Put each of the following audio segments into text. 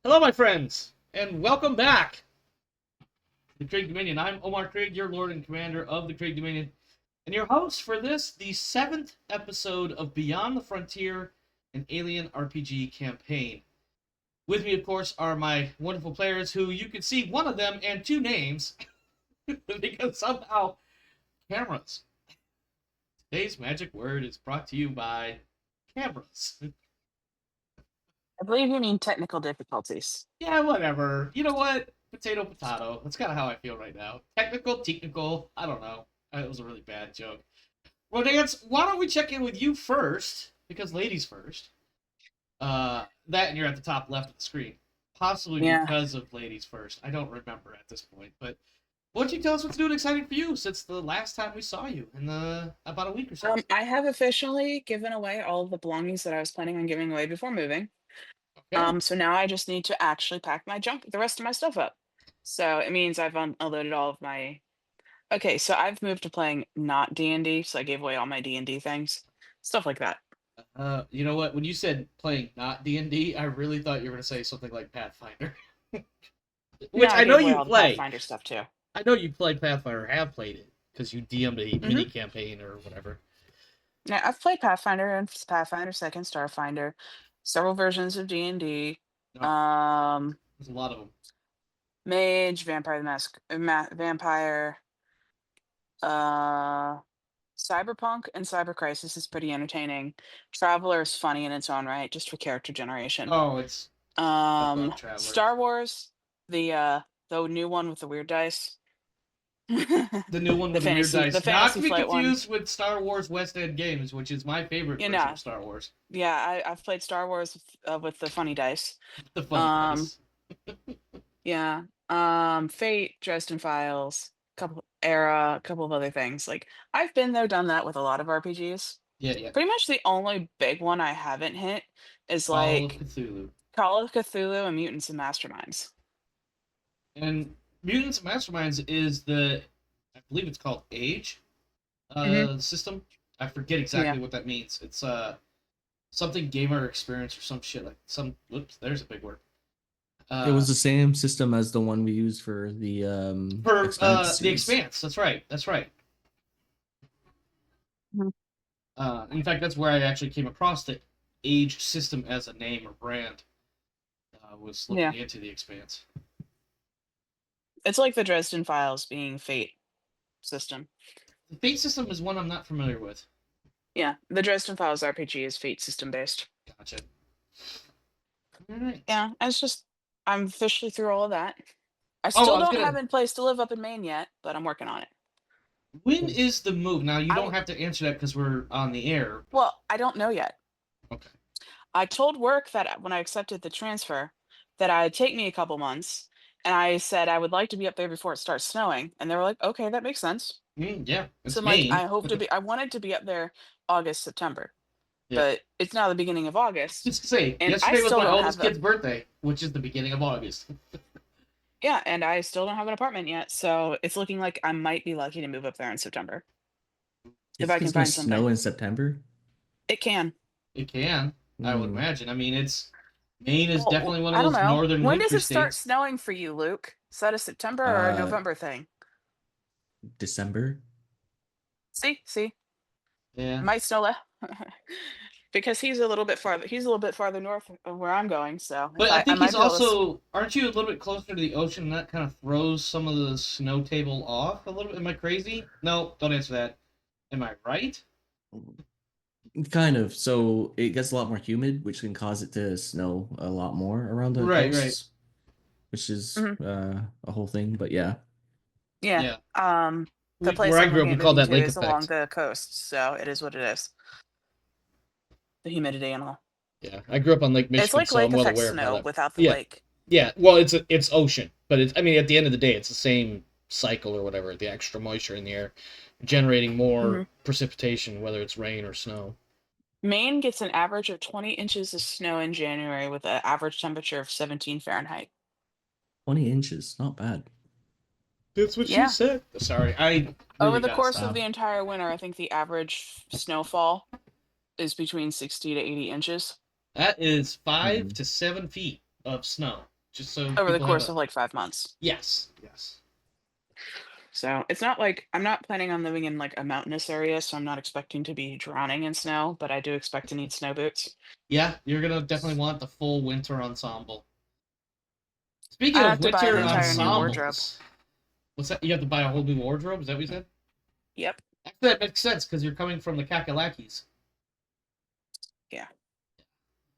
Hello, my friends, and welcome back to the Krieg Dominion. I'm Omar Krieg, your Lord and Commander of the Krieg Dominion, and your host for this, the seventh episode of Beyond the Frontier, an Alien RPG campaign. With me, of course, are my wonderful players who you can see one of them and two names because somehow cameras. Today's magic word is brought to you by cameras. I believe you mean technical difficulties. Yeah, whatever. You know what? Potato, potato. That's kind of how I feel right now. Technical. I don't know. It was a really bad joke. Well, Dance, why don't we check in with you first? Because ladies first. That and you're at the top left of the screen. Possibly Yeah. because of ladies first. I don't remember at this point. But why don't you tell us what's new and exciting for you since the last time we saw you in about a week or so? I have officially given away all of the belongings that I was planning on giving away before moving. Okay. So now I just need to actually pack the rest of my stuff up. So it means I've unloaded all of my. Okay, so I've moved to playing not D&D, so I gave away all my D&D things, stuff like that. You know what? When you said playing not D&D, I really thought you were going to say something like Pathfinder, No, which I I know gave away you all the play. Pathfinder stuff too. I know you played Pathfinder, have played it because you DM'd a hmm mini campaign or whatever. Yeah, I've played Pathfinder and Pathfinder Second, Starfinder, several versions of D&D. No, Um, there's a lot of them. Mage, Vampire the Vampire, uh, Cyberpunk and Cyber Crisis is pretty entertaining. Traveler is funny in its own right, just for character generation. Oh, it's I love Traveler. Star Wars, the new one with the weird dice. The new one with the weird The dice, not to fantasy be flight one. confused with Star Wars West End Games, which is my favorite You version know, of Star Wars. yeah, I've played Star Wars with the funny dice. The funny Um, dice. yeah. Fate, Dresden Files, a couple of other things. Like I've been there, done that with a lot of RPGs. Yeah, yeah. Pretty much the only big one I haven't hit is Call of like Cthulhu. Call of Cthulhu and Mutants and Masterminds. And Mutants and Masterminds is I believe it's called Age hmm system. I forget Yeah. exactly what that means. It's something gamer experience or some shit like some. Whoops, there's a big word. It Uh, was the same system as the one we used for the for Expanse the series. Expanse. That's right. That's right. Mhm. In fact, that's where I actually came across the Age system as a name or brand. Was Yeah. looking into the Expanse. It's like the Dresden Files being Fate system. The Fate system is one I'm not familiar with. Yeah. The Dresden Files RPG is Fate system based. Gotcha. All right. Yeah. It's just I'm officially through all of that. I Oh, still I was don't gonna. have a place to live up in Maine yet, but I'm working on it. When is the move? Now you I don't w- have to answer that because we're on the air. well, I don't know yet. Okay. I told work that when I accepted the transfer, that it'd take me a couple months, and I said I would like to be up there before it starts snowing, and they were like, "Okay, that makes sense." Yeah, So it's I'm like, Maine. I wanted to be up there August, September, Yeah. but it's now the beginning of August, Just to say, and I yesterday was still my don't oldest have a kid's birthday, which is the beginning of August. yeah, and I still don't have an apartment yet, so it's looking like I might be lucky to move up there in September if It's I can gonna find snow something. in September. It can. It can, I would Hmm. imagine. I mean, it's Maine is Well, definitely one of I don't those know. northern When does wintry it start states. snowing for you, Luke? Is that a September or a Uh, November thing? December. See, Yeah. might snow because he's a little bit farther north of where I'm going, so if But I I think he's might be able to also, aren't you a little bit closer to the ocean and that kind of throws some of the snow table off a little bit? Am I crazy? No, don't answer that. Am I right? Kind of. So it gets a lot more humid, which can cause it to snow a lot more around the Right, right. coasts, which is Mhm. a whole thing. But yeah, Yeah. Yeah. The Where place I I'm grew up, looking we at called moving that to lake is along effect. the coast, so it is what it is. The humidity and all. Yeah, I grew up on Lake It's Michigan, like so I'm lake well effect aware of how snow that. without the Yeah, lake. yeah. Well, it's ocean, but it's. I mean, at the end of the day, it's the same cycle or whatever. The extra moisture in the air, generating more hmm precipitation, whether it's rain or snow. Maine gets an average of 20 inches of snow in January with an average temperature of 17 Fahrenheit. 20 inches, not bad. That's what she Yeah. said. Sorry, I Over really the gotta course of the stop. entire winter, I think the average snowfall is between 60 to 80 inches. That is five Hmm. to 7 feet of snow. just so Over the people have course of like 5 months. Yes. So it's not like I'm not planning on living in like a mountainous area, so I'm not expecting to be drowning in snow, but I do expect to need snow boots. Yeah, you're gonna definitely want the full winter ensemble. I Speaking of have to buy an winter entire new wardrobe. ensembles, what's that? You have to buy a whole new wardrobe? Is that what you said? Yep. Actually, that makes sense because you're coming from the Kakalakis. Yeah.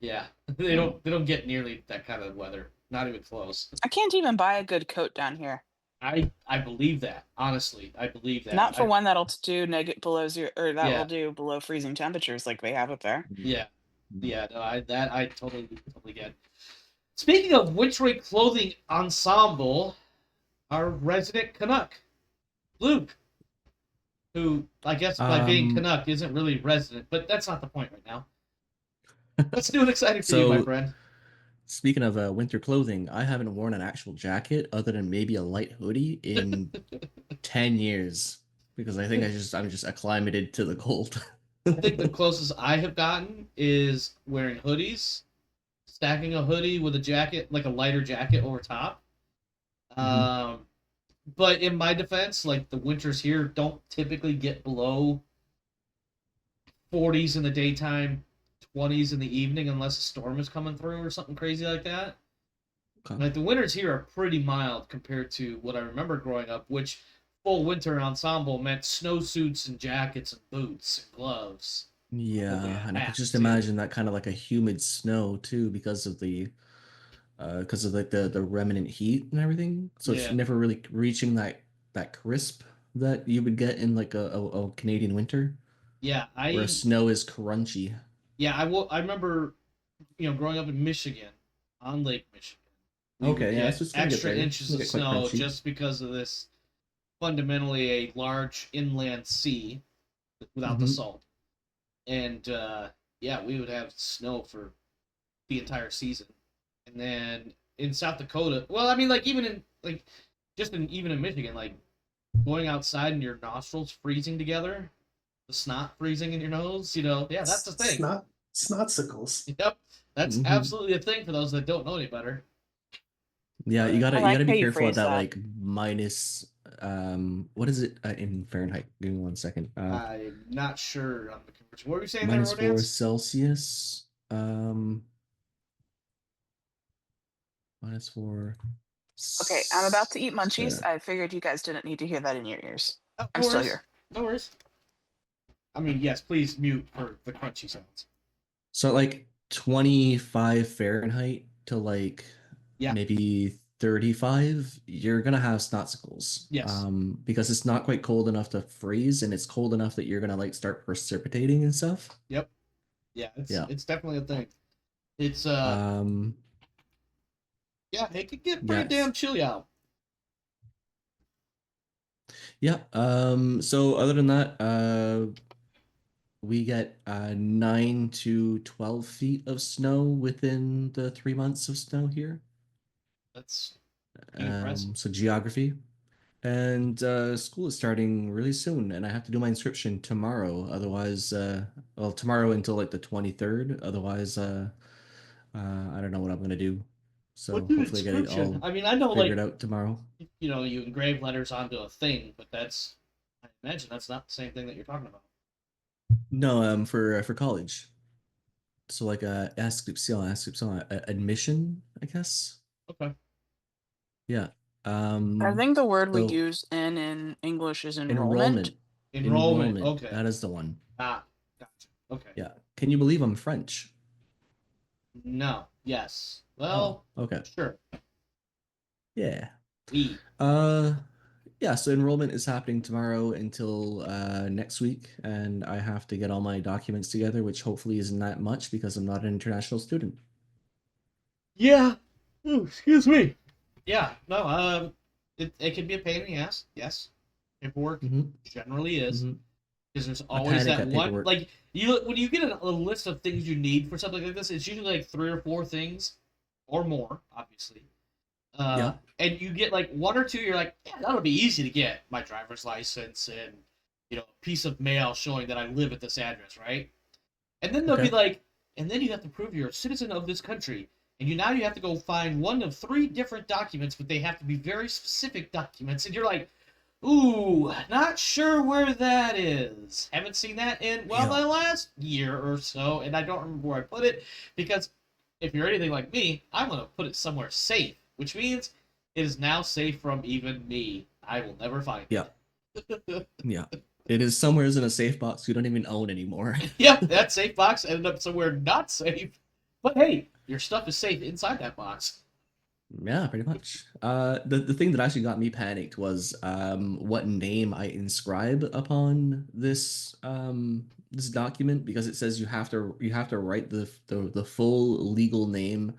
Yeah, they don't get nearly that kind of weather. Not even close. I can't even buy a good coat down here. I believe that. Honestly, I believe that. Not for one that'll do below zero, or that will Yeah, do below freezing temperatures like they have up there. yeah, yeah. No, I totally get. Speaking of wintry clothing ensemble, our resident Canuck, Luke, who I guess by being Um, Canuck isn't really resident, but that's not the point right now. What's new and exciting for you, my so friend? speaking of winter clothing, I haven't worn an actual jacket other than maybe a light hoodie in 10 years because I think I'm just acclimated to the cold. I think the closest I have gotten is wearing hoodies, stacking a hoodie with a jacket, like a lighter jacket over top. Mhm. Um, but in my defense, like the winters here don't typically get below 40s in the daytime, 20s in the evening, unless a storm is coming through or something crazy like that. Okay. Like the winters here are pretty mild compared to what I remember growing up, which full winter ensemble meant snowsuits and jackets and boots and gloves. Probably Yeah, a and I could hat just too. imagine that kind of like a humid snow too because of like the remnant heat and everything. So it's Yeah, never really reaching that crisp that you would get in like a Canadian winter yeah. where snow is crunchy. I remember, growing up in Michigan, on Lake Michigan, we would Okay, yeah, get so it's gonna get extra there. inches It'll of get quite snow crunchy. just because of this fundamentally a large inland sea without the Hmm. salt. And yeah, we would have snow for the entire season. And then in South Dakota, well, I mean, like even in like even in Michigan, like going outside and your nostrils freezing together, the snot freezing in your nose, yeah, that's the thing. Snotsicles. Yep, that's Hmm. absolutely a thing for those that don't know any better. Yeah, But I you like gotta how be you careful at phrase that that. like minus what is it in Fahrenheit? Give me 1 second. I'm not sure on the conversion. What were you saying there, -4 Rodance? Celsius. -4 Okay, I'm about to eat Ce- munchies. I figured you guys didn't need to hear that in your ears. Oh, I'm no still worries. here. No worries. I mean, yes, please mute for the crunchy sounds. So like 25 Fahrenheit to like Yeah. maybe 35, you're gonna have snotsicles. Yes. Because it's not quite cold enough to freeze and it's cold enough that you're gonna like start precipitating and stuff. Yep. Yeah. It's Yeah. it's definitely a thing. It's Um, yeah, it could get pretty yes. damn chilly out. Yeah. So other than that, we get 9 to 12 feet of snow within the 3 months of snow here. That's pretty impressive. So geography. And school is starting really soon, and I have to do my inscription tomorrow. Otherwise, well, tomorrow until like the 23rd. Otherwise, I don't know what I'm gonna do. So What's an hopefully I get it inscription? all I mean, I know figured like out tomorrow. you engrave letters onto a thing, but I imagine that's not the same thing that you're talking about. No, for college. So like inscription, admission, I guess. Okay. Yeah. I think the word we So use in English is enrollment. enrollment, Enrollment. enrollment. Okay. That is the one. Ah, gotcha. Okay. Yeah. Can you believe I'm French? No. Yes. Oh, Well, okay. sure. Yeah. We. Uh, yeah, so enrollment is happening tomorrow until next week, and I have to get all my documents together, which hopefully isn't that much because I'm not an international student. Yeah. Ooh, excuse me. Yeah. No. It can be a pain in the ass. Yes. Paperwork Hmm. generally is. Hmm. Because there's I always panic that at one, paperwork. like when you get a list of things you need for something like this, it's usually like 3 or 4 things or more, obviously. Yeah. And you get like one or two, you're like, yeah, that'll be easy to get, my driver's license and a piece of mail showing that I live at this address, right? And then they'll be Okay. like, and then you have to prove you're a citizen of this country And now you have to go find one of 3 different documents, but they have to be very specific documents. And you're like, ooh, not sure where that is. Haven't seen that in, well, Yeah. the last year or so, and I don't remember where I put it, because if you're anything like me, I'm going to put it somewhere safe, which means it is now safe from even me. I will never find Yeah. it. Yeah. It is somewhere in a safe box you don't even own anymore. Yep, that safe box ended up somewhere not safe. But hey, your stuff is safe inside that box. Yeah, pretty much. The thing that actually got me panicked was what name I inscribe upon this document, because it says you have to write the full legal name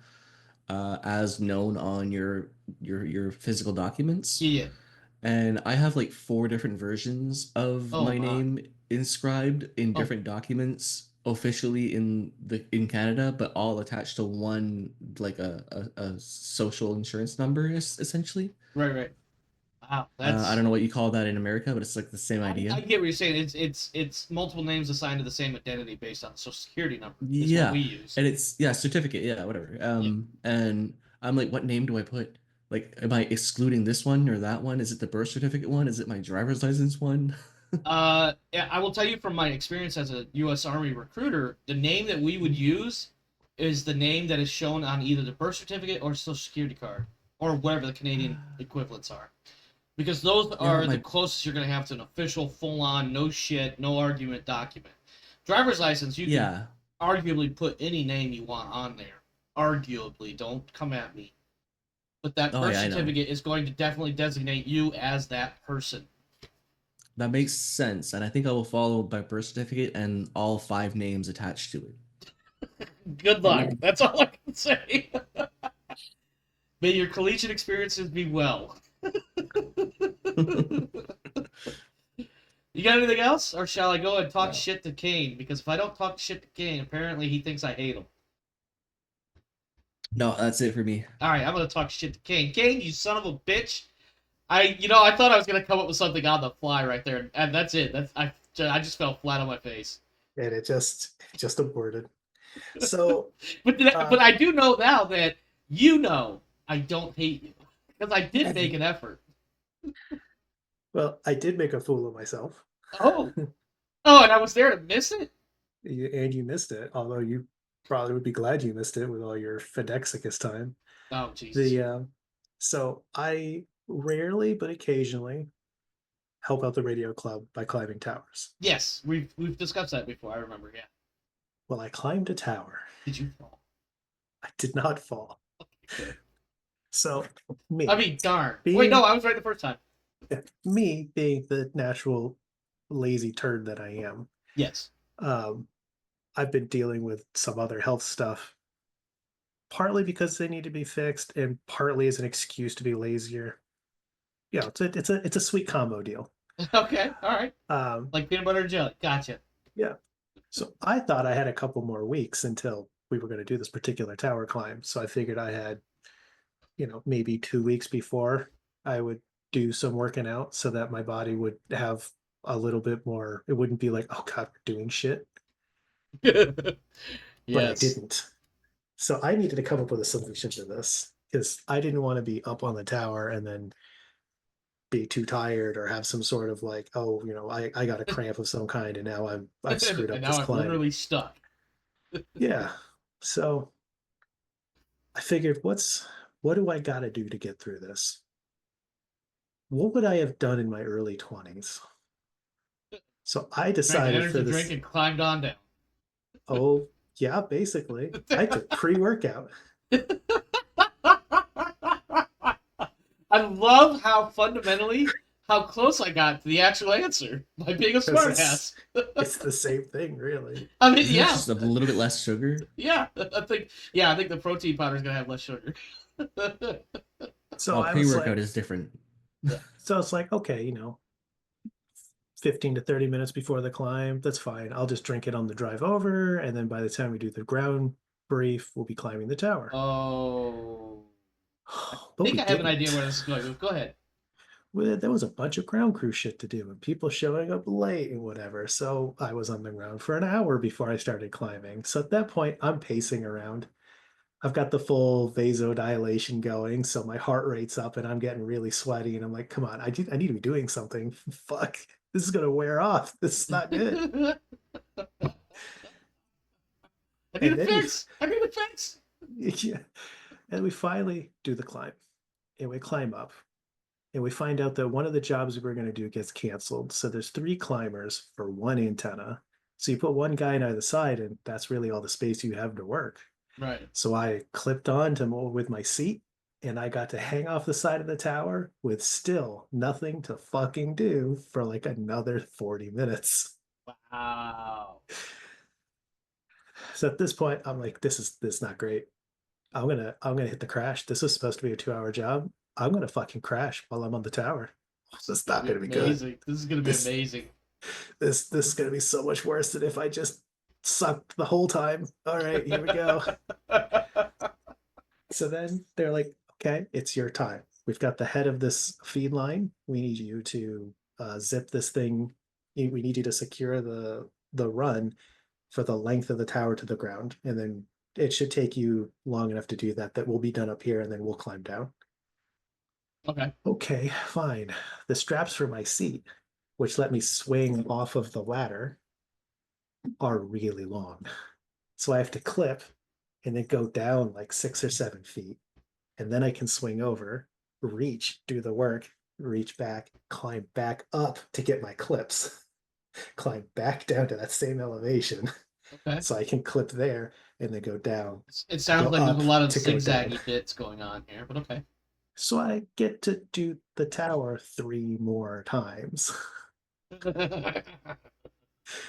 as known on your physical documents. Yeah. And I have like 4 different versions of Oh my my. name inscribed in Oh, different documents officially in Canada, but all attached to one, like a social insurance number, essentially. right. Wow, I don't that's. know what you call that in America, but it's like the same I idea. get what you're saying. It's multiple names assigned to the same identity based on the social security number is what we Yeah, use. and it's, yeah, certificate, yeah, whatever. Yeah. And I'm like, what name do I put? Like, am I excluding this one or that one? Is it the birth certificate one? Is it my driver's license one? Yeah, I will tell you from my experience as a U.S. Army recruiter, the name that we would use is the name that is shown on either the birth certificate or social security card or whatever the Canadian equivalents are. Because those Yeah, are the my closest you're going to have to an official, full-on, no shit, no argument document. Driver's license, you can yeah. arguably put any name you want on there. Arguably, don't come at me. But that Oh birth yeah, I know. certificate is going to definitely designate you as that person. That makes sense, and I think I will follow by birth certificate and all 5 names attached to Good luck. That's all I can say. May your collegiate experiences be well. it. You got anything else? Or shall I go and talk No, shit to Kane? Because if I don't talk shit to Kane, apparently he thinks I hate him. no, that's it for me. Alright, I'm gonna talk shit to Kane. Kane, you son of a bitch. I thought I was gonna come up with something on the fly right there, and that's it. I just fell flat on my face. And it just aborted. So But I do know now that I don't hate you because I did make an effort. well, I did make a fool of myself. Oh, oh, and I was there to miss it. And you missed it, although you probably would be glad you missed it with all your Fidexicus time. Oh Jesus. So I rarely but occasionally help out the radio club by climbing towers. Yes, we've discussed that before. I remember. Yeah. Well, I climbed a tower. Did you fall? I did not fall. Good. So me, I mean, darn. being, Wait, no, I was right the first time. me being the natural lazy turd that I am, Yes. I've been dealing with some other health stuff, partly because they need to be fixed, and partly as an excuse to be lazier. Yeah, it's a sweet combo deal. Okay. All right. Um, Like peanut butter and jelly. Gotcha. yeah. So I thought I had a couple more weeks until we were going to do this particular tower climb. So I figured I had, maybe 2 weeks before I would do some working out so that my body would have a little bit more. It wouldn't be like, oh God, we're doing shit. But I Yes. didn't. So I needed to come up with a solution to this because I didn't want to be up on the tower and then be too tired or have some sort of like, oh, I got a cramp of some kind and now I've screwed And up now this I'm climb. literally stuck. Yeah. So I figured, what do I got to do to get through this? What would I have done in my early 20s? So I Drank an decided for energy drink this. and climbed on down. Oh, yeah, basically. I took pre-workout. I love how close I got to the actual answer by being a 'Cause smartass. It's the same thing, really. I mean, Isn't it yeah, just a little bit less sugar? yeah. I think the protein powder is gonna have less sugar. So Oh, I was pre-workout like, is different. so it's like, okay, 15 to 30 minutes before the climb, that's fine. I'll just drink it on the drive over, and then by the time we do the ground brief, we'll be climbing the tower. Oh, I But think we I have an idea didn't. where this is going. Go ahead. Well, there was a bunch of ground crew shit to do and people showing up late and whatever. So I was on the ground for an hour before I started climbing. So at that point, I'm pacing around. I've got the full vasodilation going, so my heart rate's up and I'm getting really sweaty. And I'm like, come on, I need to be doing something. Fuck, this is gonna wear off. This is not good. I need And a then fix. I need a fix. yeah, and we finally do the climb, and we climb up, and we find out that one of the jobs we were going to do gets canceled. So there's 3 climbers for 1 antenna. So you put one guy on either side, and that's really all the space you have to work. Right. So I clipped on to with my seat, and I got to hang off the side of the tower with still nothing to fucking do for like another 40 minutes. Wow. So at this point, I'm like, this is not great. I'm gonna hit the crash. This was supposed to be a 2-hour job. I'm gonna fucking crash while I'm on the tower. This is not gonna be good. Amazing. This is gonna be This- amazing. This is gonna be so much worse than if I just sucked the whole time. All right, here we go. So then they're like, okay, it's your time. We've got the head of this feed line. We need you to zip this thing. We need you to secure the run for the length of the tower to the ground, and then it should take you long enough to do that. That will be done up here, and then we'll climb down. Okay. Okay, fine. The straps for my seat, which let me swing off of the ladder, are really long. So I have to clip and then go down like 6 or 7 feet. And then I can swing over, reach, do the work, reach back, climb back up to get my clips, climb back down to that same elevation. Okay. So I can clip there and then go down. It sounds Go like there's a up lot of to go zigzaggy down. bits going on here, but okay. So I get to do the tower 3 more times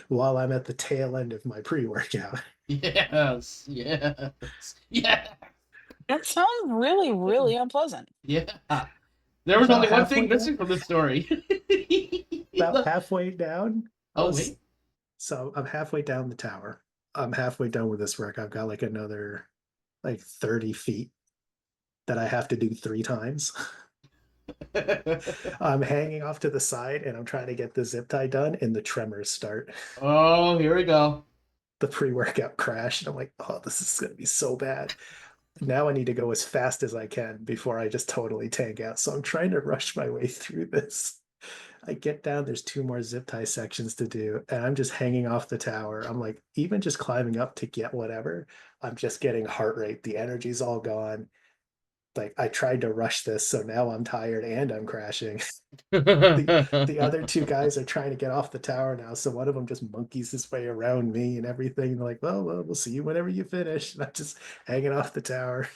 while I'm at the tail end of my pre-workout. Yes. Yes. Yeah. That sounds really, really unpleasant. Yeah. There was About only one halfway thing down? missing from the story. About halfway down. Oh, wait. So I'm halfway down the tower. I'm halfway done with this work. I've got like another like 30 feet that I have to do 3 times. I'm hanging off to the side and I'm trying to get the zip tie done, and the tremors start. Oh, here we go. The pre-workout crash, and I'm like, oh, this is going to be so bad. Now I need to go as fast as I can before I just totally tank out. So I'm trying to rush my way through this. I get down, there's 2 more zip tie sections to do, and I'm just hanging off the tower. I'm like, even just climbing up to get whatever, I'm just getting heart rate. The energy's all gone. Like, I tried to rush this, so now I'm tired and I'm crashing. The other 2 guys are trying to get off the tower now, so one of them just monkeys his way around me and everything. They're like, well, we'll see you whenever you finish. And I'm just hanging off the tower.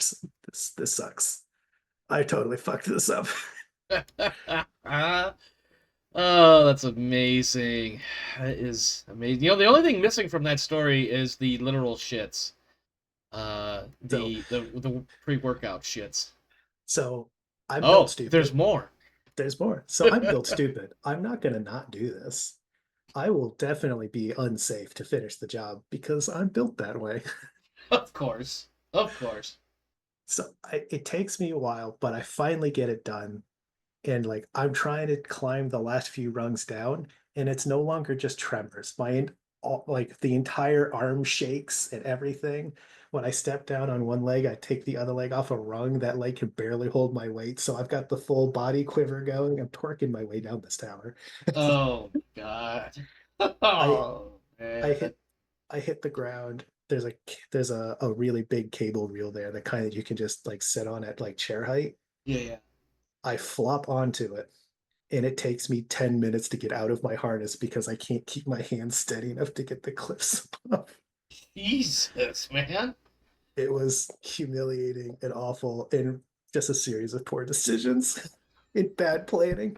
This sucks. I totally fucked this up. Oh, that's amazing. That is amazing. You know, the only thing missing from that story is the literal shits. The pre-workout shits. So I'm Oh, built stupid. there's more. There's more. So I'm built stupid. I'm not gonna not do this. I will definitely be unsafe to finish the job because I'm built that way. Of course. Of course. So it takes me a while, but I finally get it done. And like I'm trying to climb the last few rungs down, and it's no longer just tremors. Like the entire arm shakes and everything. When I step down on one leg, I take the other leg off a rung. That leg can barely hold my weight, so I've got the full body quiver going. I'm torquing my way down this tower. Oh God. I Oh I man. hit the ground. There's a really big cable reel there, the kind that you can just like sit on at like chair height. Yeah. I flop onto it, and it takes me 10 minutes to get out of my harness because I can't keep my hands steady enough to get the clips off. Jesus, man. It was humiliating and awful, and just a series of poor decisions and bad planning.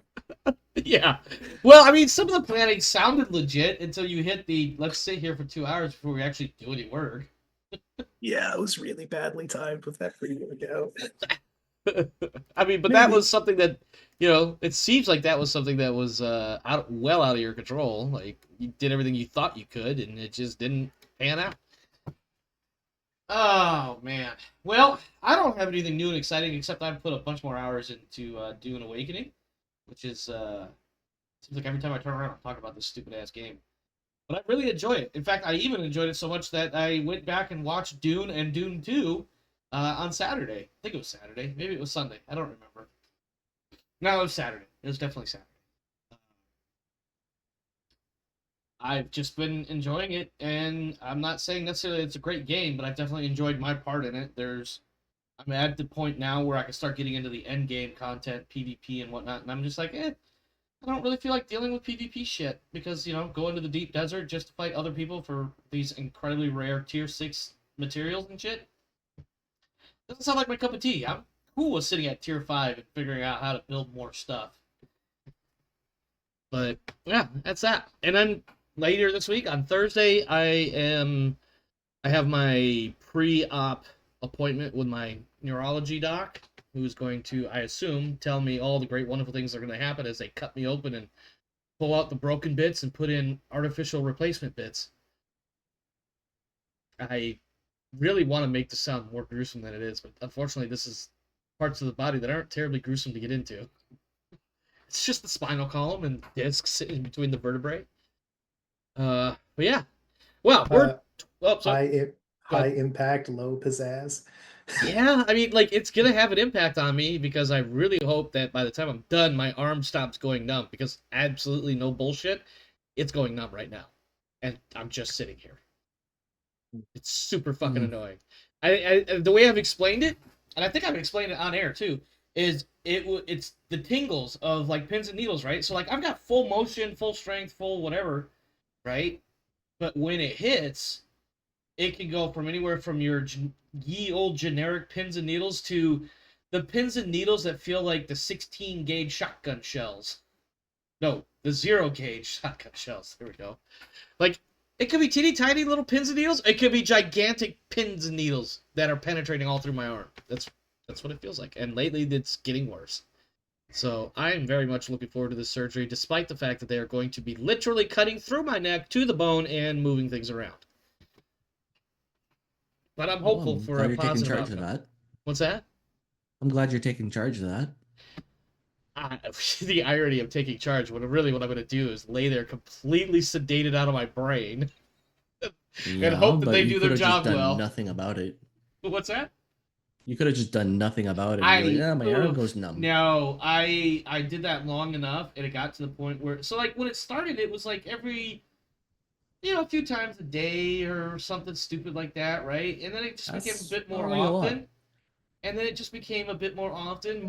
Yeah. Well, I mean, some of the planning sounded legit until you hit the let's sit here for 2 hours before we actually do any work. Yeah, it was really badly timed with that pre-workout. I mean, but that Maybe. was something that, you know, it seems like that was something that was well out of your control. Like you did everything you thought you could, and it just didn't pan out. Oh man. Well, I don't have anything new and exciting except I've put a bunch more hours into Dune Awakening, which is seems like every time I turn around, I talk about this stupid ass game. But I really enjoy it. In fact, I even enjoyed it so much that I went back and watched Dune and Dune 2 on Saturday. I think it was Saturday. Maybe it was Sunday. I don't remember. No, it was Saturday. It was definitely Saturday. I've just been enjoying it, and I'm not saying necessarily it's a great game, but I've definitely enjoyed my part in it. I'm at the point now where I can start getting into the end game content, PvP and whatnot, and I'm just like, I don't really feel like dealing with PvP shit because, go into the deep desert just to fight other people for these incredibly rare tier 6 materials and shit. Doesn't sound like my cup of tea. I'm cool with sitting at tier 5 and figuring out how to build more stuff. But yeah, that's that. And then later this week on Thursday, I have my pre-op appointment with my neurology doc, who's going to, I assume, tell me all the great, wonderful things that are going to happen as they cut me open and pull out the broken bits and put in artificial replacement bits. I really want to make this sound more gruesome than it is, but unfortunately, this is parts of the body that aren't terribly gruesome to get into. It's just the spinal column and discs sitting between the vertebrae. But yeah. Well, we're... high impact, low pizzazz. Yeah, I mean, like, it's gonna have an impact on me because I really hope that by the time I'm done, my arm stops going numb because absolutely no bullshit, it's going numb right now. And I'm just sitting here. It's super fucking annoying. The way I've explained it, and I think I've explained it on air too, is it's the tingles of like pins and needles, right? So like I've got full motion, full strength, full whatever, right? But when it hits, it can go from anywhere from your ye old generic pins and needles to the pins and needles that feel like the 16 gauge shotgun shells. No, the 0 gauge shotgun shells. There we go. Like, it could be teeny tiny little pins and needles. It could be gigantic pins and needles that are penetrating all through my arm. That's what it feels like. And lately, it's getting worse. So I am very much looking forward to this surgery, despite the fact that they are going to be literally cutting through my neck to the bone and moving things around. But I'm hopeful for a positive charge outcome. of that. What's that? I'm glad you're taking charge of that. The irony of taking charge, what I'm going to do is lay there completely sedated out of my brain and hope that they do their job well. well. Nothing about it. What's that? You could have just done nothing about it. And like, my arm goes numb. No, I did that long enough, and it got to the point where, so like when it started, it was like every, a few times a day or something stupid like that, right? And then it just became a bit more often. And then it just became a bit more often, and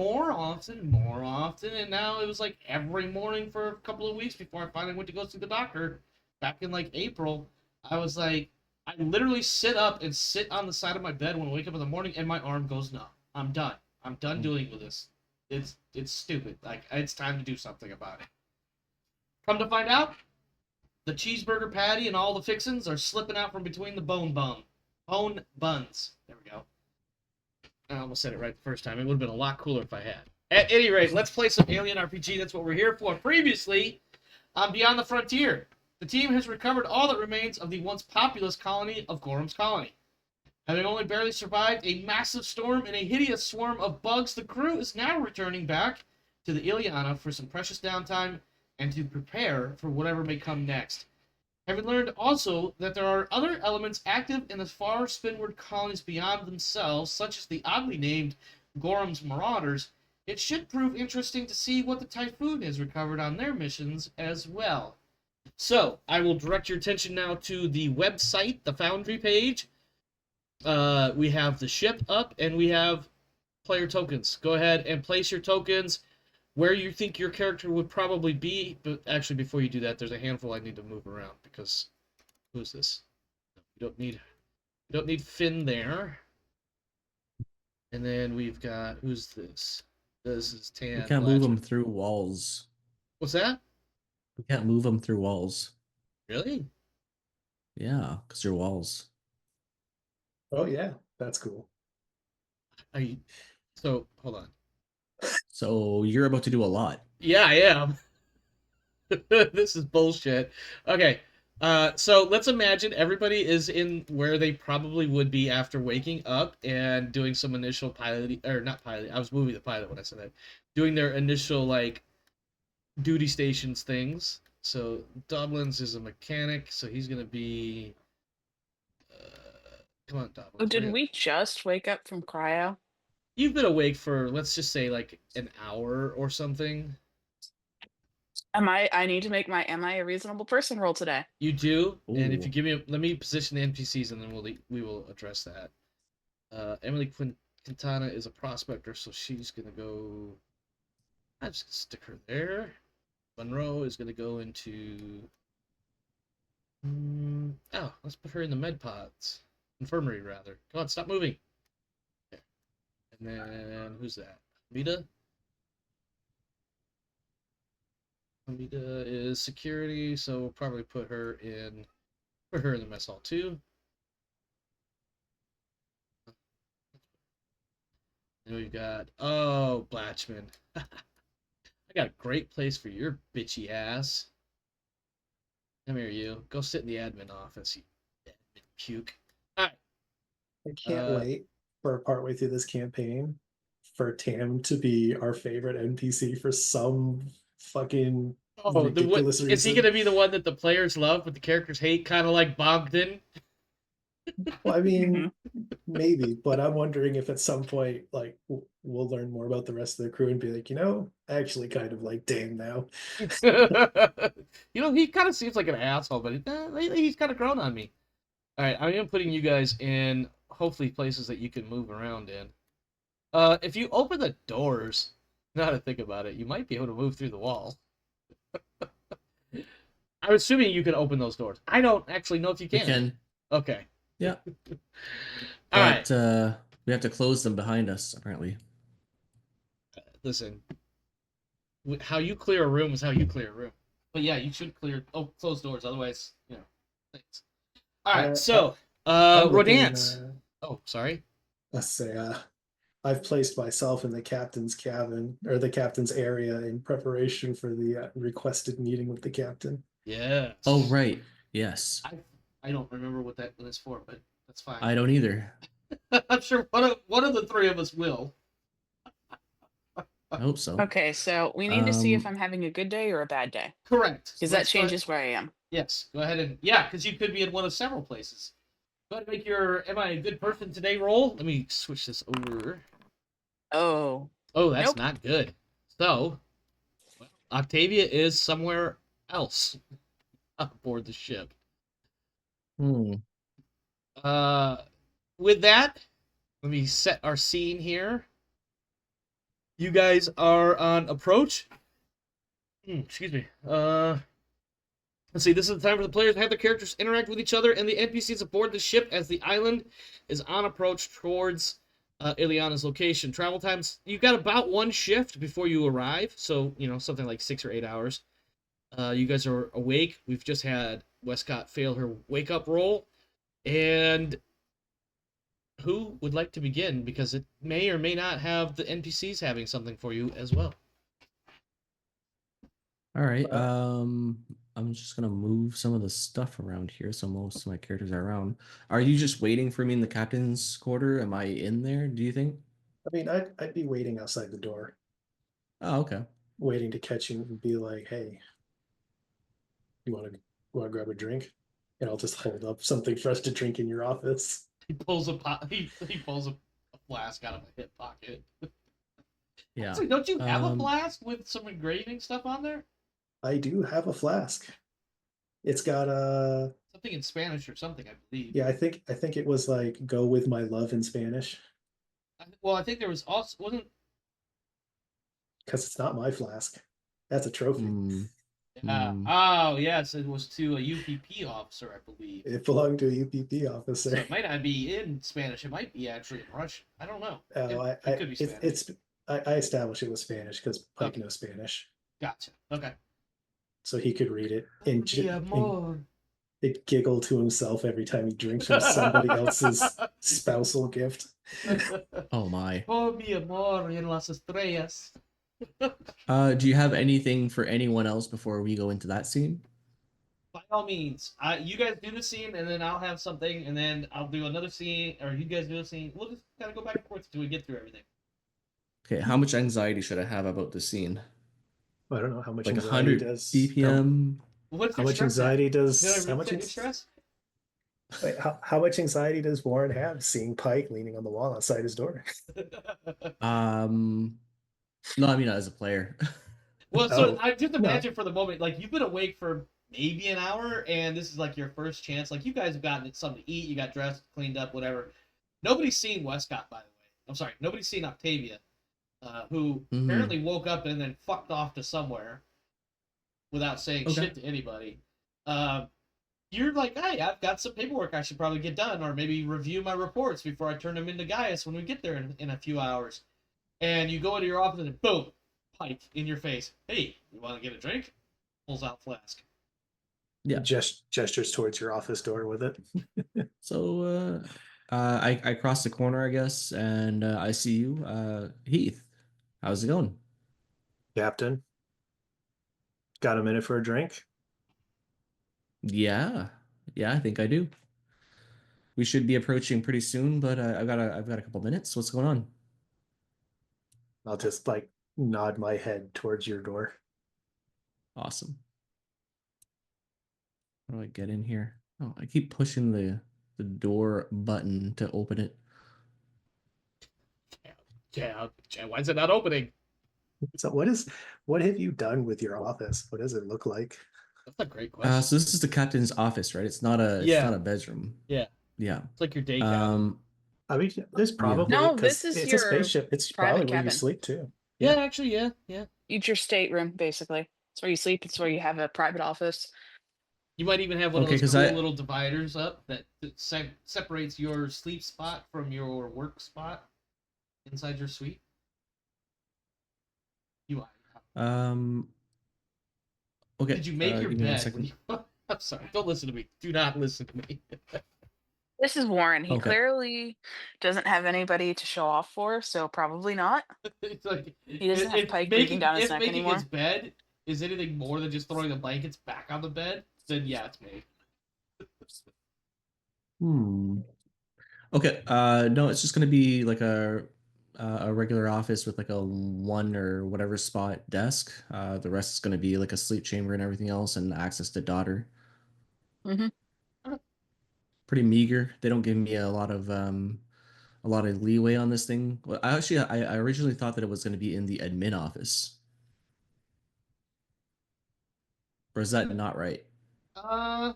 now it was like every morning for a couple of weeks before I finally went to go see the doctor back in like April. I was like, I literally sit up and sit on the side of my bed when I wake up in the morning and my arm goes numb. I'm done. I'm done dealing with this. It's stupid. Like, it's time to do something about it. Come to find out, the cheeseburger patty and all the fixins are slipping out from between the bone buns. There we go. I almost said it right the first time. It would have been a lot cooler if I had. At any rate, let's play some Alien RPG. That's what we're here for. Previously, on Beyond the Frontier, the team has recovered all that remains of the once populous colony of Gorham's Colony. Having only barely survived a massive storm and a hideous swarm of bugs, the crew is now returning back to the Iliana for some precious downtime and to prepare for whatever may come next. Having learned also that there are other elements active in the Far Spinward Colonies beyond themselves, such as the oddly named Gorham's Marauders, it should prove interesting to see what the Typhoon has recovered on their missions as well. So, I will direct your attention now to the website, the Foundry page. We have the ship up, and we have player tokens. Go ahead and place your tokens where you think your character would probably be, but actually before you do that, there's a handful I need to move around because who's this? You don't need Finn there. And then we've got, who's this? This is Tan. We can't move them through walls. What's that? We can't move them through walls. Really? Yeah, because they're walls. Oh yeah, that's cool. So hold on. So you're about to do a lot. Yeah, I am. This is bullshit. Okay, so let's imagine everybody is in where they probably would be after waking up and doing some initial piloting, or not piloting, I was moving the pilot when I said that. Doing their initial, like, duty stations things. So Dublin's is a mechanic, so he's going to be Come on, Oh, Domino's. did we just wake up from cryo? You've been awake for, let's just say, like an hour or something. I need to make my am I a reasonable person roll today. You do, and if Ooh. you give me, let me position the NPCs, and then we will address that. Emily Quintana is a prospector, so she's gonna go. I'm just gonna stick her there. Monroe is gonna go into. Oh, let's put her in the med pods, infirmary rather. Come on, stop moving. Okay. And then who's that? Amita. Amita is security, so we'll probably put her in the mess hall too. And we've got Blatchman. I got a great place for your bitchy ass. Come here, you. Go sit in the admin office, you admin puke. All right. I can't wait for partway through this campaign for Tam to be our favorite NPC for some fucking ridiculous reason. Is he gonna be the one that the players love but the characters hate, kind of like Bogdan? Well, I mean, maybe, but I'm wondering if at some point, like, we'll learn more about the rest of the crew and be like, I actually kind of like Dame now. He kind of seems like an asshole, but lately he's kind of grown on me. All right, I am putting you guys in hopefully places that you can move around in. If you open the doors, now to think about it, you might be able to move through the wall. I'm assuming you can open those doors. I don't actually know if you We can. can. Okay. Yeah. All right. But we have to close them behind us, apparently. Listen, how you clear a room is how you clear a room. But yeah, you should close doors. Otherwise, thanks. All right, so Rodance. Oh, sorry. Let's say, I've placed myself in the captain's cabin or the captain's area in preparation for the requested meeting with the captain. Yeah. Oh, right. Yes. I don't remember what that is for, but that's fine. I don't either. I'm sure one of the three of us will. I hope so. Okay, so we need to see if I'm having a good day or a bad day. Correct. Because that changes where I am. Yes, go ahead and because you could be in one of several places. Go ahead and make your "Am I a good person today?" roll. Let me switch this over. Oh. Oh, that's Nope. not good. So, Octavia is somewhere else aboard the ship. Hmm. With that, let me set our scene here. You guys are on approach. Excuse me. Let's see. This is the time for the players to have their characters interact with each other and the NPCs aboard the ship as the island is on approach towards Iliana's location. Travel times, you've got about one shift before you arrive, so something like 6 or 8 hours. You guys are awake. We've just had Westcott fail her wake-up roll, and who would like to begin? Because it may or may not have the NPCs having something for you as well. All right. I'm just gonna move some of the stuff around here so most of my characters are around. Are you just waiting for me in the captain's quarter? Am I in there, do you think? I mean, I'd be waiting outside the door, Oh, okay. waiting to catch you and be like, "Hey, you want to grab a drink?" And I'll just hold up something for us to drink in your office. He pulls a flask out of a hip pocket. Yeah. Actually, don't you have a flask with some engraving stuff on there? I do have a flask. It's got something in Spanish or something, I believe. Yeah, I think it was like "Go with my love" in Spanish. Well, I think there was also wasn't because it's not my flask. That's a trophy. Oh yes, it was to a UPP officer, I believe. It belonged to a UPP officer. So it might not be in Spanish. It might be actually in Russian. I don't know. It could be Spanish. I established it was Spanish because Pike knows Spanish. Gotcha. Okay. So he could read it and it giggled to himself every time he drinks from somebody else's spousal gift. Oh my. Oh mi amor en las estrellas. Do you have anything for anyone else before we go into that scene? By all means, you guys do the scene, and then I'll have something, and then I'll do another scene, or you guys do a scene. We'll just kind of go back and forth until we get through everything. Okay, how much anxiety should I have about the scene? I don't know how much like anxiety 100 does BPM. What's how much anxiety does how much stress? Wait, how much anxiety does Warren have seeing Pike leaning on the wall outside his door? Um, no, I mean as a player. Well, so Oh, I just no. imagine for the moment, like you've been awake for maybe an hour, and this is like your first chance. Like you guys have gotten something to eat, you got dressed, cleaned up, whatever. Nobody's seen Westcott, by the way. I'm sorry, nobody's seen Octavia, who Mhm. apparently woke up and then fucked off to somewhere without saying Okay. shit to anybody. Uh, you're like, hey, I've got some paperwork I should probably get done, or maybe review my reports before I turn them into Gaius when we get there in a few hours. And you go into your office and boom, Pike in your face. Hey, you want to get a drink? Pulls out flask. Yeah. Gestures towards your office door with it. So I cross the corner, I guess, and I see you, Heath. How's it going? Captain, got a minute for a drink? Yeah, yeah, I think I do. We should be approaching pretty soon, but I've got a couple minutes. What's going on? I'll just like nod my head towards your door. Awesome. How do I get in here? Oh, I keep pushing the door button to open it. Yeah, why is it not opening? So what have you done with your office? What does it look like? That's a great question. So this is the captain's office, right? It's not Yeah, a bedroom. yeah. Yeah. It's like your day cabin. Um, I mean, there's yeah. probably No, this because is it's a your spaceship. It's probably private where you cabin. sleep too. Yeah, Yeah. actually, yeah, yeah. It's your stateroom, basically. It's where you sleep. It's where you have a private office. You might even have one of Okay, those because cool I little dividers up that separates your sleep spot from your work spot inside your suite. You um okay, did you make your give me one bed? When second. you... I'm sorry. Don't listen to me. Do not listen to me. This is Warren. He Okay. clearly doesn't have anybody to show off for, so probably not. It's like He doesn't have if Pike breathing down his if neck making his anymore. bed is anything more than just throwing the blankets back on the bed, then yeah, it's me. Hmm. Okay. No, it's just gonna be like a regular office with like a one or whatever spot desk. The rest is gonna be like a sleep chamber and everything else, and access to daughter. Hmm. Pretty meager. They don't give me a lot of leeway on this thing. Well, I originally thought that it was gonna be in the admin office, or is that not right? Uh,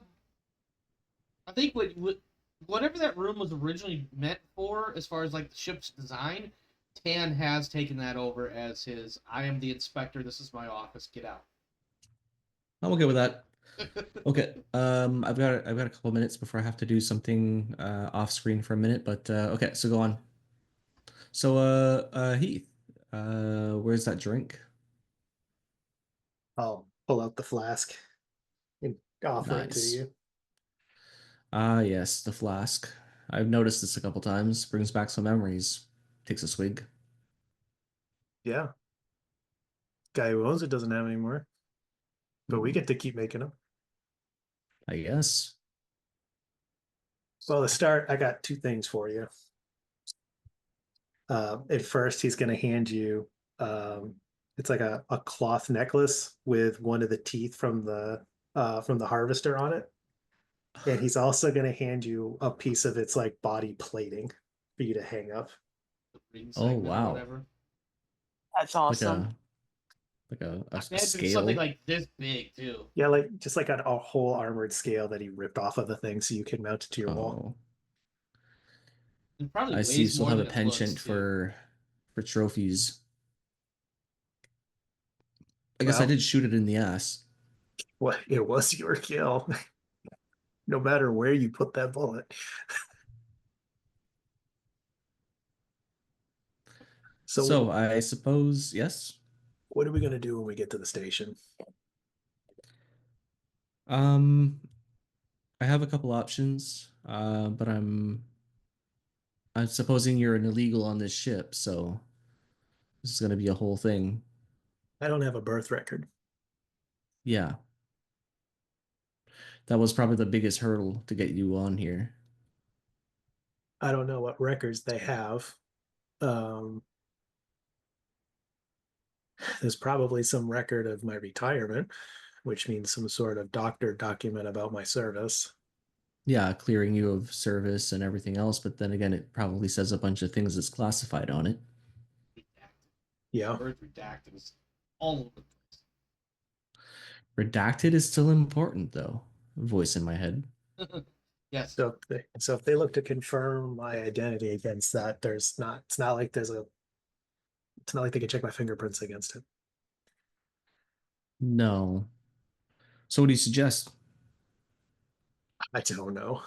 I think whatever that room was originally meant for, as far as like the ship's design, Tan has taken that over as his. I am the inspector. This is my office. Get out. I'm okay with that. Okay. I've got a couple minutes before I have to do something off screen for a minute, but okay, so go on. So Heath, where's that drink? I'll pull out the flask and offer it to Nice. you. Ah, yes, the flask. I've noticed this a couple times. Brings back some memories. Takes a swig. Yeah. Guy who owns it doesn't have any more, but we Hmm, get to keep making them. I guess. Well, to start, I got two things for you. At first, he's going to hand you. Um, it's like a cloth necklace with one of the teeth from the harvester on it, and he's also going to hand you a piece of its like body plating for you to hang up. The ring Oh segment or wow. whatever. That's Like awesome. a I imagine it's something scale. like this big too. Yeah, like just like a whole armored scale that he ripped off of the thing, so you can mount it to your wall. Oh, It probably I see. You weighs still more have a than it looks penchant too. for trophies. I guess I Well, did shoot it in the ass. what it was your kill, no matter where you put that bullet. So So I suppose yes. what are we gonna do when we get to the station? Um, I have a couple options, but I'm supposing you're an illegal on this ship, so this is gonna be a whole thing. I don't have a birth record. Yeah, that was probably the biggest hurdle to get you on here. I don't know what records they have. Um, there's probably some record of my retirement, which means some sort of doctor document about my service. yeah, clearing you of service and everything else, but then again, it probably says a bunch of things that's classified on it. Redacted. Yeah. The word redacted is all over the Redacted is still important, though. Voice in my head. place. Yes. So if they look to confirm my identity against that, it's not like they can check my fingerprints against it. No. So what do you suggest? I don't know.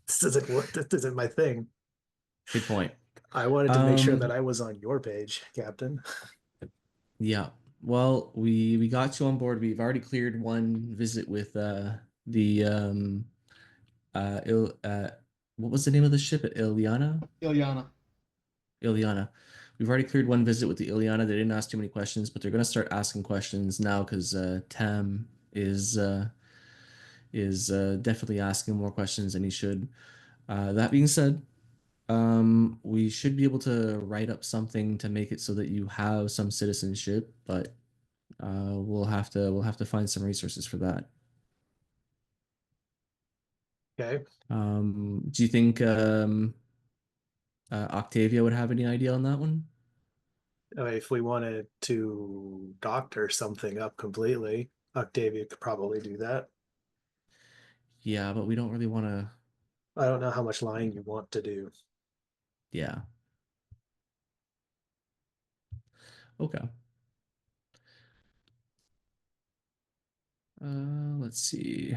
This isn't what this isn't my thing. Good point. I wanted to make sure that Um, I was on your page, Captain. yeah. Well, we got you on board. We've already cleared one visit with the what was the name of the ship at Iliana? Iliana. Iliana. We've already cleared one visit with the Iliana. They didn't ask too many questions, but they're going to start asking questions now because Tam is definitely asking more questions than he should. That being said, we should be able to write up something to make it so that you have some citizenship, but we'll have to find some resources for that. Okay. Do you think Octavia would have any idea on that one? If we wanted to doctor something up completely, Octavia could probably do that. Yeah, but we don't really want to. I don't know how much lying you want to do. Yeah. Okay. Let's see.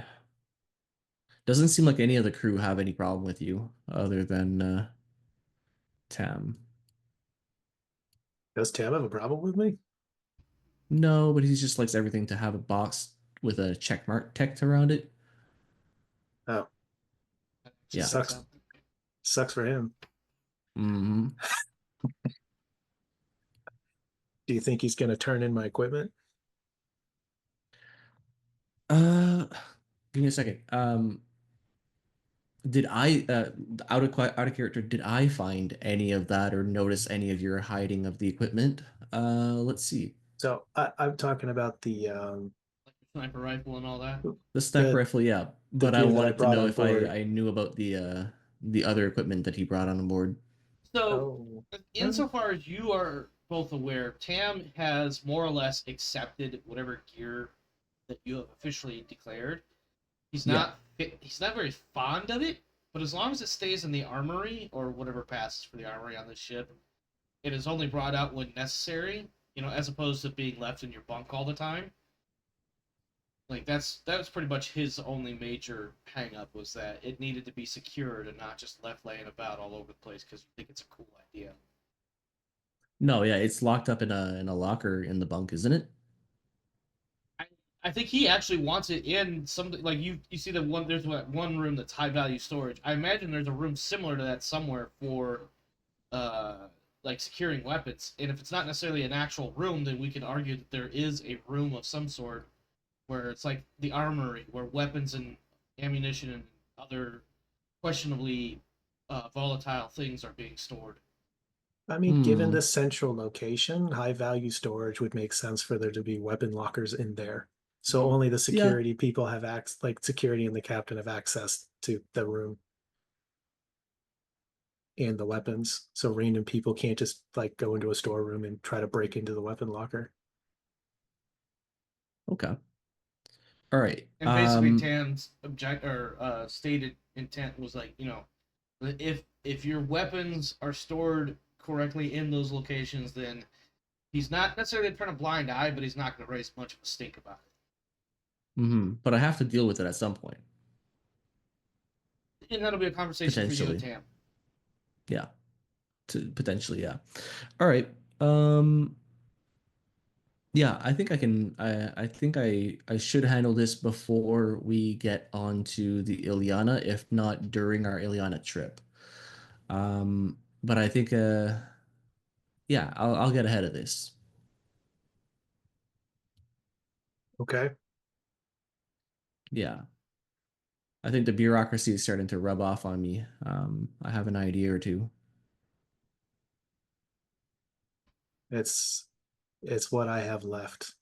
Doesn't seem like any of the crew have any problem with you other than Tam. Does Tam have a problem with me? No, but he just likes everything to have a box with a check mark text around it. Oh, That actually Yeah. checks sucks. out. Sucks for him. Hmm. Do you think he's going to turn in my equipment? Uh, Give me a second. Did I out of character? Did I find any of that or notice any of your hiding of the equipment? Let's see. So I'm talking about Like the sniper rifle and all that. The sniper the rifle, yeah, the but I gear that I wanted to brought know on if I board. I knew about the other equipment that he brought on board. So, Oh, insofar as you are both aware, Tam has more or less accepted whatever gear that you have officially declared. Yeah. He's not very fond of it, but as long as it stays in the armory or whatever passes for the armory on this ship, it is only brought out when necessary. As opposed to being left in your bunk all the time. Like that was pretty much his only major hang up was that it needed to be secured and not just left laying about all over the place because you think it's a cool idea. No, yeah, it's locked up in a locker in the bunk, isn't it? I, I think he actually wants it in something like you see the one there's one room that's high value storage. I imagine there's a room similar to that somewhere for uh like securing weapons. And if it's not necessarily an actual room, then we can argue that there is a room of some sort where it's like the armory where weapons and ammunition and other questionably volatile things are being stored. I mean, given Hmm. the central location, high value storage would make sense for there to be weapon lockers in there. So Mm-hmm. only the Yeah. security people have access, like security and the captain have access to the room and the weapons. So random people can't just like go into a storeroom and try to break into the weapon locker. Okay. All right. And basically, Tam's stated intent was like, if your weapons are stored correctly in those locations, then he's not necessarily turn a blind eye, but he's not going to raise much of a stink about But I have to deal with it at some point, it. And that'll be a conversation for you and potentially. Tam. Yeah. Potentially, yeah. All right. Um, yeah, I think I can. I think I should handle this before we get onto the Iliana, if not during our Iliana trip. But I think, yeah, I'll get ahead of this. Okay. Yeah, I think the bureaucracy is starting to rub off on me. I have an idea or two. It's it's what I have left.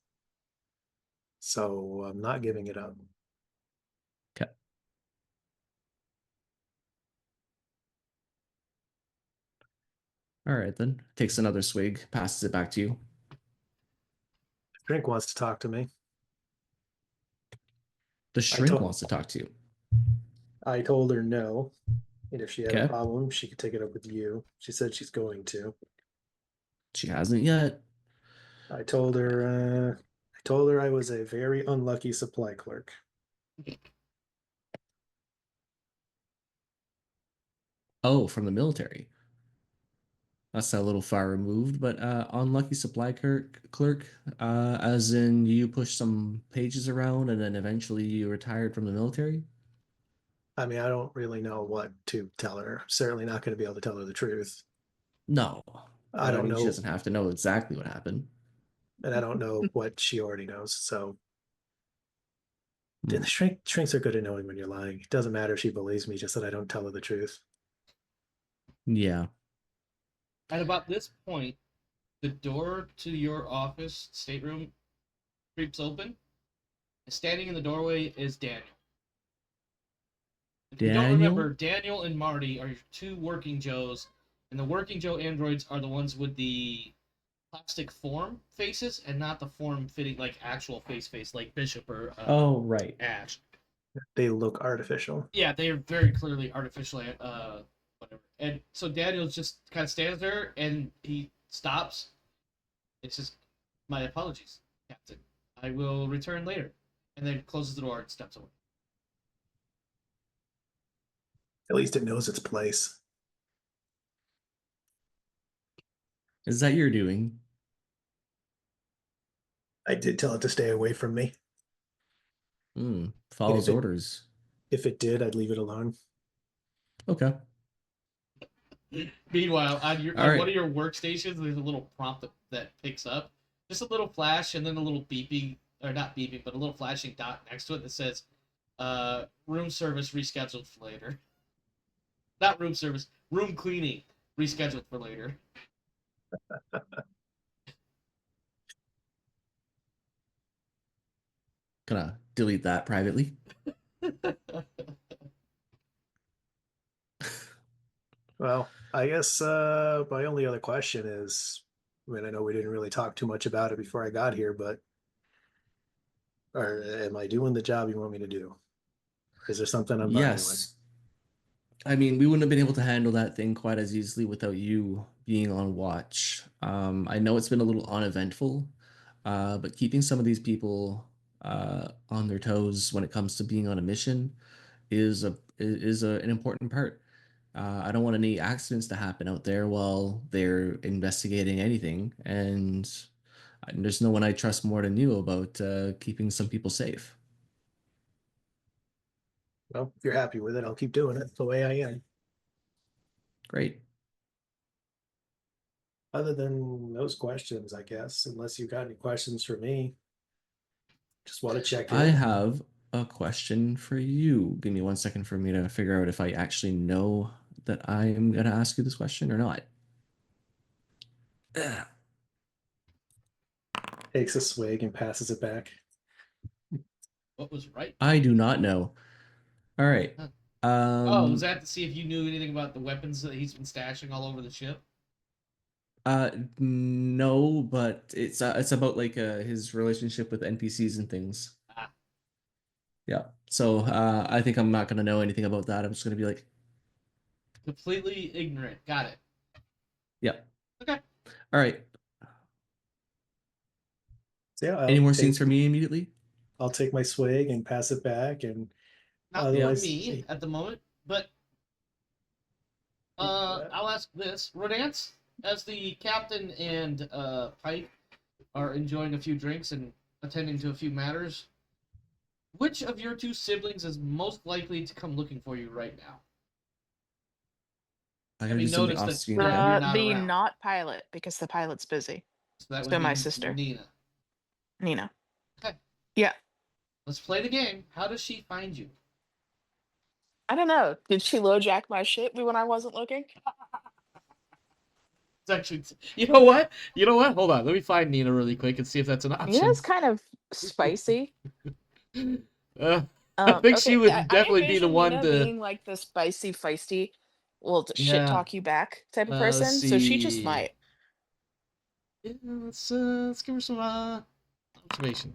So I'm not giving it up. Okay. All right, then. Takes another swig, passes it back to you. Drink wants to talk to me. The I shrink told wants to talk to you. I told her no, and if she had a Okay. problem, she could take it up with you. She said she's going to. She hasn't yet. I told her. I told her I was a very unlucky supply clerk. Oh, from the military. That's a little far removed, but unlucky supply clerk, as in you push some pages around and then eventually you retired from the military? I mean, I don't really know what to tell her. I'm certainly not going to be able to tell her the truth. No, I but I don't mean, she know, doesn't have to know exactly what happened. and I don't know what she already knows. So, Hmm. the shrinks are good at knowing when you're lying. It doesn't matter if she believes me, just that I don't tell her the truth. Yeah. At about this point, the door to your office stateroom creeps open. And standing in the doorway is Daniel. If you don't Daniel? remember, Daniel and Marty are your two working Joes, and the working Joe androids are the ones with the plastic form faces and not the form fitting like actual face like Bishop or Oh, right. Ash. They look artificial. Yeah, they are very clearly artificial. Whatever. And so Daniel just kind of stands there and he stops. It's just my apologies, Captain. I will return later, and then closes the door and steps away. At least it knows its place. Is that your doing? I did tell it to stay away from me. And Follows orders. if it did, I'd leave it alone. Okay. Meanwhile, on All one right. of your workstations, there's a little prompt that picks up, just a little flash, and then a little beeping, or not beeping, but a little flashing dot next to it that says, "Room service rescheduled for later." Not room service, room cleaning rescheduled for later. Gonna delete that privately. Well, I guess my only other question is, I mean, I know we didn't really talk too much about it before I got here, but am I doing the job you want me to do? Is there something I'm not doing? Yes. I mean, we wouldn't have been able to handle that thing quite as easily without you being on watch. I know it's been a little uneventful, but keeping some of these people on their toes when it comes to being on a mission an important part. I don't want any accidents to happen out there while they're investigating anything, and there's no one I trust more than you about keeping some people safe. Well, if you're happy with it, I'll keep doing it the way I am. Great. Other than those questions, I guess, unless you've got any questions for me, just want to check I in. have a question for you. Give me 1 second for me to figure out if I actually know that I am going to ask you this question or not. Ugh. Takes a swig and passes it back. What was right? I do not know. All right. Huh. Was Um, that to see if you knew anything about the weapons that he's been stashing all over the ship? no, but it's about like his relationship with NPCs and things. Ah, Yeah. So I think I'm not gonna know anything about that. I'm just gonna be like, completely ignorant. Got it. yeah. Okay. All right. So yeah, Any more scenes for me immediately? I'll take my swig and pass it back, and Not for otherwise, me at the moment, but I'll ask this: Rodance, as the captain and Pike are enjoying a few drinks and attending to a few matters, which of your two siblings is most likely to come looking for you right now? I gotta Having do something noticed off that screen you're again. not The around. not pilot, because the pilot's busy. So that would So be my sister. Nina. Nina. Okay. Yeah. Let's play the game. How does she find you? I don't know. Did she LoJack my shit when I wasn't looking? It's actually, you know what? You know what? Hold on. Let me find Nina really quick and see if that's an option. Nina's kind of spicy. I think she would I definitely be the envision one Nina to. being like the spicy, feisty will shit Yeah. talk you back type of Let's person. So she just see. might. Yeah, let's give her some observation.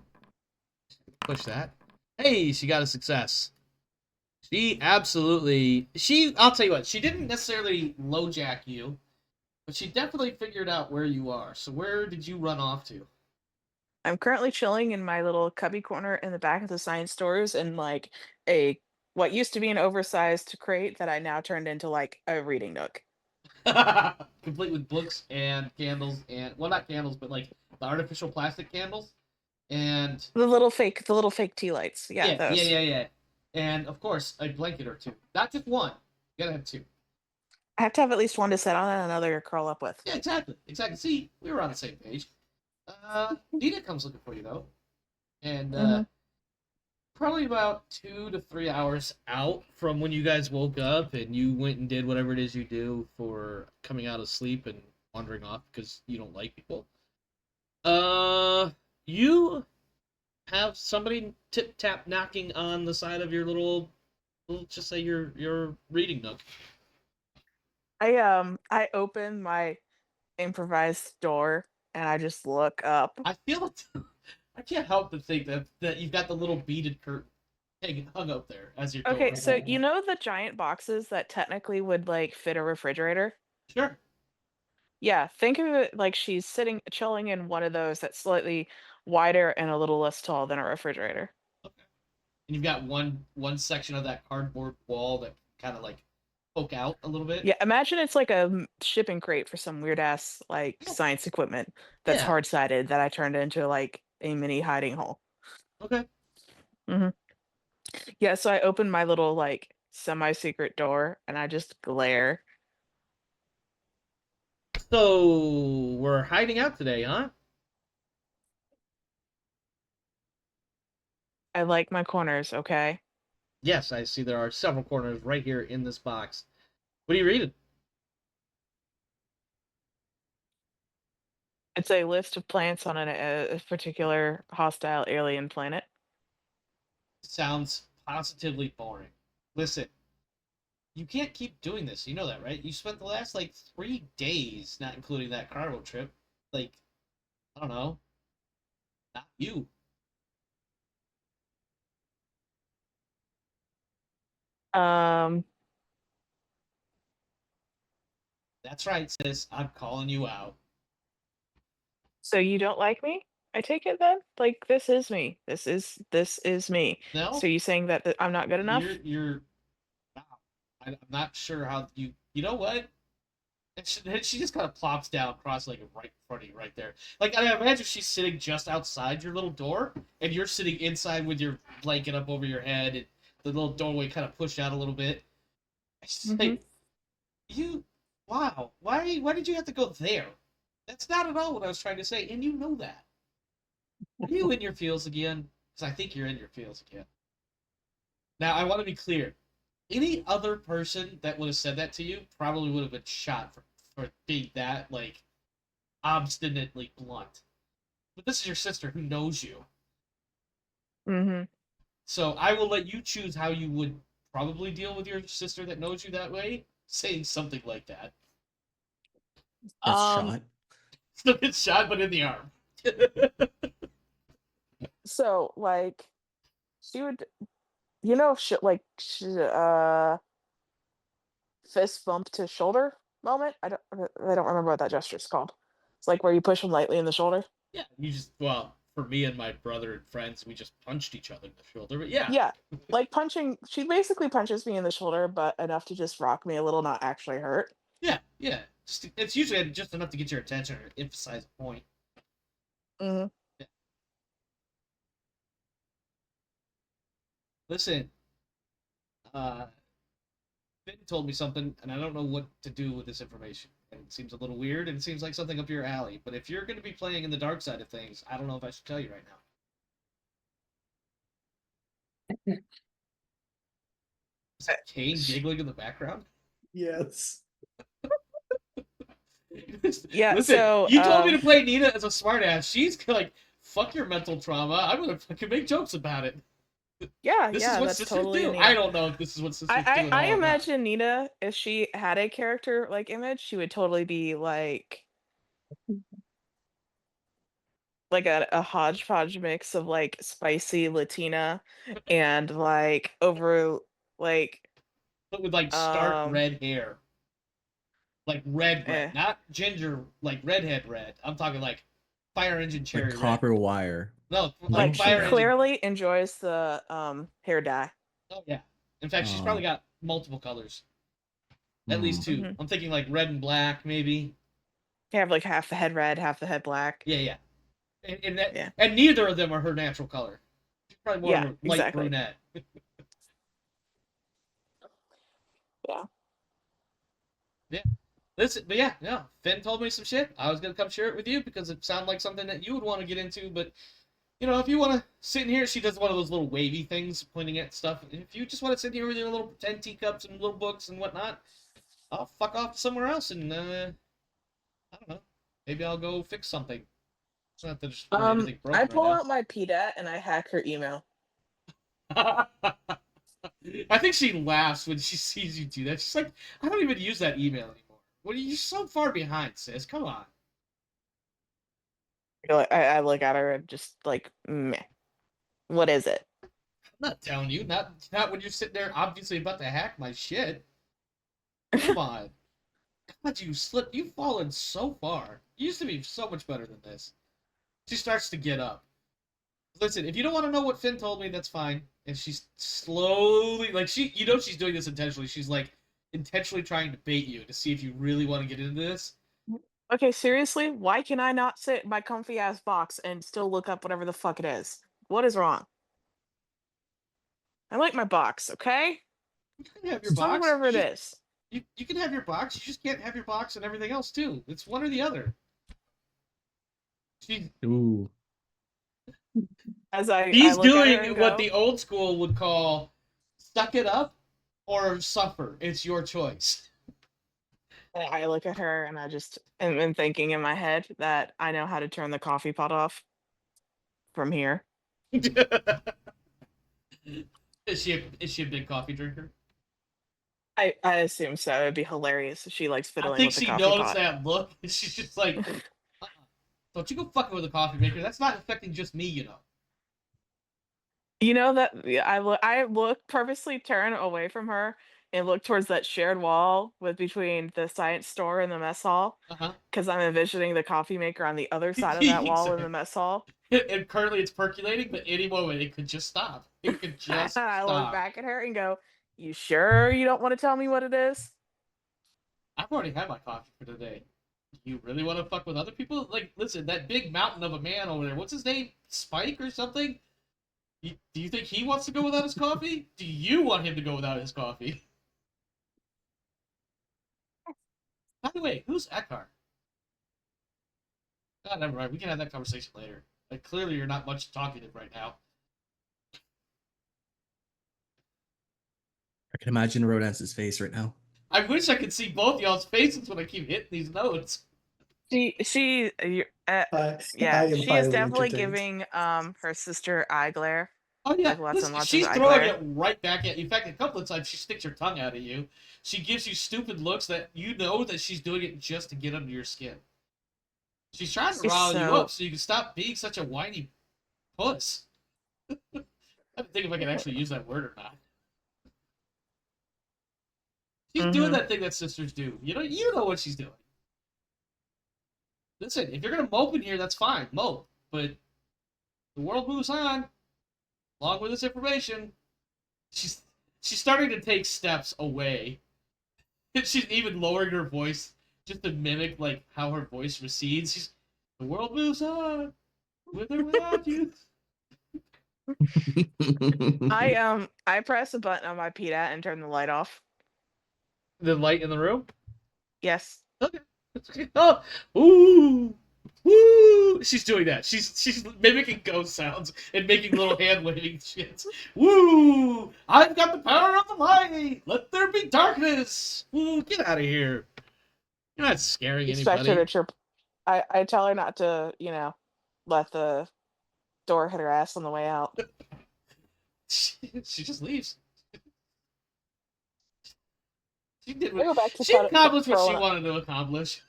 Push that. Hey, she got a success. She absolutely. I'll tell you what. She didn't necessarily lowjack you, but she definitely figured out where you are. So where did you run off to? I'm currently chilling in my little cubby corner in the back of the science stores in like a what used to be an oversized crate that I now turned into like a reading nook. Complete with books and candles and well, not candles, but like the artificial plastic candles and The little fake tea lights. Yeah, those. yeah. And of course, a blanket or two. Not just one. You gotta have two. I have to have at least one to sit on and another to curl up with. Yeah, exactly. See, we were on the same page. Nita comes looking for you though, and Mhm. probably about 2 to 3 hours out from when you guys woke up and you went and did whatever it is you do for coming out of sleep and wandering off because you don't like people. You have somebody tip tap knocking on the side of your little, let's just say your reading nook. I open my improvised door and I just look up. I feel it. I can't help but think that you've got the little beaded curtain hung up there as your door. Okay, so you know the giant boxes that technically would like fit a refrigerator? Sure. Yeah, think of it like she's sitting chilling in one of those that's slightly wider and a little less tall than a refrigerator. Okay. And you've got one section of that cardboard wall that kind of like poke out a little bit. Yeah, imagine it's like a shipping crate for some weird ass like Oh, science equipment that's yeah. hard sided that I turned into like a mini hiding hole. Okay. hmm Yeah, so I open my little like semi secret door and I just glare. So we're hiding out today, huh? I like my corners, okay? Yes, I see there are several corners right here in this box. What are you reading? It's a list of plants on a particular hostile alien planet. Sounds positively boring. Listen, you can't keep doing this. You know that, right? You spent the last like 3 days, not including that cargo trip. Like, I don't know, not you. Um, That's right, sis. I'm calling you out. so you don't like me? I take it then? Like this is me. This is me. No, So you saying that I'm not good enough? you're. Wow. I'm not sure how you. You know what? And she just kind of plops down, cross-legged, right in front of you, right there. Like I imagine she's sitting just outside your little door, and you're sitting inside with your blanket up over your head, and the little doorway kind of pushed out a little bit. It's just hmm like you. Wow. Why did you have to go there? That's not at all what I was trying to say, and you know that. Are you in your feels again? Because I think you're in your feels again. Now I want to be clear. Any other person that would have said that to you probably would have been shot for being that like obstinately blunt. But this is your sister who knows you. hmm So I will let you choose how you would probably deal with your sister that knows you that way, saying something like that. Gets Um, shot. Still get shot, but in the arm. so like she would shit like fist bump to shoulder moment. I don't remember what that gesture is called. It's like where you push them lightly in the shoulder. Yeah, you just well, for me and my brother and friends, we just punched each other in the shoulder. But yeah, Yeah, like punching. She basically punches me in the shoulder, but enough to just rock me a little, not actually hurt. yeah. It's usually just enough to get your attention or emphasize a point. hmm Yeah. Listen, uh, Finn told me something, and I don't know what to do with this information. And it seems a little weird, and it seems like something up your alley. But if you're going to be playing in the dark side of things, I don't know if I should tell you right now. Is that Kane giggling in the background? Yes. Yeah. Listen, So you told me to play Nina as a smartass. She's like, fuck your mental trauma. I'm going to fucking make jokes about it. Yeah, This is yeah, what that's sisters totally do. Nina. I don't know if this is what sisters do at I all or not. imagine Nina, if she had a character like image, she would totally be like a hodgepodge mix of like spicy Latina and like over like But with like stark um red hair. Like red. eh. Not ginger, like redhead red. I'm talking like fire engine Like cherry red. copper wire. No, like Like No? she fire Okay. engine. clearly enjoys the hair dye. Oh, yeah. In fact, she's Uh, probably got multiple colors. At hmm. least two. Hmm. I'm thinking like red and black, maybe. You have like half the head red, half the head black. Yeah. Yeah. And neither of them are her natural color. She's probably more of Yeah, a light exactly. brunette. Yeah. Yeah. Listen, but yeah. Finn told me some shit. I was gonna come share it with you because it sounded like something that you would want to get into. But if you want to sit in here, she does one of those little wavy things, pointing at stuff. If you just want to sit here with your little pretend teacups and little books and whatnot, I'll fuck off somewhere else and I don't know. Maybe I'll go fix something. It's not that there's really anything I broken pull right out my PDAT and I hack her email. now. I think she laughs when she sees you do that. She's like, I don't even use that email anymore. What are you so far behind, sis? Come on. I look at her and just like, meh. What is it? I'm not telling you. Not when you're sitting there obviously about to hack my shit. Come on. God, you slipped. You've fallen so far. You used to be so much better than this. She starts to get up. Listen, if you don't want to know what Finn told me, that's fine. And she's slowly, like, she's doing this intentionally. She's like intentionally trying to bait you to see if you really want to get into this. Okay, seriously, why can I not sit in my comfy ass box and still look up whatever the fuck it is? What is wrong? I like my box, okay? You can have your Just tell me box. whatever it is. You can have your box. You just can't have your box and everything else too. It's one or the other. She, Ooh. As I he's look at her and doing what go, the old school would call suck it up or suffer. It's your choice. I look at her and I just am thinking in my head that I know how to turn the coffee pot off from here. Is she a big coffee drinker? I assume so. It'd be hilarious if she likes I fiddling think with the she coffee knows pot. that look. She's just like, don't you go fucking with a coffee maker. That's not affecting just me, you know. You know that I look purposely turn away from her and look towards that shared wall with between the science store and the mess hall Uh-huh. because I'm envisioning the coffee maker on the other side of that wall in the mess hall. And currently it's percolating, but any moment it could just stop. It could just I look stop. back at her and go, "You sure you don't want to tell me what it is?" I've already had my coffee for today. You really want to fuck with other people? Like, listen, that big mountain of a man over there, what's his name? Spike or something? Do you think he wants to go without his coffee? Do you want him to go without his coffee? By the way, who's Eckhart? Oh, never mind. We can have that conversation later. Like, clearly you're not much talkative right now. I can imagine Rodance's face right now. I wish I could see both y'all's faces when I keep hitting these notes. She I yeah, am she is highly definitely entertained. giving her sister eye glare. Oh yeah, Like lots listen, and lots of she's eye throwing glare. it right back at you. In fact, a couple of times she sticks her tongue out at you. She gives you stupid looks that you know that she's doing it just to get under your skin. She's trying to She's rile you so up so you can stop being such a whiny puss. I have to think if I can actually use that word or not. She's doing that thing that sisters do. You know what she's doing. Listen, if you're gonna mope in here, that's fine, mope. But the world moves on. Along with this information, she's starting to take steps away. She's even lowering her voice just to mimic like how her voice recedes. The world moves on, with or without you. I press a button on my PDAT and turn the light off. The light in the room. Yes. Okay. Oh, ooh, woo! She's doing that. She's mimicking ghost sounds and making little hand waving shits. Woo! I've got the power of the light. Let there be darkness. Woo! Get out of here. You're not scaring Expect her anybody. to chirp. I tell her not to, let the door hit her ass on the way out. She just leaves. She did I what go back to she accomplished what she throwing up. wanted to accomplish.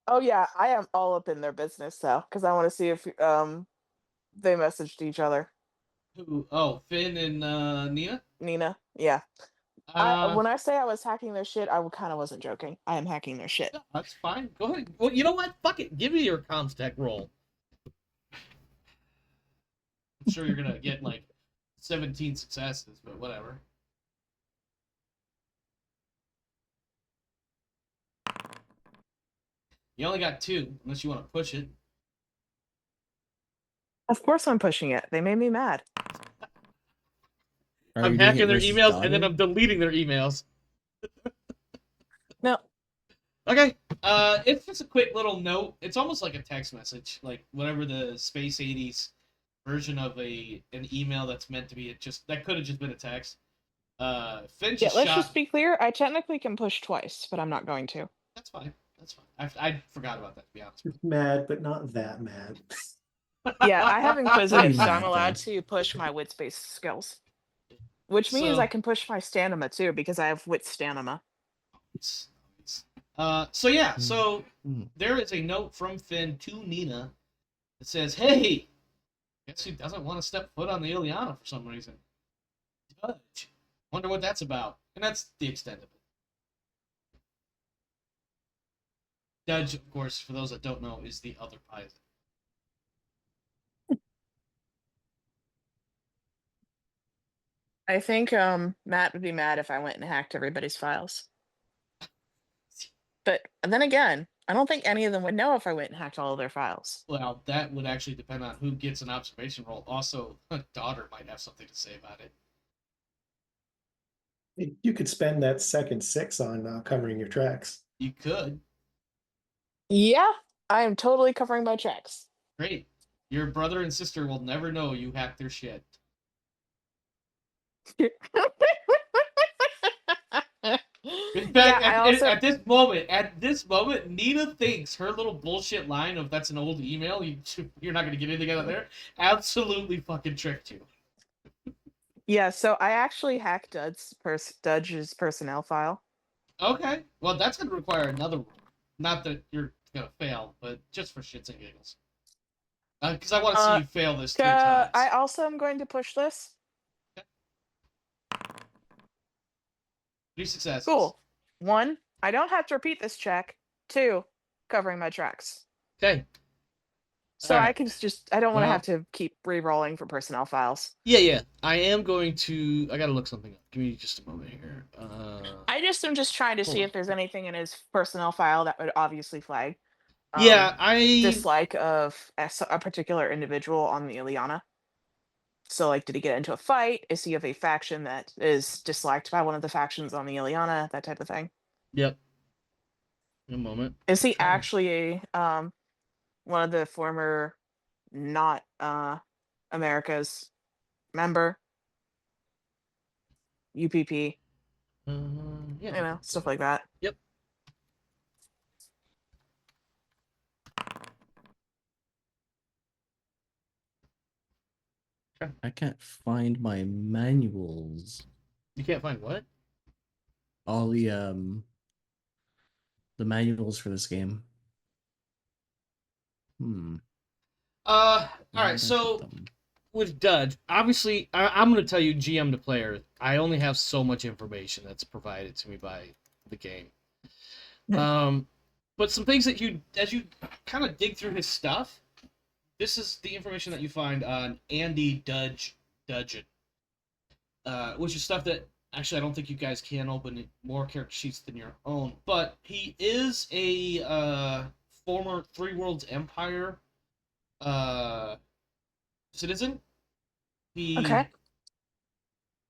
Oh yeah, I am all up in their business though, because I want to see if they messaged each other. Who? Oh, Finn and Nina. Nina, yeah. Uh, When I say I was hacking their shit, I kind of wasn't joking. I am hacking their shit. yeah, that's fine. Go ahead. Well, you know what? Fuck it. Give me your comms tech roll. I'm sure you're gonna get like 17 successes, but whatever. You only got 2, unless you want to push it. Of course, I'm pushing it. They made me mad. Are I'm you doing it hacking their versus emails and then daughter? I'm deleting their emails. No, Okay. It's just a quick little note. It's almost like a text message, like whatever the Space 80s version of an email that's meant to be. It just that could have just been a text. Finn yeah. just Let's shot. just be clear. I technically can push twice, but I'm not going to. That's fine. That's fine. I forgot about that, to be honest. Mad, but not that mad. Yeah, I have Pretty inquisitive, so I'm mad, allowed though. to push my wits-based skills, which means So, I can push my stamina too because I have wit stamina. so yeah, Hmm. so Hmm. there is a note from Finn to Nina that says, "Hey, guess who doesn't want to step foot on the Iliana for some reason? Judge. Wonder what that's about." And that's the extent of it. Judge, of course, for those that don't know, is the other pilot. I think Matt would be mad if I went and hacked everybody's files. But then again, I don't think any of them would know if I went and hacked all of their files. Well, that would actually depend on who gets an observation role. Also, daughter might have something to say about it. You could spend that second 6 on covering your tracks. You could. Yeah, I am totally covering my tracks. Great. Your brother and sister will never know you hacked their shit. In fact, Yeah, at this moment, Nina thinks her little bullshit line of "that's an old email, you're not going to get anything out of there" absolutely fucking tricked you. Yeah, so I actually hacked Dudge's personnel file. Okay, well that's going to require another roll. Not that you're going to fail, but just for shits and giggles. Because I want to see you fail this 3 times. I also am going to push this. 3 successes. Cool. 1, I don't have to repeat this check. 2, covering my tracks. Okay. So All I right. can just, I don't want to Well- have to keep re-rolling for personnel files. Yeah. I am going to. I got to look something up. Give me just a moment here. I just am just trying to see Hold if there's anything in his personnel file that would obviously flag yeah, I. dislike of a particular individual on the Iliana. So, like, did he get into a fight? Is he of a faction that is disliked by one of the factions on the Iliana? That type of thing. Yep. A moment. Is he Okay. actually one of the former not America's member? UPP, Yeah. you know, stuff like that. Yep. I can't find my manuals. You can't find what? All the manuals for this game. All Where right. did I put So them? with Dudge, obviously, I'm going to tell you, GM to player. I only have so much information that's provided to me by the game. But some things that as you kind of dig through his stuff, this is the information that you find on Andy Dudgeon, which is stuff that actually I don't think you guys can open more character sheets than your own. But he is a former Three Worlds Empire citizen. Okay.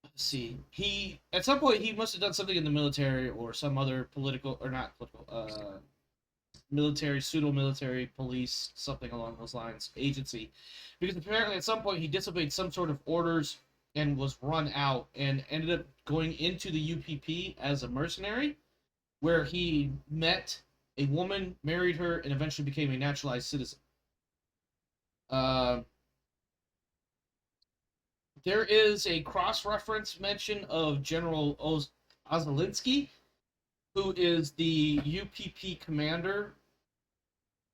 Let's see. He at some point he must have done something in the military or some other political or not political military, pseudo-military, police, something along those lines, agency. Because apparently at some point he disobeyed some sort of orders and was run out and ended up going into the UPP as a mercenary, where he met a woman, married her, and eventually became a naturalized citizen. there is a cross-reference mention of General Ozolinsky, who is the UPP commander.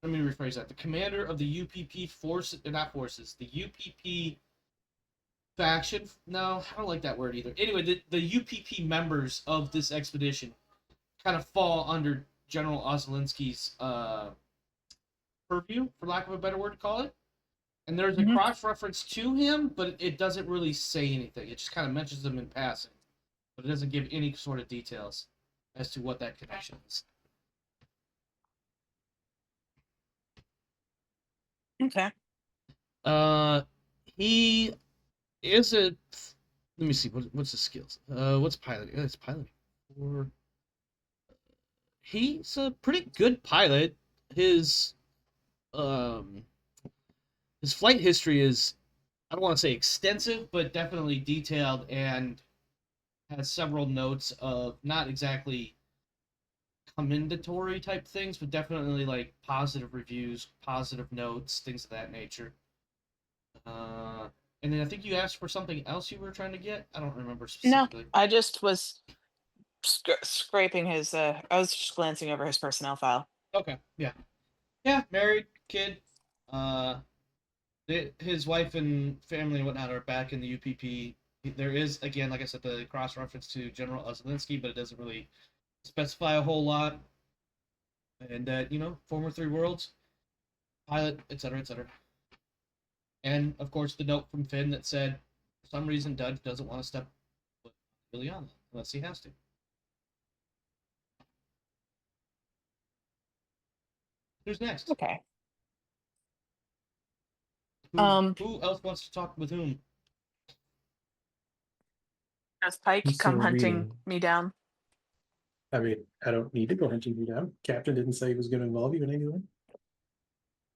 Let me rephrase that. The commander of the UPP forces, not forces, the UPP faction. No, I don't like that word either. Anyway, the UPP members of this expedition kind of fall under General Ozolinsky's purview, for lack of a better word to call it. And there's a cross-reference to him, but it doesn't really say anything. It just kind of mentions him in passing, but it doesn't give any sort of details as to what that connection is. Okay. He is a. Let me see. What's his skills? What's piloting? It's piloting. Or he's a pretty good pilot. His flight history is, I don't want to say extensive, but definitely detailed, and has several notes of not exactly commendatory type things, but definitely like positive reviews, positive notes, things of that nature. And then I think you asked for something else you were trying to get. I don't remember No, specifically. I just was scraping his. I was just glancing over his personnel file. Okay, yeah, married, kid. His wife and family and whatnot are back in the UPP. There is, again, like I said, the cross reference to General Ozolinsky, but it doesn't really specify a whole lot. And former Three Worlds pilot, etc., etc. And of course, the note from Finn that said, for some reason, Dudge doesn't want to step with Iliana unless he has to. Who's next? Okay. Who else wants to talk with whom? Does Pike He's come still hunting reading. me down? I mean, I don't need to go hunting you down. Captain didn't say he was going to involve you in any way.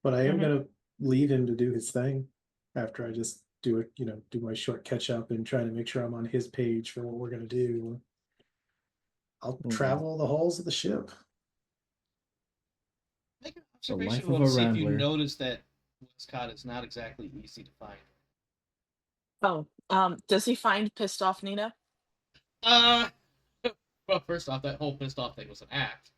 But I am going to leave him to do his thing after I just do it, do my short catch up and try to make sure I'm on his page for what we're going to do. I'll travel the halls of the ship. Make an The observation life roll of to a see if you rambler. notice that Westcott is not exactly easy to find. Oh, does he find pissed off Nina? Well, first off, that whole pissed off thing was an act.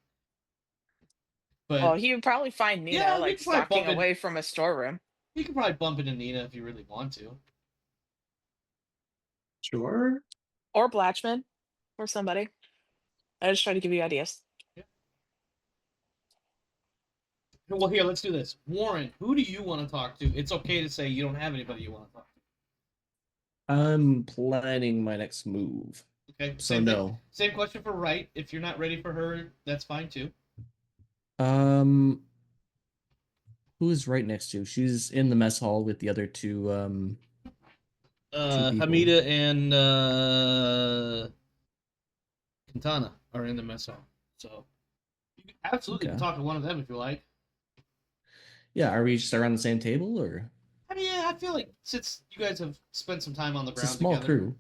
But Well, he would probably find Nina yeah, like stalking away from a storeroom. you could probably bump into Nina if you really want to. Sure. Or Blatchman. Or somebody. I just try to give you ideas. Yeah. Well, here, let's do this. Warren, who do you want to talk to? It's okay to say you don't have anybody you want to talk to. I'm planning my next move. Okay. So no. Same question for Wright. If you're not ready for her, that's fine too. Who is right next to? She's in the mess hall with the other two two people. Hamida and Quintana are in the mess hall. So you can absolutely talk to one of them if you like. Yeah, are we just around the same table or? I mean, I feel like since you guys have spent some time on the ground It's a small together, crew.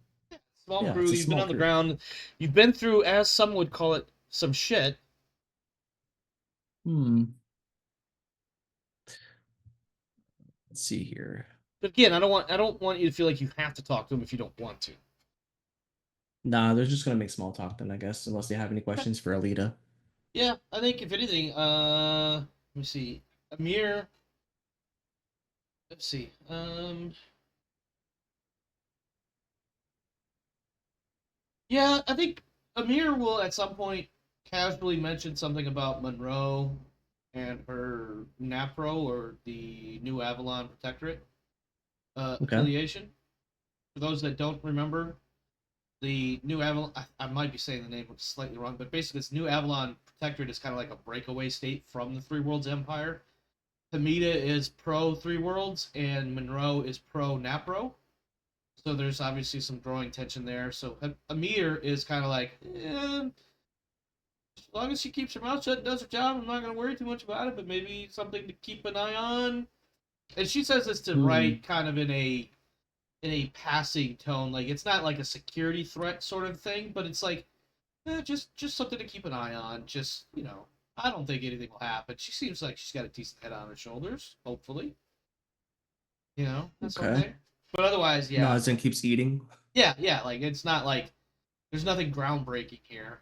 small crew, you've been on the crew. ground, you've been through, as some would call it, some shit. Let's see here. But again, I don't want you to feel like you have to talk to them if you don't want to. Nah, they're just gonna make small talk then, I guess, unless they have any questions for Alita. Yeah, I think if anything, let me see. Amir. Let's see. Yeah, I think Amir will at some point casually mention something about Monroe and her NAPRO, or the New Avalon Protectorate affiliation. For those that don't remember, the New Avalon, I might be saying the name slightly wrong, but basically this New Avalon Protectorate is kind of like a breakaway state from the Three Worlds Empire. Hamida is pro Three Worlds, and Monroe is pro NAPRO. So there's obviously some growing tension there. So Amir is kind of like, as long as she keeps her mouth shut and does her job, I'm not going to worry too much about it, but maybe something to keep an eye on. And she says this to Wright kind of in a passing tone. Like, it's not like a security threat sort of thing, but it's like, just something to keep an eye on. Just, I don't think anything will happen. She seems like she's got a decent head on her shoulders, hopefully. That's okay. But otherwise, yeah. Nods and keeps eating. Yeah, like it's not like there's nothing groundbreaking here.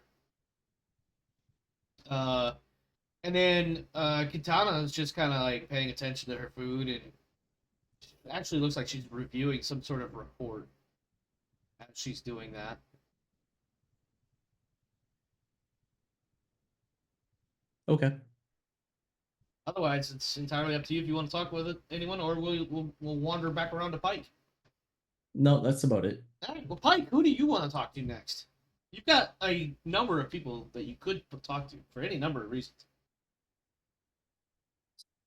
And then Kitana is just kind of like paying attention to her food, and it actually looks like she's reviewing some sort of report as she's doing that. Okay. Otherwise, it's entirely up to you if you want to talk with anyone, or we'll wander back around to Pike. No, that's about it. All right, well, Pike, who do you want to talk to next? You've got a number of people that you could talk to for any number of reasons.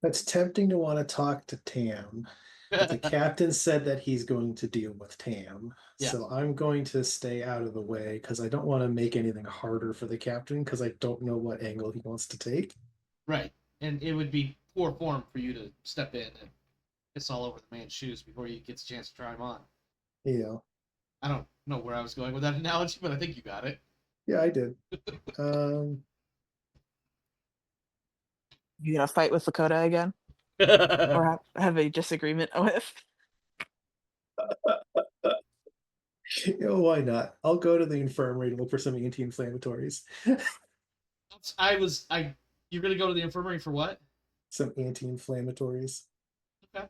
That's tempting to want to talk to Tam. But the captain said that he's going to deal with Tam. Yeah. So I'm going to stay out of the way because I don't want to make anything harder for the captain because I don't know what angle he wants to take. Right. And it would be poor form for you to step in and piss all over the man's shoes before he gets a chance to try them on. Yeah. I don't know where I was going with that analogy, but I think you got it. Yeah, I did. You gonna fight with Lakota again, or have a disagreement with? Why not? I'll go to the infirmary to look for some anti-inflammatories. You're gonna go to the infirmary for what? Some anti-inflammatories. Okay.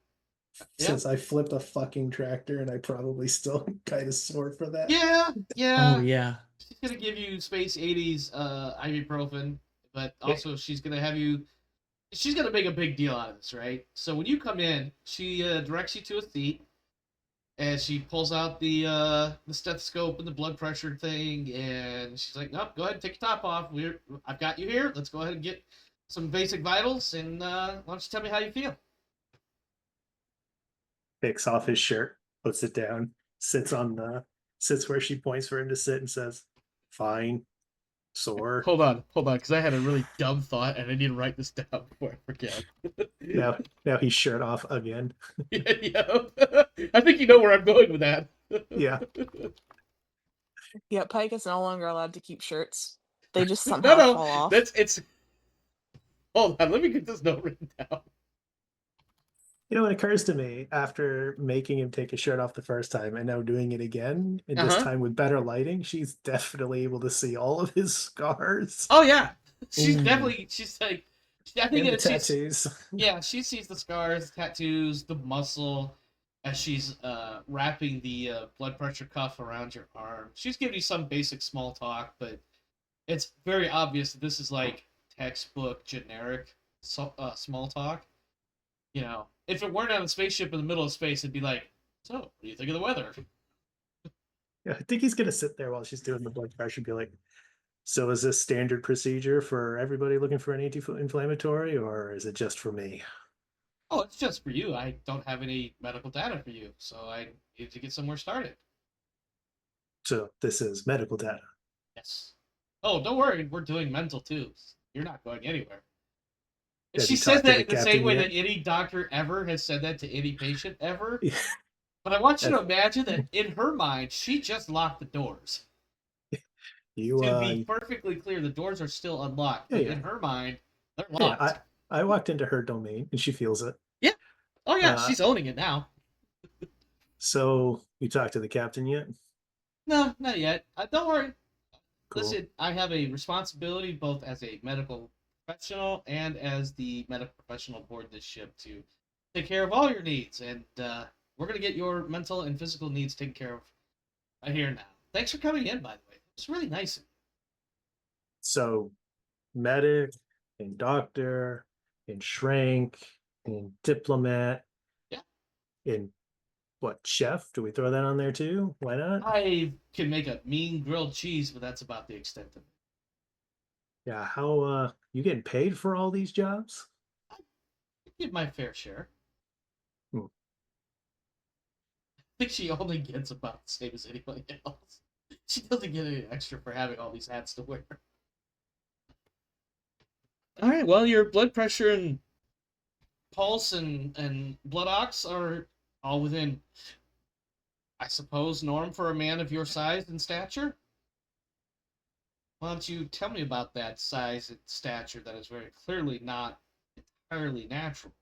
Since I flipped a fucking tractor and I probably still kind of sore for that. Yeah. Oh yeah. She's gonna give you Space 80s ibuprofen, but also she's gonna make a big deal out of this, right? So when you come in, she directs you to a seat, and she pulls out the stethoscope and the blood pressure thing, and she's like, "Nope, go ahead and take your top off. I've got you here. Let's go ahead and get some basic vitals, and why don't you tell me how you feel?" Takes off his shirt, puts it down, sits where she points for him to sit and says, "Fine, sore." Hold on, because I had a really dumb thought, and I need to write this down before I forget. Now he's shirt off again. Yeah. I think you know where I'm going with that. Yeah. Yeah, Pike is no longer allowed to keep shirts. They just somehow fall off. Hold on, let me get this note written down. You know, it occurs to me after making him take his shirt off the first time and now doing it again, and this time with better lighting, she's definitely able to see all of his scars. Oh yeah, she's Ooh. like, I think And the it's tattoos. Yeah, she sees the scars, tattoos, the muscle, as she's wrapping the blood pressure cuff around your arm. She's giving you some basic small talk, but it's very obvious that this is like textbook generic small talk. You know, if it weren't on a spaceship in the middle of space, it'd be like, "So, what do you think of the weather?" Yeah, I think he's gonna sit there while she's doing the blood pressure and be like, "So is this standard procedure for everybody looking for an anti-inflammatory, or is it just for me?" Oh, it's just for you. I don't have any medical data for you, so I need to get somewhere started. So this is medical data. Yes. Oh, don't worry. We're doing mental too. You're not going anywhere. Have She you says talked to that the in the same captain way yet? that any doctor ever has said that to any patient ever. Yeah. But I want you to imagine that in her mind, she just locked the doors. To be perfectly clear, the doors are still unlocked, but in her mind, they're locked. Yeah, I walked into her domain and she feels it. Yeah. Oh yeah, she's owning it now. So you talked to the captain yet? No, not yet. Don't worry. Cool. Listen, I have a responsibility both as a medical professional and as the medical professional aboard this ship to take care of all your needs, and we're gonna get your mental and physical needs taken care of right here and now. Thanks for coming in, by the way. It's really nice. So, medic and doctor and shrink and diplomat. Yeah. And what, chef? Do we throw that on there too? Why not? I can make a mean grilled cheese, but that's about the extent of it. Yeah, how you getting paid for all these jobs? I get my fair share. Hmm. I think she only gets about the same as anybody else. She doesn't get any extra for having all these hats to wear. All right, well, your blood pressure and pulse and blood ox are all within, I suppose, norm for a man of your size and stature. Why don't you tell me about that size and stature that is very clearly not entirely natural?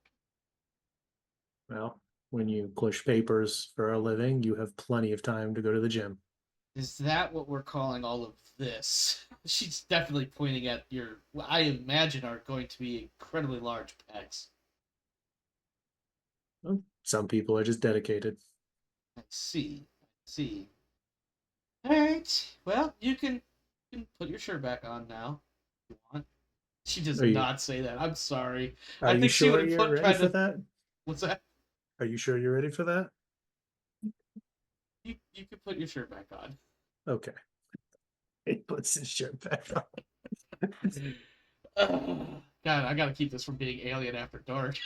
Well, When you push papers for a living, you have plenty of time to go to the gym. Is that what we're calling all of this? She's definitely pointing at your, what I imagine are going to be incredibly large pecs. Well, some people are just dedicated. I see. I see. All right. Well, you can put your shirt back on now if you want. She does Are you not say that. I'm sorry. are I you think she would sure have you're ready tried for to. that? What's that? Are you sure you're ready for that? You can put your shirt back on. Okay. He puts his shirt back on. God, I gotta keep this from being Alien After Dark.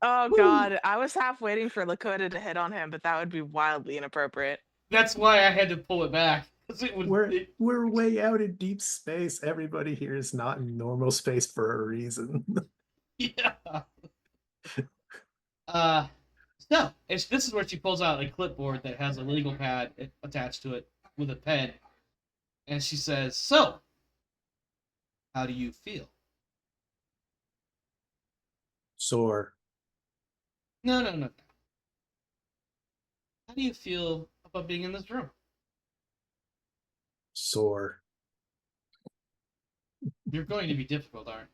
Oh Woo. God, I was half waiting for Lakota to hit on him, but that would be wildly inappropriate. That's why I had to pull it back. 'Cause it would. We're way out in deep space. Everybody here is not in normal space for a reason. Yeah. Uh, so this is where she pulls out a clipboard that has a legal pad attached to it with a pen, and she says, "So, how do you feel?" Sore. No, no, no. How do you feel about being in this room? Sore. You're going to be difficult, aren't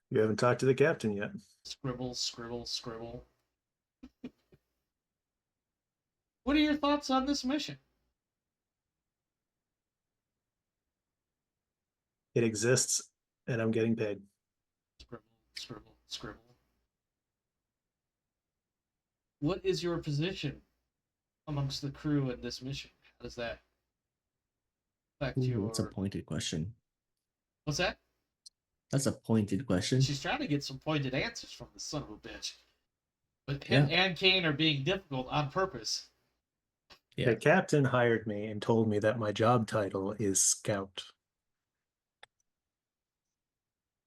you? You haven't talked to the captain yet. Scribble, scribble, scribble. What are your thoughts on this mission? It exists, and I'm getting paid. Scribble, scribble, scribble. What is your position amongst the crew in this mission? How does that affect your... That's a pointed question. What's that? That's a pointed question. She's trying to get some pointed answers from the son of a bitch. But him and Kane are being difficult on purpose. Yeah. The captain hired me and told me that my job title is Scout.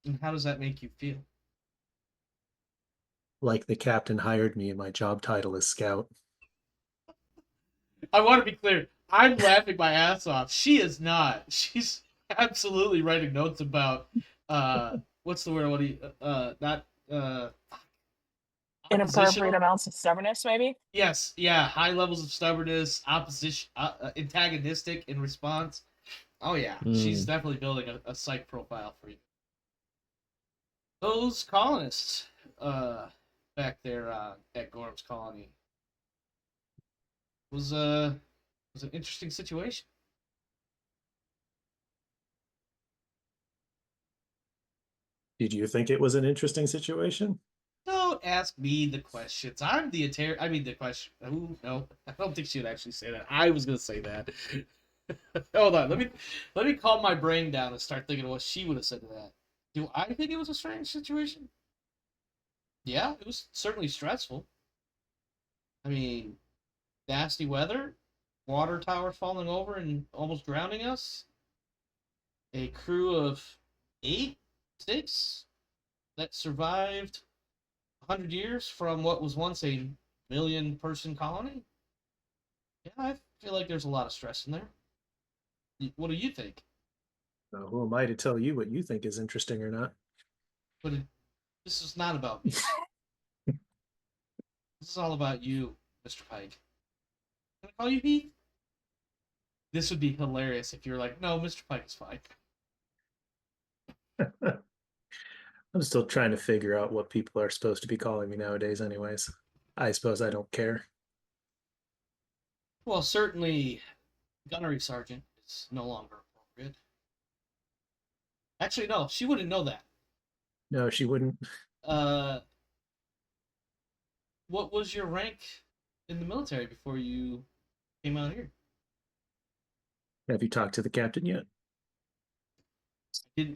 And how does that make you feel? Like the captain hired me and my job title is Scout. I want to be clear. I'm laughing my ass off. She is not. She's absolutely writing notes about what's the word? What do you not Inappropriate oppositional? amounts of stubbornness, maybe. Yes, yeah, high levels of stubbornness, opposition, antagonistic in response. Oh yeah, she's definitely building a psych profile for you. Those colonists back there at Gorham's colony was an interesting situation. Did you think it was an interesting situation? Don't ask me the questions. I'm the I mean the question. Ooh, no, I don't think she would actually say that. I was gonna say that. Hold on, let me calm my brain down and start thinking of what she would have said to that. Do I think it was a strange situation? Yeah, it was certainly stressful. I mean, nasty weather, water tower falling over and almost drowning us, a crew of 6 that survived 100 years from what was once a million-person colony. Yeah, I feel like there's a lot of stress in there. What do you think? Who am I to tell you what you think is interesting or not? But this is not about me. This is all about you, Mr. Pike. Can I call you Heath? This would be hilarious if you were like, no, Mr. Pike is fine. I'm still trying to figure out what people are supposed to be calling me nowadays anyways. I suppose I don't care. Well, certainly, Gunnery Sergeant is no longer appropriate. Actually, no, she wouldn't know that. No, she wouldn't. What was your rank in the military before you came out here? Have you talked to the captain yet?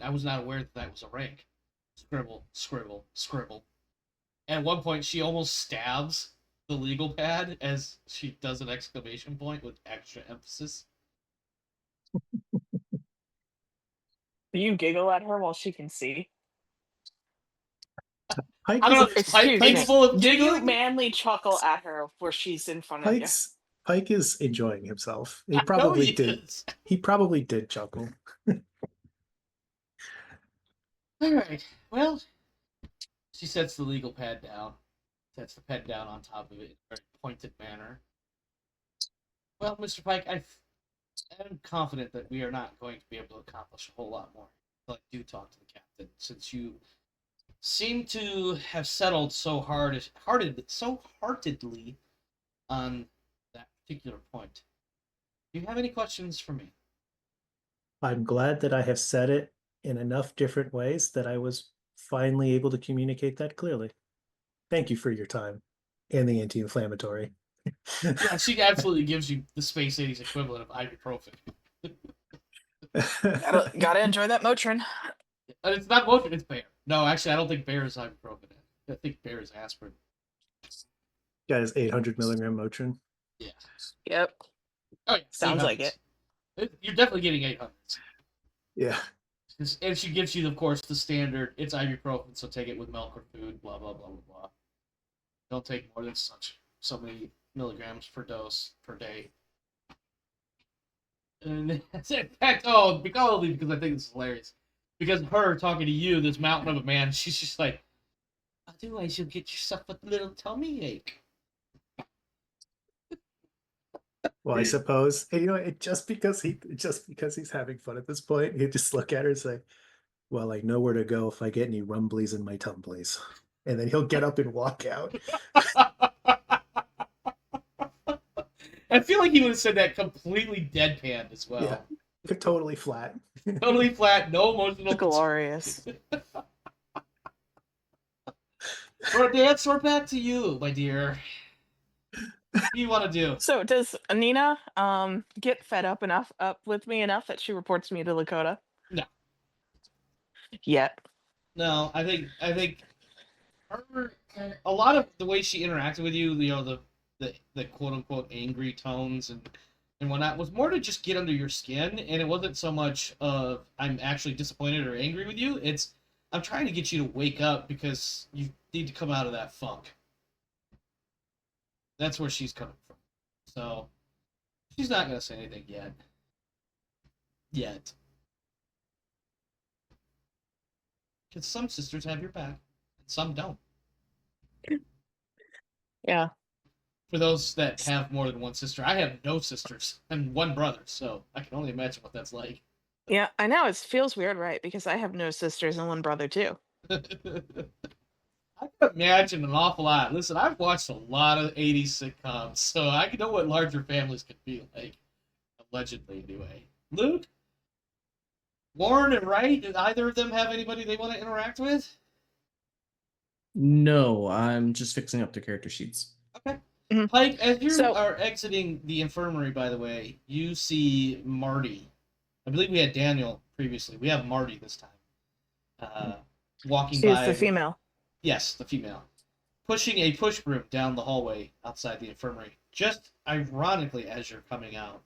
I was not aware that was a rank. Scribble, scribble, scribble. At one point, she almost stabs the legal pad as she does an exclamation point with extra emphasis. Do you giggle at her while she can see? Pike I don't know is, if it's Pike Excuse me. capable of Do you giggling. manly chuckle at her where she's in front of you? Pike is enjoying himself. He I know probably he did. is. He probably did chuckle. All right. Well, She sets the legal pad down. Sets the pen down on top of it in a very pointed manner. Well, Mr. Pike, I'm confident that we are not going to be able to accomplish a whole lot more until I do talk to the captain, since you seem to have settled so heartedly on that particular point. Do you have any questions for me? I'm glad that I have said it in enough different ways that I was finally able to communicate that clearly. Thank you for your time and the anti-inflammatory. Yeah, she absolutely gives you the Space 80's equivalent of ibuprofen. Gotta enjoy that Motrin. And it's not Motrin, it's Bear. No, actually, I don't think Bear is ibuprofen. I think Bear is aspirin. Got his 800 milligram Motrin. Yeah. Yep. Oh, yeah. Sounds like it. You're definitely getting 800s. Yeah. And she gives you, of course, the standard, it's ibuprofen, so take it with milk or food, blah, blah, blah, blah, blah. Don't take more than so many milligrams per dose per day. And in fact, probably because I think it's hilarious. Because her talking to you, this mountain of a man, she's just like, otherwise you'll get yourself a little tummy ache. Well, I suppose, and, just because he's having fun at this point, he'd just look at her and say, well, I know where to go if I get any rumblies in my tumblies. And then he'll get up and walk out. I feel like he would have said that completely deadpan as well. Yeah, totally flat. Totally flat, no emotional. Glorious. Dance, we're back to you, my dear. What do you want to do? So does Nina get fed up with me enough that she reports me to Lakota? No. Yet. No, I think her, a lot of the way she interacted with you, the quote unquote angry tones and whatnot was more to just get under your skin, and it wasn't so much of I'm actually disappointed or angry with you. It's I'm trying to get you to wake up because you need to come out of that funk. That's where she's coming from. So she's not gonna say anything yet. Because some sisters have your back, and some don't. Yeah. For those that have more than one sister, I have no sisters and one brother, so I can only imagine what that's like. Yeah, I know. It feels weird, right? Because I have no sisters and one brother, too. I can imagine an awful lot. Listen, I've watched a lot of 80s sitcoms, so I can know what larger families can be like. Allegedly, anyway. Luke? Warren and Wright, did either of them have anybody they want to interact with? No, I'm just fixing up the character sheets. Okay. Mhm. Pike, as you So- are exiting the infirmary, by the way, you see Marty. I believe we had Daniel previously. We have Marty this time. Walking She's by. the female. Yes, the female. Pushing a push broom down the hallway outside the infirmary. Just ironically as you're coming out.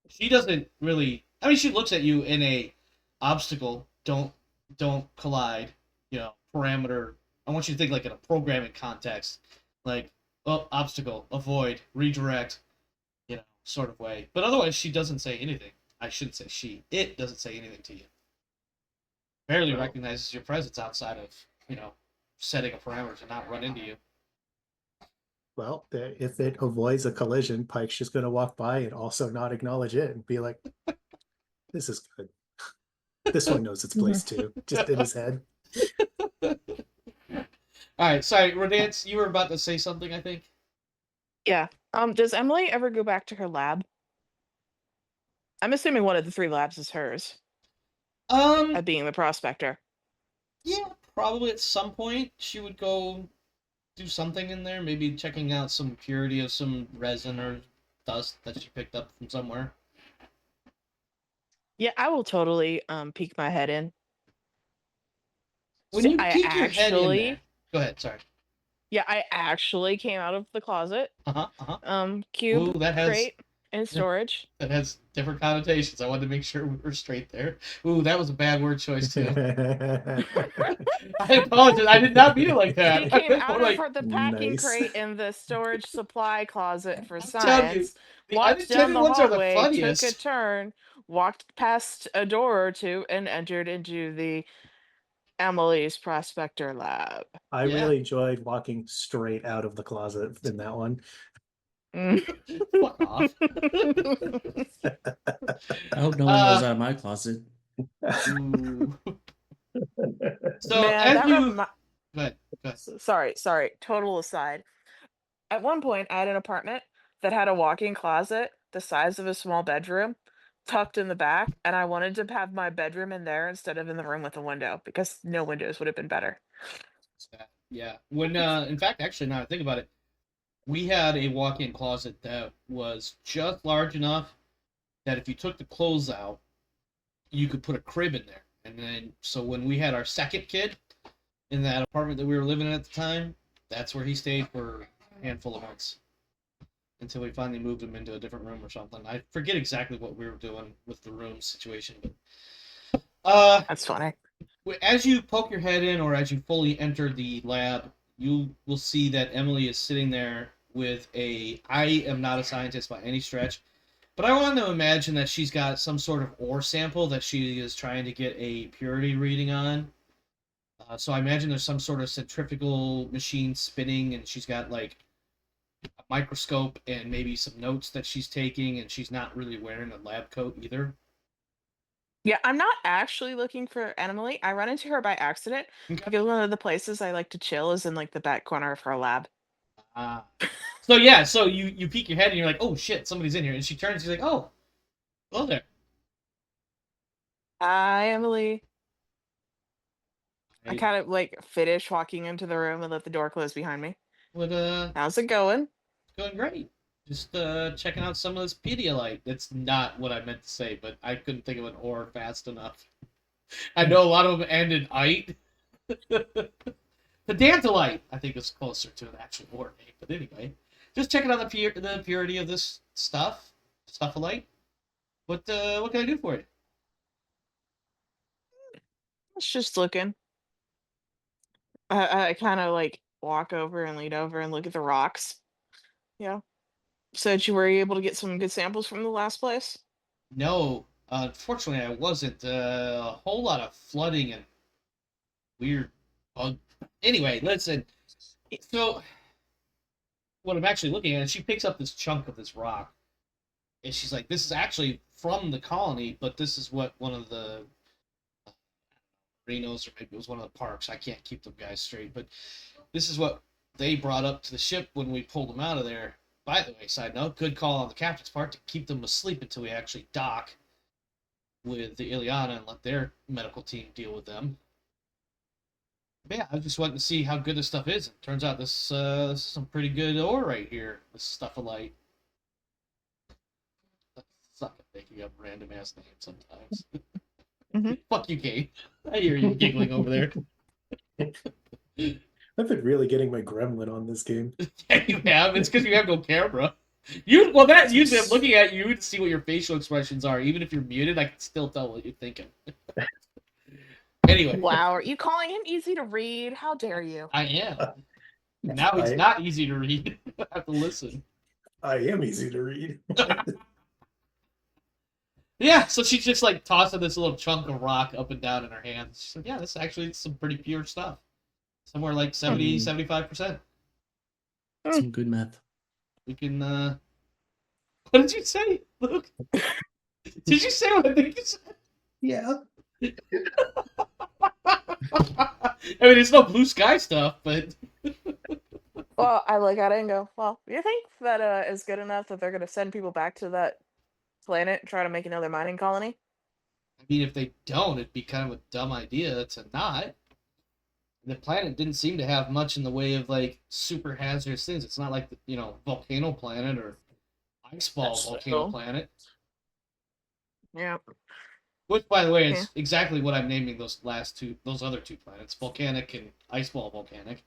She doesn't really... I mean, she looks at you in a obstacle, don't collide, parameter. I want you to think like in a programming context. Like, obstacle, avoid, redirect, sort of way. But otherwise, she doesn't say anything. I shouldn't say she. It doesn't say anything to you. Barely recognizes your presence outside of, setting a parameter to not run into you. Well, if it avoids a collision, Pike's just going to walk by and also not acknowledge it and be like, this is good. This one knows its place too, just in his head. All right, sorry, Rodance, you were about to say something, I think. Yeah. Does Emily ever go back to her lab? I'm assuming one of the 3 labs is hers, being the prospector. Yeah, probably at some point she would go do something in there, maybe checking out some purity of some resin or dust that she picked up from somewhere. Yeah, I will totally peek my head in. When So you I peek your head in actually- there, go ahead, sorry. Yeah, I actually came out of the closet. Cube Ooh, that crate in storage. That has different connotations. I wanted to make sure we were straight there. Ooh, that was a bad word choice too. I apologize. I did not mean it like that. He came out Like, of the packing Nice. crate in the storage supply closet for I'm telling you, science. the Walked down unintended the ones are the hallway, took funniest. a turn, walked past a door or two, and entered into the Emily's Prospector Lab. I Yeah. really enjoyed walking straight out of the closet in that one. Fuck off. I hope no one knows out of my closet. Ooh. So Man, as that you remi- go ahead. sorry. Total aside. At one point, I had an apartment that had a walk-in closet the size of a small bedroom tucked in the back, and I wanted to have my bedroom in there instead of in the room with a window because no windows would have been better. Yeah. When in fact, actually, now that I think about it, we had a walk-in closet that was just large enough that if you took the clothes out, you could put a crib in there. And then, so when we had our second kid in that apartment that we were living in at the time, that's where he stayed for a handful of months until we finally moved him into a different room or something. I forget exactly what we were doing with the room situation, but That's funny. as you poke your head in, or as you fully enter the lab, you will see that Emily is sitting there with I am not a scientist by any stretch, but I want to imagine that she's got some sort of ore sample that she is trying to get a purity reading on. So I imagine there's some sort of centrifugal machine spinning, and she's got like a microscope and maybe some notes that she's taking, and she's not really wearing a lab coat either. Yeah, I'm not actually looking for Emily. I run into her by accident Okay. because one of the places I like to chill is in like the back corner of her lab. So yeah, so you peek your head and you're like, oh shit, somebody's in here, and she turns, she's like, oh, hello there. Hi, Emily. I I kind of like finish walking into the room and let the door close behind me. would How's it going? going great. Just checking out some of this Pedialyte. That's not what I meant to say, but I couldn't think of an ore fast enough. I know a lot of them end in ite. Pedantalite, I think, is closer to an actual ore name. But anyway, just checking out the purity of this stuffalite. What can I do for you? It's just looking. I kind of like walk over and lean over and look at the rocks. Yeah. Said you were able to get some good samples from the last place? No, unfortunately, I wasn't. A whole lot of flooding and weird bug. Anyway, listen. So, what I'm actually looking at is she picks up this chunk of this rock, and she's like, "This is actually from the colony, but this is what one of the marinos, or maybe it was one of the parks. I can't keep them guys straight, but this is what they brought up to the ship when we pulled them out of there." By the way, side note, good call on the captain's part to keep them asleep until we actually dock with the Iliana and let their medical team deal with them. But yeah, I just wanted to see how good this stuff is. And turns out this is some pretty good ore right here. This stuff of light. I suck at making up random ass names sometimes. Mhm. Fuck you, Kate. I hear you giggling over there. I've been really getting my gremlin on this game. Yeah, you have. It's because you have no camera. That usually I'm looking at you to see what your facial expressions are. Even if you're muted, I can still tell what you're thinking. Anyway. Wow, are you calling him easy to read? How dare you? I am. Now it's not easy to read. I have to listen. I am easy to read. Yeah, so she's just like tossing this little chunk of rock up and down in her hands. She's like, yeah, this is actually some pretty pure stuff. Somewhere like 70, 75%. Some good meth. We can, what did you say, Luke? Did you say what I think you said? Yeah. I mean, it's no blue sky stuff, but... Well, I look at it and go, well, you think that is good enough that they're going to send people back to that planet and try to make another mining colony? I mean, if they don't, it'd be kind of a dumb idea to not. The planet didn't seem to have much in the way of, like, super hazardous things. It's not like, volcano planet or ice ball volcano planet. Yeah. Which, by the way, is exactly what I'm naming those other two planets. Volcanic and ice ball volcanic.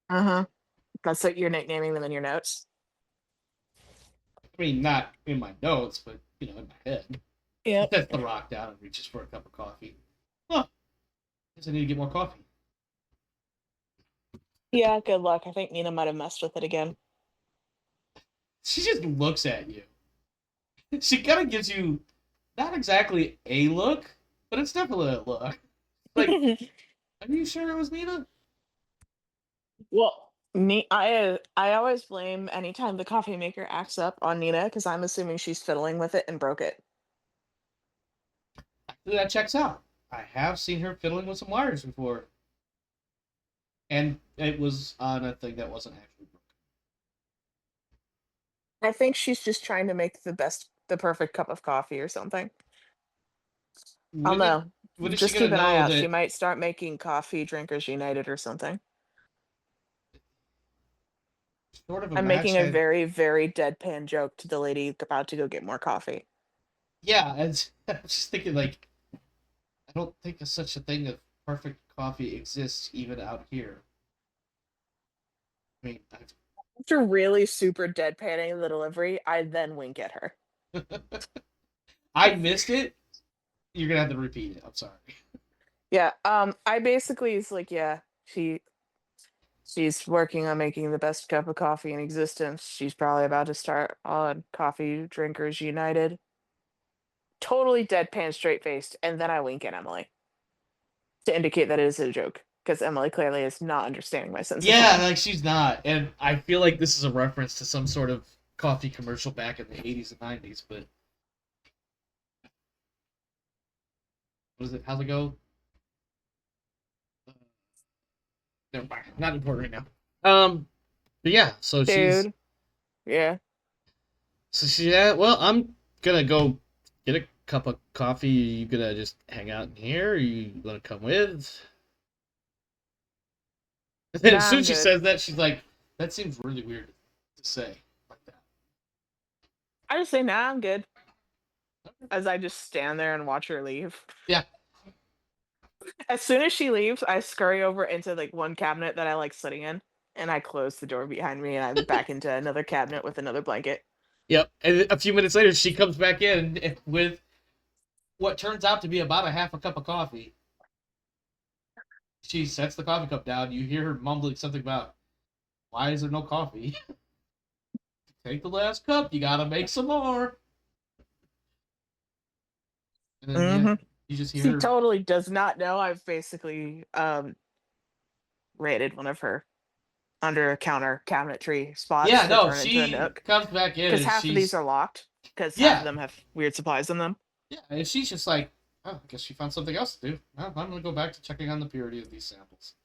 Uh-huh. That's what you're nicknaming them in your notes? I mean, not in my notes, but, in my head. Yep. Sets the rock down and reaches for a cup of coffee. Huh. Guess I need to get more coffee. Yeah, good luck. I think Nina might have messed with it again. She just looks at you. She kind of gives you not exactly a look, but it's definitely a look. Like, are you sure it was Nina? Well, I always blame anytime the coffee maker acts up on Nina because I'm assuming she's fiddling with it and broke it. Actually, that checks out. I have seen her fiddling with some wires before. And it was on a thing that wasn't actually broken. I think she's just trying to make the perfect cup of coffee or something. I'll When, know. when is she Just gonna keep an eye know out. She that? might start making Coffee Drinkers United or something. Sort of a I'm match making a had. very, very deadpan joke to the lady about to go get more coffee. Yeah, and I was just thinking, like, I don't think of such a thing of perfect coffee exists even out here. I mean, After really super deadpanning the delivery, I then wink at her. I missed it. You're gonna have to repeat it. I'm sorry. Yeah, I basically is like, yeah, she's working on making the best cup of coffee in existence. She's probably about to start on Coffee Drinkers United. Totally deadpan, straight faced, and then I wink at Emily to indicate that it is a joke because Emily clearly is not understanding my sense of Yeah, humor. like she's not, and I feel like this is a reference to some sort of coffee commercial back in the 80s and 90s. But what is it? How's it go? Never mind. Not important right now. But yeah, Dude, yeah. yeah. Well, I'm gonna go get a cup of coffee. You gonna just hang out in here? Or you gonna come with? And then as Nah, soon I'm as she good. says that, she's like, "That seems really weird to say like that." I just say, nah, I'm good. As I just stand there and watch her leave. Yeah. As soon as she leaves, I scurry over into like one cabinet that I like sitting in, and I close the door behind me, and I'm back into another cabinet with another blanket. Yep. And a few minutes later, she comes back in with what turns out to be about a half a cup of coffee. She sets the coffee cup down. You hear her mumbling something about, "Why is there no coffee?" Take the last cup. You gotta make some more. And then yeah, Hmm. you just hear She her. totally does not know I've basically raided one of her under counter cabinetry spots Yeah, to no, turn into a she nook comes back in because and half of these she's are locked because half of yeah, them have weird supplies in them. yeah, and she's just like, "Oh, I guess she found something else to do. Well, I'm gonna go back to checking on the purity of these samples."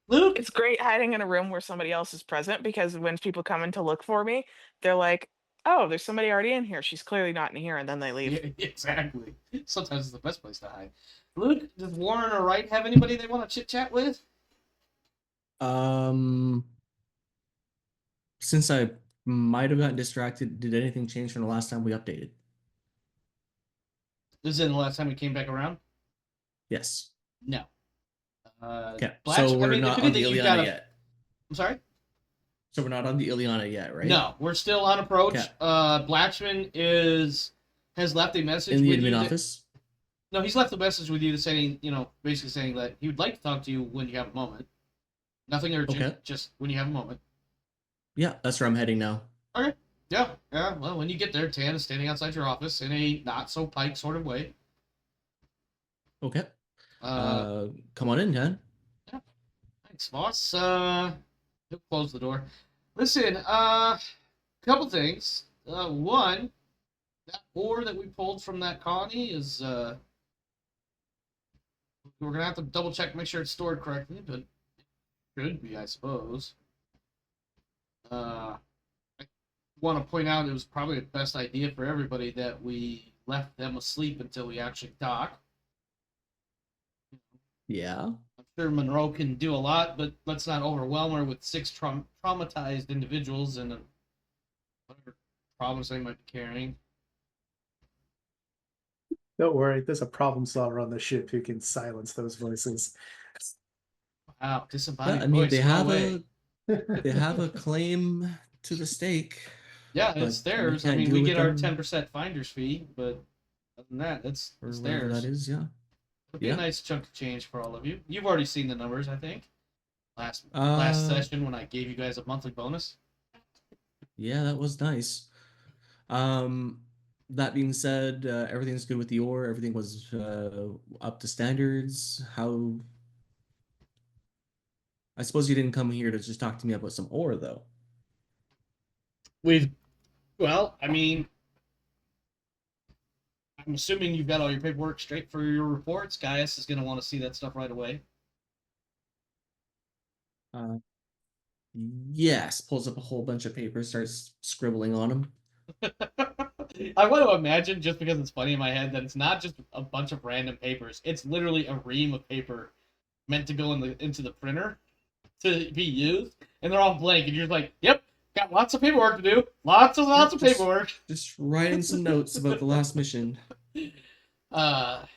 Luke, It's great hiding in a room where somebody else is present because when people come in to look for me, they're like, "Oh, there's somebody already in here. She's clearly not in here," and then they leave. yeah, exactly. Sometimes it's the best place to hide. Luke, does Warren or Wright have anybody they want to chit chat with? Um, since I might have gotten distracted, did anything change from the last time we updated? This isn't the last time we came back around. Yes. No. Okay. Blatch. So I we're mean, if not on the anything, you've got Iliana a. yet. I'm sorry. So we're not on the Iliana yet, right? No, we're still on approach. Okay. Blatchman has left a message In the with admin you. office? No, he's left a message with you saying, basically saying that he would like to talk to you when you have a moment. Nothing urgent, Okay. just when you have a moment. Yeah, that's where I'm heading now. Okay. Yeah. Well, when you get there, Tan is standing outside your office in a not so Pike sort of way. Okay. Uh, Come on in, Dan. yeah. Thanks, boss. He'll close the door. Listen, couple things. One, that ore that we pulled from that colony is we're gonna have to double check, make sure it's stored correctly, but it should be, I suppose. I want to point out it was probably the best idea for everybody that we left them asleep until we actually dock. Yeah. I'm sure Monroe can do a lot, but let's not overwhelm her with six traumatized individuals and whatever problems they might be carrying. Don't worry, there's a problem solver on the ship who can silence those voices. Wow, Yeah, disembodied I mean voice, they no have way. they have a claim to the stake, Yeah, but it's we theirs. I can't mean, deal we with get our them 10% finder's fee, but other than that, it's or it's whatever theirs. that is. Yeah. It'll be a Yeah. nice chunk of change for all of you. You've already seen the numbers, I think. Last Uh, session when I gave you guys a monthly bonus. yeah, that was nice. Um, That being said, everything's good with the ore. Everything was up to standards. How? I suppose you didn't come here to just talk to me about some ore, though. Well, I mean, I'm assuming you've got all your paperwork straight for your reports. Gaius is going to want to see that stuff right away. Uh, yes, pulls up a whole bunch of papers, starts scribbling on them. I want to imagine, just because it's funny in my head, that it's not just a bunch of random papers. It's literally a ream of paper meant to go into the printer to be used, and they're all blank, and you're like, "Yep, got lots of paperwork to do. Lots of paperwork." Just writing some notes about the last mission. Well,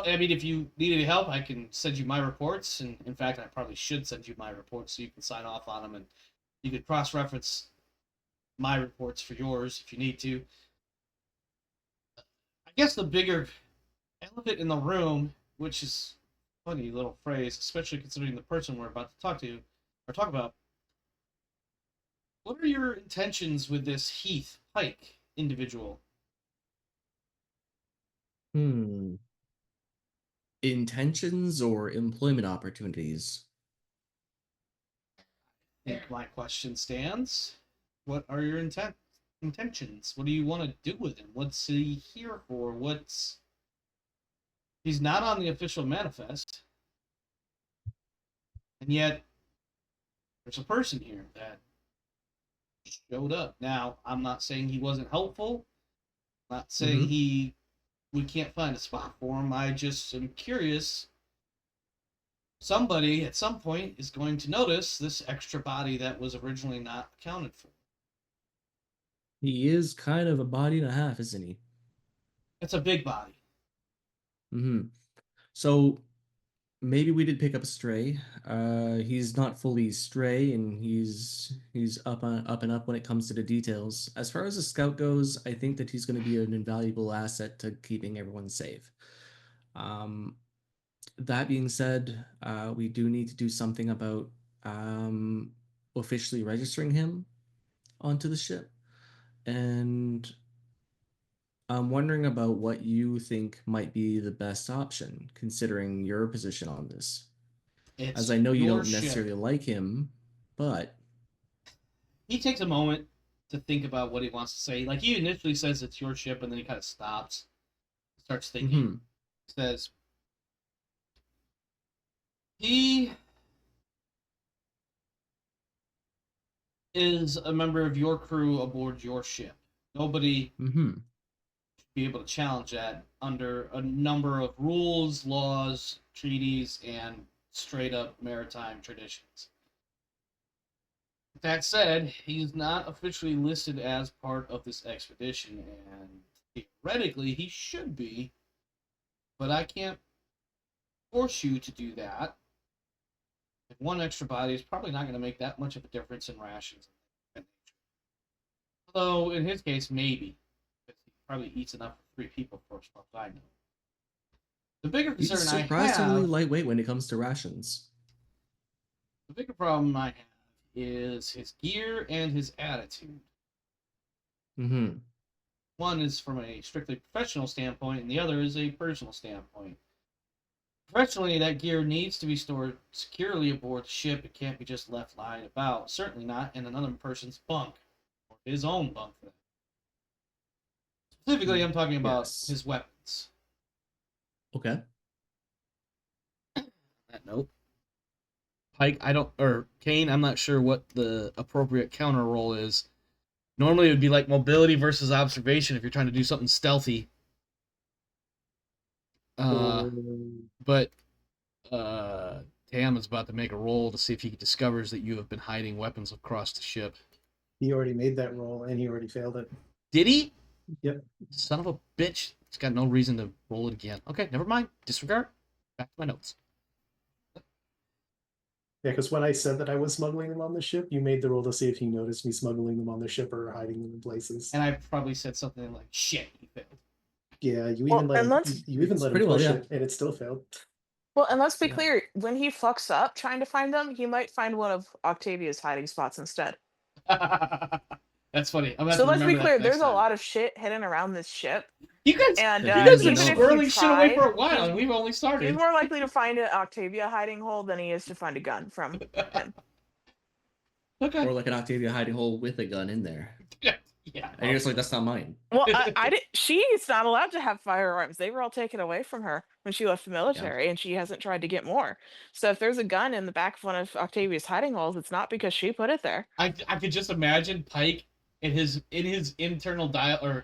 I mean, if you need any help, I can send you my reports, and in fact, I probably should send you my reports so you can sign off on them, and you could cross-reference my reports for yours if you need to. I guess the bigger elephant in the room, which is a funny little phrase, especially considering the person we're about to talk to or talk about. What are your intentions with this Heath Pike individual? Intentions or employment opportunities? I think my question stands. What are your intentions? What do you want to do with him? What's he here for? He's not on the official manifest. And yet there's a person here that showed up. Now, I'm not saying he wasn't helpful. I'm not saying we can't find a spot for him. I just am curious. Somebody at some point is going to notice this extra body that was originally not accounted for. He is kind of a body and a half, isn't he? It's a big body. So maybe we did pick up a stray. He's not fully stray, and he's up and up when it comes to the details. As far as a scout goes, I think that he's going to be an invaluable asset to keeping everyone safe. That being said, we do need to do something about officially registering him onto the ship, and I'm wondering about what you think might be the best option, considering your position on this. As I know you don't necessarily like him, but he takes a moment to think about what he wants to say. Like, he initially says it's your ship, and then he kind of stops, starts thinking. Says, he is a member of your crew aboard your ship. Nobody should be able to challenge that under a number of rules, laws, treaties, and straight-up maritime traditions. That said, he's not officially listed as part of this expedition, and theoretically he should be, but I can't force you to do that. If one extra body is probably not going to make that much of a difference in rations. Although, in his case, maybe. Because he probably eats enough for 3 people for as far as I know. The bigger concern he's I surprisingly have... lightweight when it comes to rations. The bigger problem I have is his gear and his attitude. One is from a strictly professional standpoint, and the other is a personal standpoint. Professionally, that gear needs to be stored securely aboard the ship. It can't be just left lying about. Certainly not in another person's bunk, or his own bunk. Specifically, I'm talking about his weapons. Okay. On that note, Pike, Kane, I'm not sure what the appropriate counter roll is. Normally, it would be like mobility versus observation if you're trying to do something stealthy. But Tam is about to make a roll to see if he discovers that you have been hiding weapons across the ship. He already made that roll, and he already failed it. Did he? Yep. Son of a bitch. He's got no reason to roll it again. Okay, never mind. Disregard. Back to my notes. Yeah, because when I said that I was smuggling them on the ship, you made the roll to see if he noticed me smuggling them on the ship or hiding them in places. And I probably said something like, shit, he failed. Yeah, you even let him push it, and it still failed. Well, and let's be clear, when he fucks up trying to find them, he might find one of Octavia's hiding spots instead. That's funny. I'm gonna have So to let's be remember that clear, next there's a time. lot of shit hidden around this ship. You guys, And you Have you guys guys been been even out? if you squirreling shit away for a tried, while, and we've only he's started. more likely to find an Octavia hiding hole than he is to find a gun from him. Okay. Or like an Octavia hiding hole with a gun in there. Yeah. And you're just like, that's not mine. Well, I did. She's not allowed to have firearms. They were all taken away from her when she left the military, and she hasn't tried to get more. So if there's a gun in the back of one of Octavia's hiding holes, it's not because she put it there. I could just imagine Pike in his internal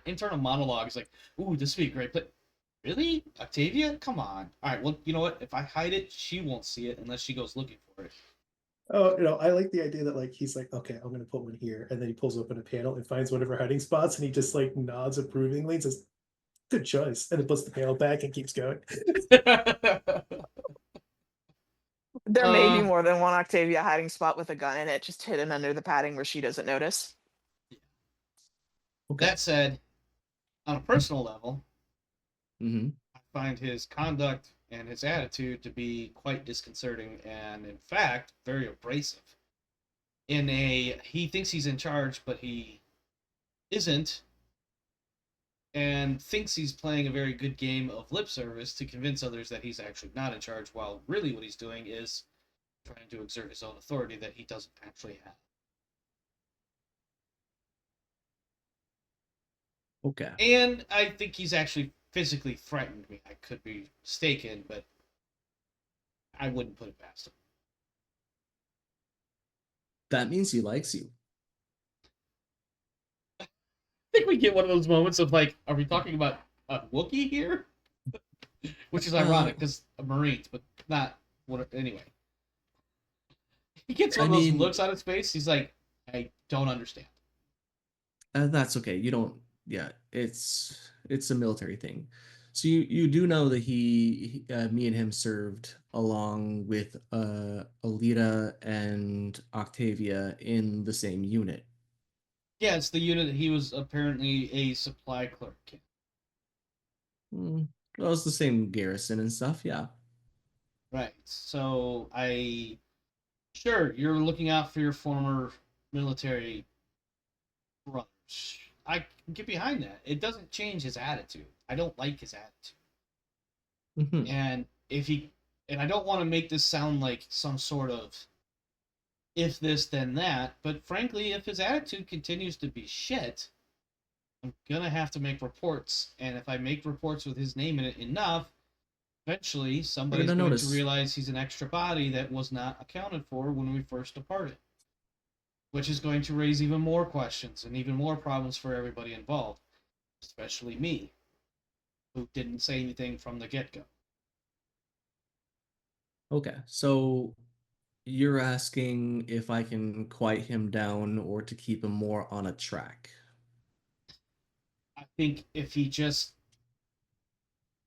internal monologues like, "Ooh, this would be great." But really, Octavia? Come on. All right. Well, you know what? If I hide it, she won't see it unless she goes looking for it. Oh, I like the idea that like he's like, okay, I'm gonna put one here, and then he pulls open a panel and finds one of her hiding spots, and he just like nods approvingly and says, "Good choice," and then puts the panel back and keeps going. There may be Uh, more than one Octavia hiding spot with a gun in it, just hidden under the padding where she doesn't notice. Okay. That said, on a personal level, Mm-hmm. I find his conduct and his attitude to be quite disconcerting and, in fact, very abrasive. He thinks he's in charge, but he isn't, and thinks he's playing a very good game of lip service to convince others that he's actually not in charge, while really what he's doing is trying to exert his own authority that he doesn't actually have. Okay. And I think he's actually physically threatened me. I could be mistaken, but I wouldn't put it past him. That means he likes you. I think we get one of those moments of like, are we talking about a Wookiee here? Which is ironic because Marines, but not what. Anyway, he gets one of those looks on his face. He's like, I don't understand. That's okay. You don't. Yeah, it's a military thing. So you do know that me and him served along with Alita and Octavia in the same unit. Yeah, it's the unit that he was apparently a supply clerk in. Well, it's the same garrison and stuff. Yeah. Right. So sure, you're looking out for your former military brothers. I can get behind that. It doesn't change his attitude. I don't like his attitude. Mm-hmm. And I don't want to make this sound like some sort of if this then that, but frankly, if his attitude continues to be shit, I'm gonna have to make reports. And if I make reports with his name in it enough, eventually somebody's going to realize he's an extra body that was not accounted for when we first departed. Which is going to raise even more questions and even more problems for everybody involved, especially me, who didn't say anything from the get-go. Okay, so you're asking if I can quiet him down or to keep him more on a track. I think if he just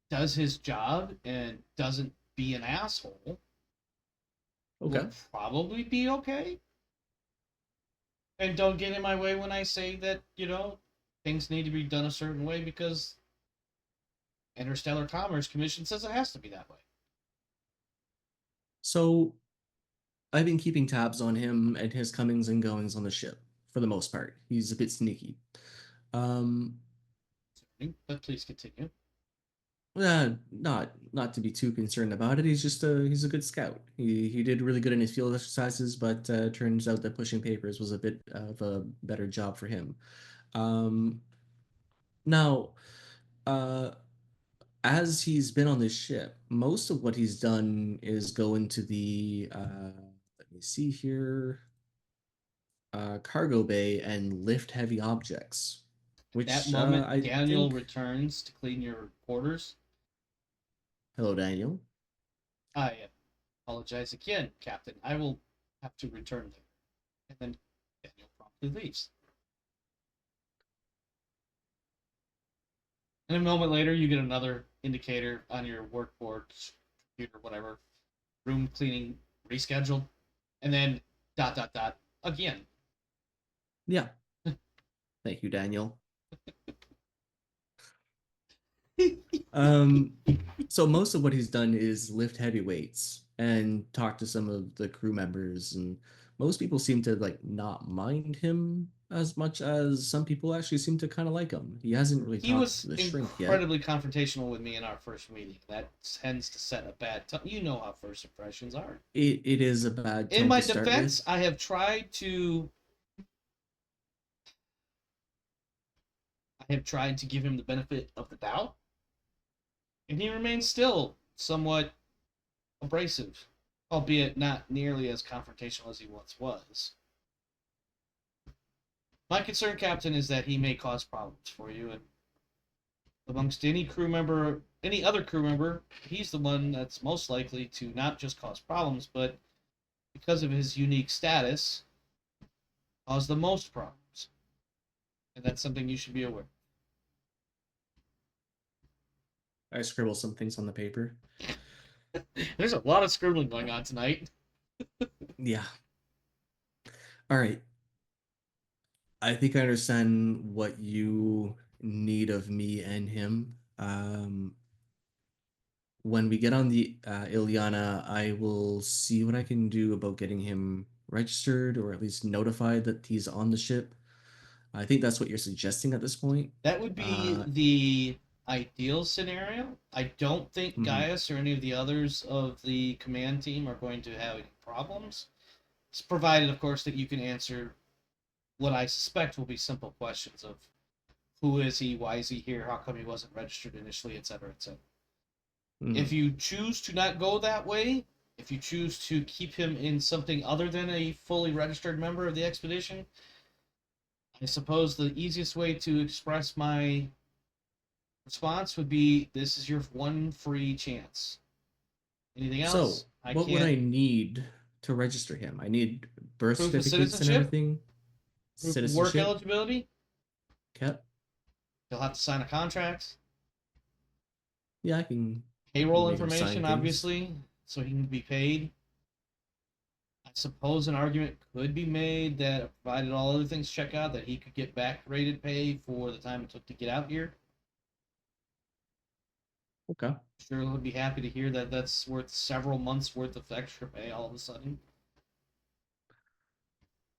does his job and doesn't be an asshole, we'll probably be okay. And don't get in my way when I say that, things need to be done a certain way because Interstellar Commerce Commission says it has to be that way. So I've been keeping tabs on him and his comings and goings on the ship for the most part. He's a bit sneaky. But please continue. Not to be too concerned about it. He's a good scout. He did really good in his field exercises, but turns out that pushing papers was a bit of a better job for him. Now, as he's been on this ship, most of what he's done is go into the let me see here, cargo bay and lift heavy objects. Which that moment, I Daniel think... returns to clean your quarters. Hello, Daniel. I apologize again, Captain. I will have to return there. And then Daniel promptly leaves. And a moment later, you get another indicator on your workboard, computer, whatever, room cleaning rescheduled, and then ... again. Yeah. Thank you, Daniel. So most of what he's done is lift heavy weights and talk to some of the crew members, and most people seem to like not mind him as much as some people actually seem to kind of like him. He hasn't really He talked was to the shrink yet. incredibly confrontational with me in our first meeting. That tends to set a bad tone. You know how first impressions are. It is a bad In tone my to start defense, with. I have tried to give him the benefit of the doubt, and he remains still somewhat abrasive, albeit not nearly as confrontational as he once was. My concern, Captain, is that he may cause problems for you, and amongst any other crew member, he's the one that's most likely to not just cause problems, but because of his unique status, cause the most problems. And that's something you should be aware. I scribble some things on the paper. There's a lot of scribbling going on tonight. Yeah. All right. I think I understand what you need of me and him. When we get on the Iliana, I will see what I can do about getting him registered or at least notified that he's on the ship. I think that's what you're suggesting at this point. That would be the ideal scenario. I don't think Gaius or any of the others of the command team are going to have any problems. It's provided, of course, that you can answer what I suspect will be simple questions of who is he, why is he here, how come he wasn't registered initially, etc., etc. If you choose to not go that way, if you choose to keep him in something other than a fully registered member of the expedition, I suppose the easiest way to express my response would be, this is your one free chance. Anything else? So, what would I need to register him? I need birth Proof of certificates and citizenship? everything. Proof of work eligibility? Okay. You'll have to sign a contract. Yeah, I can. Payroll make him sign information, things. obviously, so he can be paid. I suppose an argument could be made that, provided all other things check out, that he could get back rated pay for the time it took to get out here. Okay. Sure, he'll be happy to hear that that's worth several months worth of extra pay all of a sudden.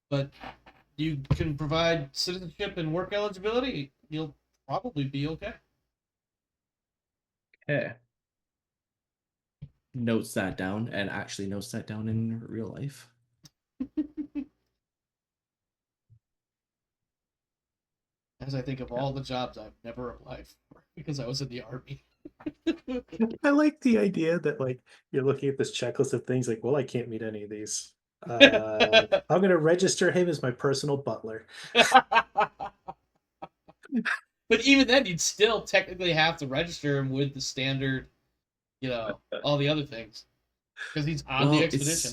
But you can provide citizenship and work eligibility, you'll probably be okay. Okay. Notes that down and actually notes that down in real life. As I think of all the jobs I've never applied for because I was in the army. I like the idea that like you're looking at this checklist of things like, well, I can't meet any of these. I'm going to register him as my personal butler. But even then, you'd still technically have to register him with the standard, all the other things, because he's on the expedition.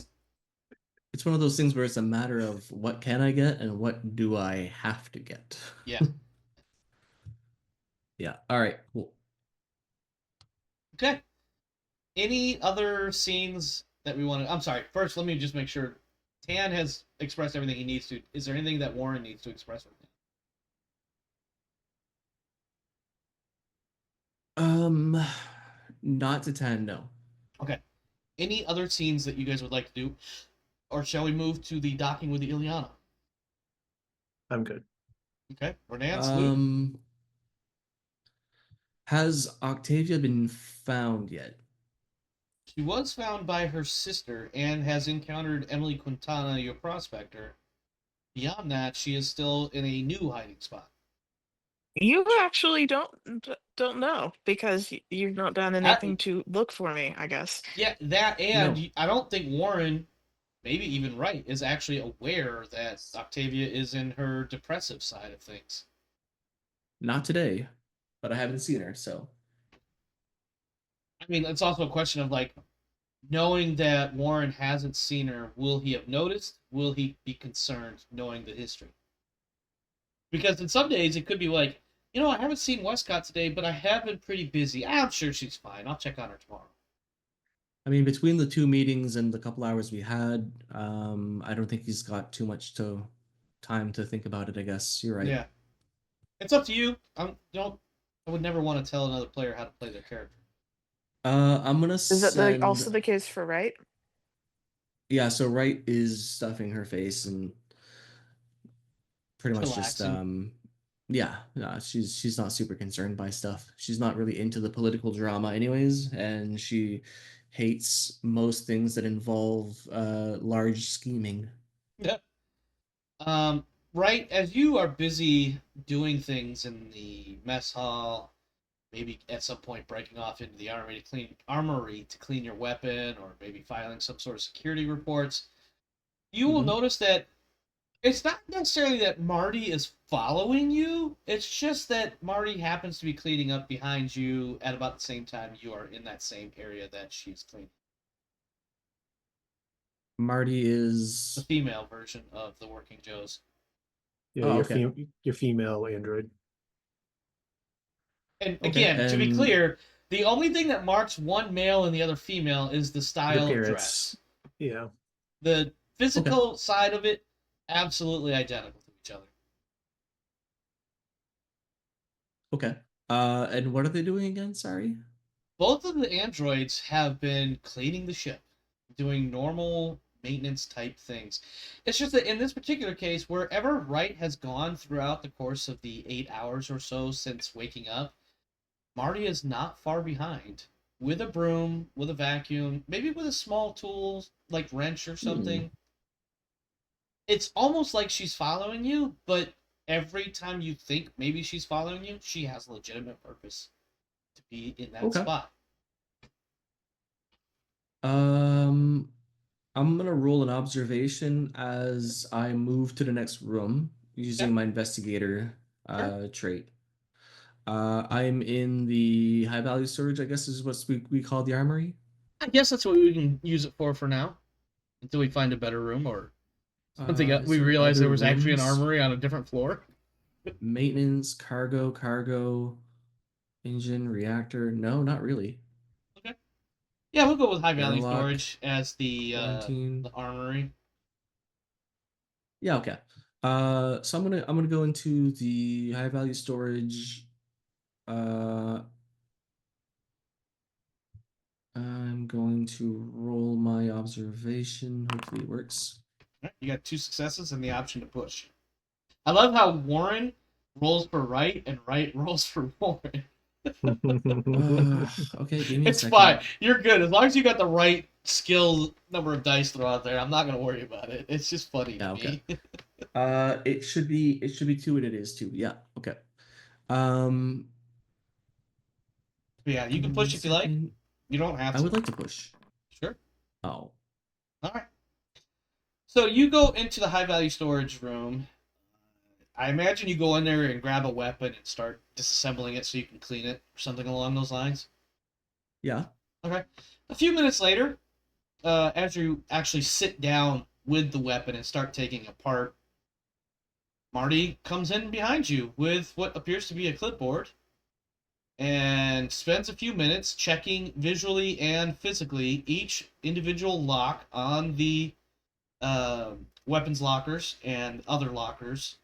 It's one of those things where it's a matter of what can I get and what do I have to get. Yeah. Yeah. All right. Cool. Okay. Any other scenes that we want to... I'm sorry. First, let me just make sure. Tan has expressed everything he needs to. Is there anything that Warren needs to express with him? Not to 10, no. Okay. Any other scenes that you guys would like to do? Or shall we move to the docking with the Iliana? I'm good. Okay. Renan, has Octavia been found yet? She was found by her sister and has encountered Emily Quintana, your prospector. Beyond that, she is still in a new hiding spot. You actually don't know because you've not done anything to look for me, I guess. Yeah, that and I don't think Warren, maybe even Wright, is actually aware that Octavia is in her depressive side of things. Not today, but I haven't seen her, so. I mean, it's also a question of like, knowing that Warren hasn't seen her, will he have noticed? Will he be concerned knowing the history? Because in some days it could be like, I haven't seen Westcott today, but I have been pretty busy. I'm sure she's fine. I'll check on her tomorrow. I mean, between the two meetings and the couple hours we had, I don't think he's got too much time to think about it, I guess. You're right. Yeah. It's up to you. I would never want to tell another player how to play their character. I'm gonna Is that also the case for Wright? Yeah, so Wright is stuffing her face and pretty much just Chillaxing. yeah, no, she's not super concerned by stuff. She's not really into the political drama anyways, and she hates most things that involve large scheming. Yeah. Right as you are busy doing things in the mess hall, maybe at some point breaking off into the armory to clean your weapon, or maybe filing some sort of security reports, you will Mhm. notice that it's not necessarily that Marty is following you. It's just that Marty happens to be cleaning up behind you at about the same time you are in that same area that she's cleaning. Marty The is female version of the Working Joes. Yeah, oh okay. your female android. And Okay, again, to be and clear, the only thing that marks one male and the other female is the The style of appearance. dress. Yeah. The okay. physical side of it, absolutely identical to each other. Okay. And what are they doing again? Sorry. Both of the androids have been cleaning the ship, doing normal maintenance type things. It's just that in this particular case, wherever Wright has gone throughout the course of the 8 hours or so since waking up, Marty is not far behind. With a broom, with a vacuum, maybe with a small tool like wrench or Hmm. something. It's almost like she's following you, but every time you think maybe she's following you, she has a legitimate purpose to be in that Okay. spot. Um, I'm gonna roll an observation as I move to the next room Okay, using my investigator sure. trait. I'm in the high value storage, I guess is what we call the armory. I guess that's what we can use it for now, until we find a better room or something else. Is We there realize there other was actually an rooms? armory on a different floor. Maintenance, cargo, engine, reactor. No, not really. Okay. Yeah, we'll go with high value Airlock, storage as the quarantine. armory. Yeah, okay. So I'm gonna go into the high value storage. Uh, I'm going to roll my observation. Hopefully it works. Right, you got 2 successes and the option to push. I love how Warren rolls for Wright and Wright rolls for Warren. Okay, give me a It's fine. second. You're good. As long as you got the right skill number of dice throw out there, I'm not gonna worry about it. It's just funny to Yeah, okay. me. It should be two, and it is two. Yeah, okay. Um, Yeah, you give can me push one if you like. second. You don't have I to. would like to push. Sure. Oh, All right. So you go into the high value storage room. I imagine you go in there and grab a weapon and start disassembling it so you can clean it or something along those lines. yeah. Okay. A few minutes later, as you actually sit down with the weapon and start taking it apart, Marty comes in behind you with what appears to be a clipboard and spends a few minutes checking visually and physically each individual lock on the weapons lockers and other lockers,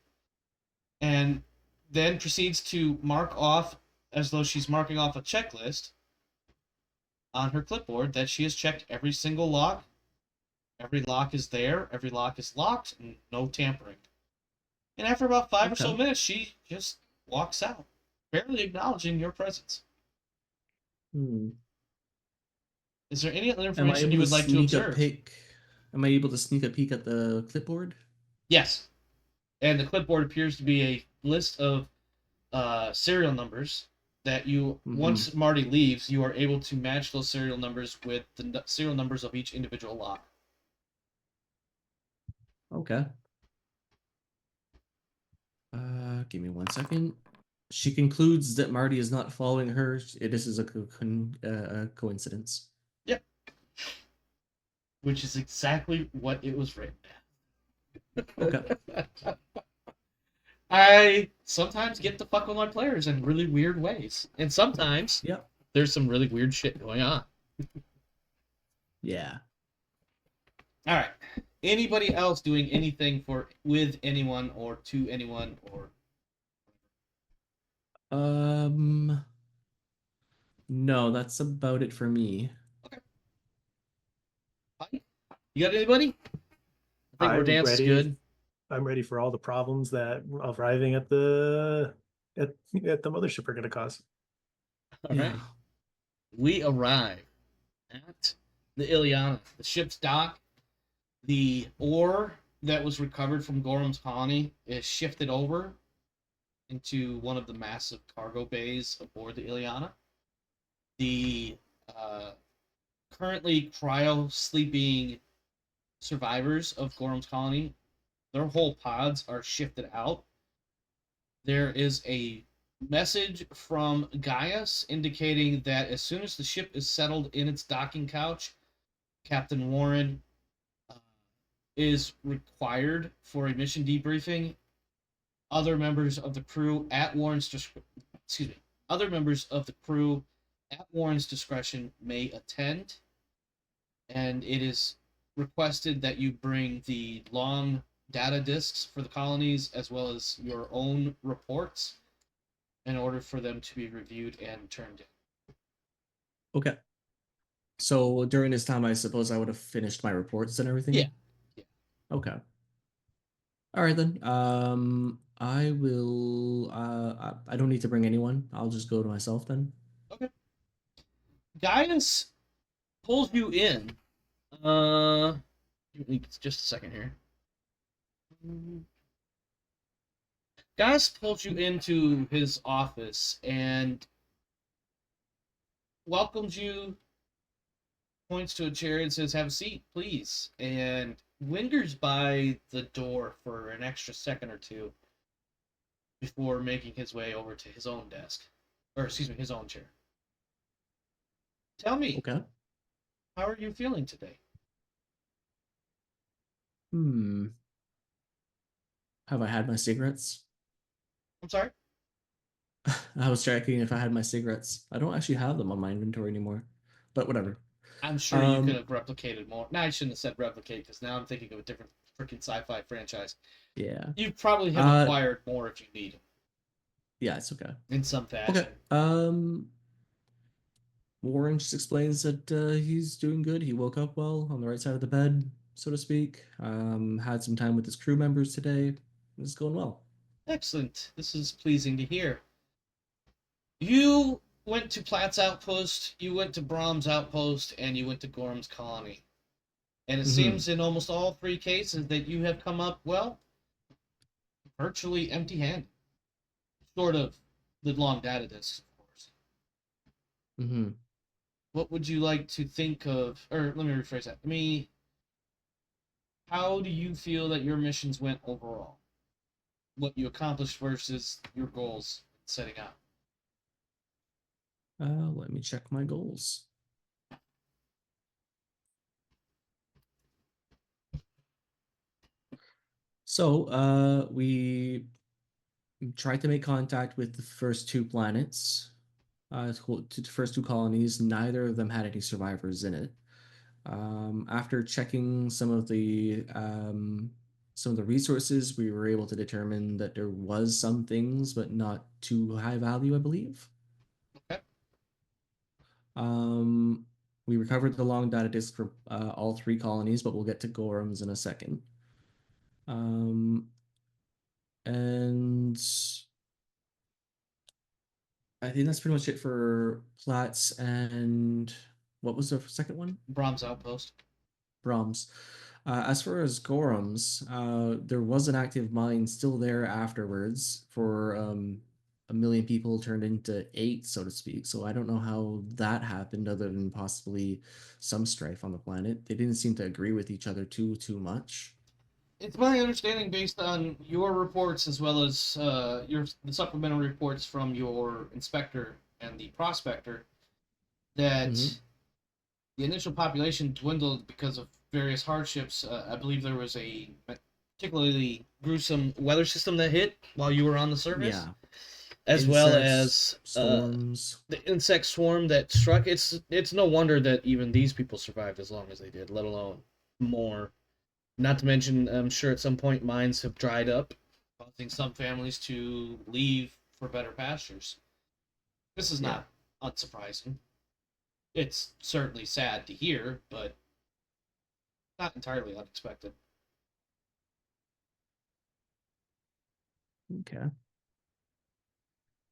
and then proceeds to mark off as though she's marking off a checklist on her clipboard that she has checked every single lock. Every lock is there, every lock is locked, and no tampering. And after about 5 or so minutes, she just walks out, barely acknowledging your presence. Hmm. Is there any other Am I information you able to would like to sneak a observe? pick? Am I able to sneak a peek at the clipboard? Yes. And the clipboard appears to be a list of serial numbers that you, Mm-hmm. once Marty leaves, you are able to match those serial numbers with the serial numbers of each individual lock. Okay. Give me one second. She concludes that Marty is not following her. This is a coincidence. Yep. Which is exactly what it was written Okay. at. I sometimes get to fuck with my players in really weird ways. And sometimes Yeah. there's some really weird shit going on. Yeah. All right. Anybody else doing anything with anyone or to anyone or Um. No, that's about it for me. okay. You got anybody? I think I'm Rodance is ready. good. I'm ready for all the problems that arriving at the at the mothership are going to cause. All right. We arrive at the Iliana. The ship's dock. The ore that was recovered from Gorham's colony is shifted over into one of the massive cargo bays aboard the Iliana. The currently cryo sleeping survivors of Gorham's colony, their whole pods are shifted out. There is a message from Gaius indicating that as soon as the ship is settled in its docking couch, Captain Warren is required for a mission debriefing. Other members of the crew at Warren's other members of the crew at Warren's discretion may attend, and it is requested that you bring the long data disks for the colonies as well as your own reports in order for them to be reviewed and turned in. Okay. So during this time, I suppose I would have finished my reports and everything? Yeah. Okay. All right then. I will. I don't need to bring anyone. I'll just go to myself then. Okay. Gaius pulls you in. Give me just a second here. Gaius pulls you into his office and welcomes you, points to a chair and says, "Have a seat, please," and lingers by the door for an extra second or two before making his way over to his own desk. Or, excuse me, his own chair. Tell me, Okay. how are you feeling today? Have I had my cigarettes? I'm sorry? I was checking if I had my cigarettes. I don't actually have them on my inventory anymore, but whatever. I'm sure you could have replicated more. No, I shouldn't have said replicate, because now I'm thinking of a different freaking sci-fi franchise. Yeah. You probably have acquired more if you need them. Yeah, it's okay. In some fashion. Okay. Warren just explains that he's doing good. He woke up well on the right side of the bed, so to speak. Had some time with his crew members today. It's going well. Excellent. This is pleasing to hear. You went to Platt's outpost, you went to Brahm's outpost, and you went to Gorham's colony. And it seems in almost all three cases that you have come up, well, virtually empty-handed. Short of the long data disks, of course. What would you like to think of, or let me rephrase that. How do you feel that your missions went overall? What you accomplished versus your goals setting out? Let me check my goals. So, we tried to make contact with the first two planets, to the first two colonies. Neither of them had any survivors in it. After checking some of the resources, we were able to determine that there was some things, but not too high value, I believe. Okay. We recovered the long data disk for all three colonies, but we'll get to Gorham's in a second. And I think that's pretty much it for Platts. And what was the second one? Brahm's outpost. Brahms. As far as Gorham's, there was an active mine still there afterwards for 1 million people turned into 8, so to speak. So I don't know how that happened, other than possibly some strife on the planet. They didn't seem to agree with each other too much. It's my understanding, based on your reports as well as the supplemental reports from your inspector and the prospector, that the initial population dwindled because of various hardships. I believe there was a particularly gruesome weather system that hit while you were on the surface. Yeah. As well as storms. The insect swarm that struck. It's no wonder that even these people survived as long as they did, let alone more. Not to mention, I'm sure at some point mines have dried up, causing some families to leave for better pastures. This is not unsurprising. It's certainly sad to hear, but not entirely unexpected. Okay.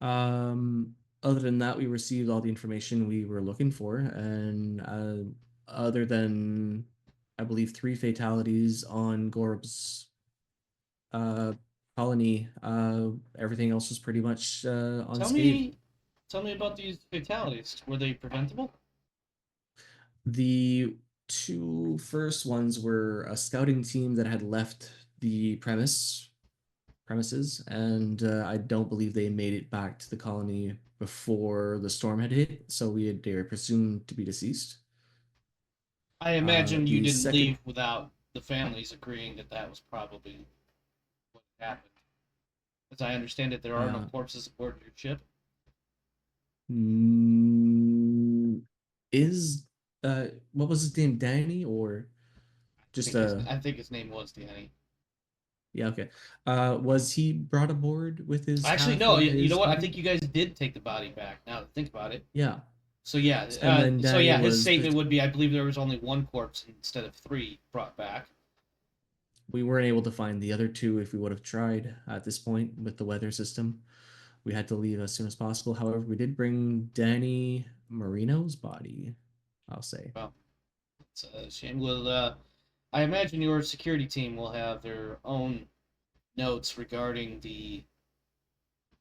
Um, Other than that, we received all the information we were looking for, and other than, I believe, 3 fatalities on Gorb's uh, colony, everything else was pretty much Tell unscathed. me, tell me about these fatalities. Were they preventable? The 2 first ones were a scouting team that had left the premises, and I don't believe they made it back to the colony before the storm had hit, so they were presumed to be deceased. I imagine you The didn't second, leave without the families agreeing that that was probably what happened. As I understand it, there are no uh, corpses aboard your ship. mm, is what was his name, Danny, or just I think his name was Danny. yeah, okay. Was he brought aboard with his Actually, half no. of You know his what? I body? think you guys did take the body back. Now that I think about it. Yeah. So yeah. And then So Danny yeah, his was statement would be, I believe there was only one corpse instead of 3 brought back. we weren't able to find the other 2 if we would have tried at this point with the weather system. We had to leave as soon as possible. However, we did bring Danny Marino's body, I'll say. Well, it's a shame. Well, I imagine your security team will have their own notes regarding the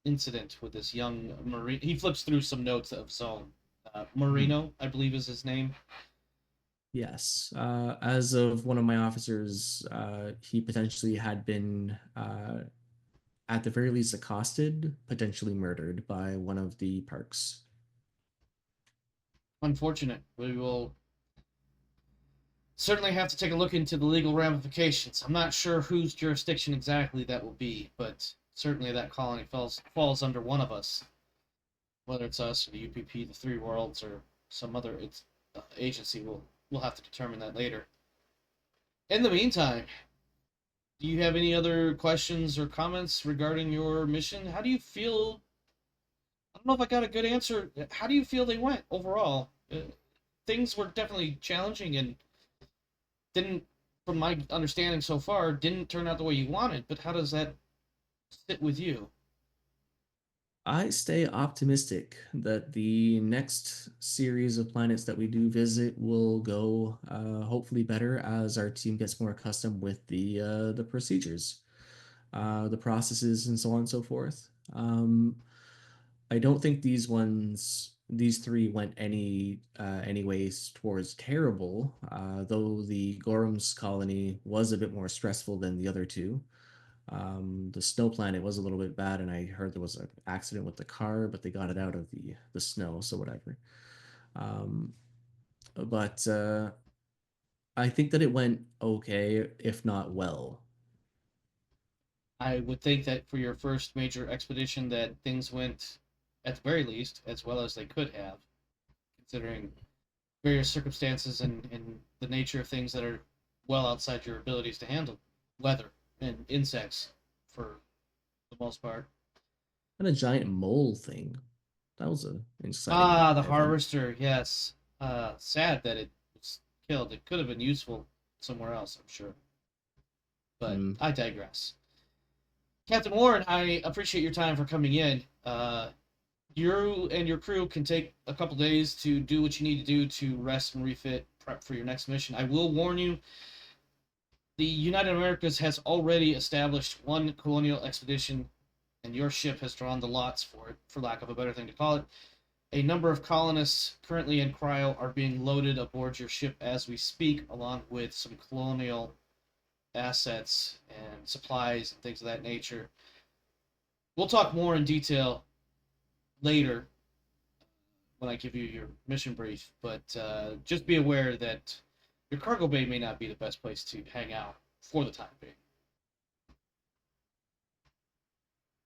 incident with this young Marine. He flips through some notes of his own. Marino, I believe, is his name. Yes. As of one of my officers, he potentially had been, at the very least, accosted, potentially murdered by one of the parks. Unfortunate. We will certainly have to take a look into the legal ramifications. I'm not sure whose jurisdiction exactly that will be, but certainly that colony falls under one of us. Whether it's us or the UPP, the Three Worlds, or some other agency, we'll have to determine that later. In the meantime, do you have any other questions or comments regarding your mission? How do you feel? I don't know if I got a good answer. How do you feel they went overall? Things were definitely challenging and didn't, from my understanding so far, didn't turn out the way you wanted. But how does that sit with you? I stay optimistic that the next series of planets that we do visit will go hopefully better as our team gets more accustomed with the procedures, the processes, and so on and so forth. I don't think these 3 went any ways towards terrible, though the Gorham's colony was a bit more stressful than the other 2. The snow planet was a little bit bad, and I heard there was an accident with the car, but they got it out of the snow, so whatever. Um, but I think that it went okay, if not well. I would think that for your first major expedition, that things went, at the very least, as well as they could have, considering various circumstances and the nature of things that are well outside your abilities to handle, weather and insects, for the most part. And a giant mole thing. That was an exciting Ah, the event. harvester, yes. Sad that it was killed. It could have been useful somewhere else, I'm sure. But Mm. I digress. Captain Warren, I appreciate your time for coming in. You and your crew can take a couple days to do what you need to do to rest and refit, prep for your next mission. I will warn you, the United Americas has already established one colonial expedition, and your ship has drawn the lots for it, for lack of a better thing to call it. A number of colonists currently in cryo are being loaded aboard your ship as we speak, along with some colonial assets and supplies and things of that nature. We'll talk more in detail later when I give you your mission brief, but just be aware that your cargo bay may not be the best place to hang out for the time being.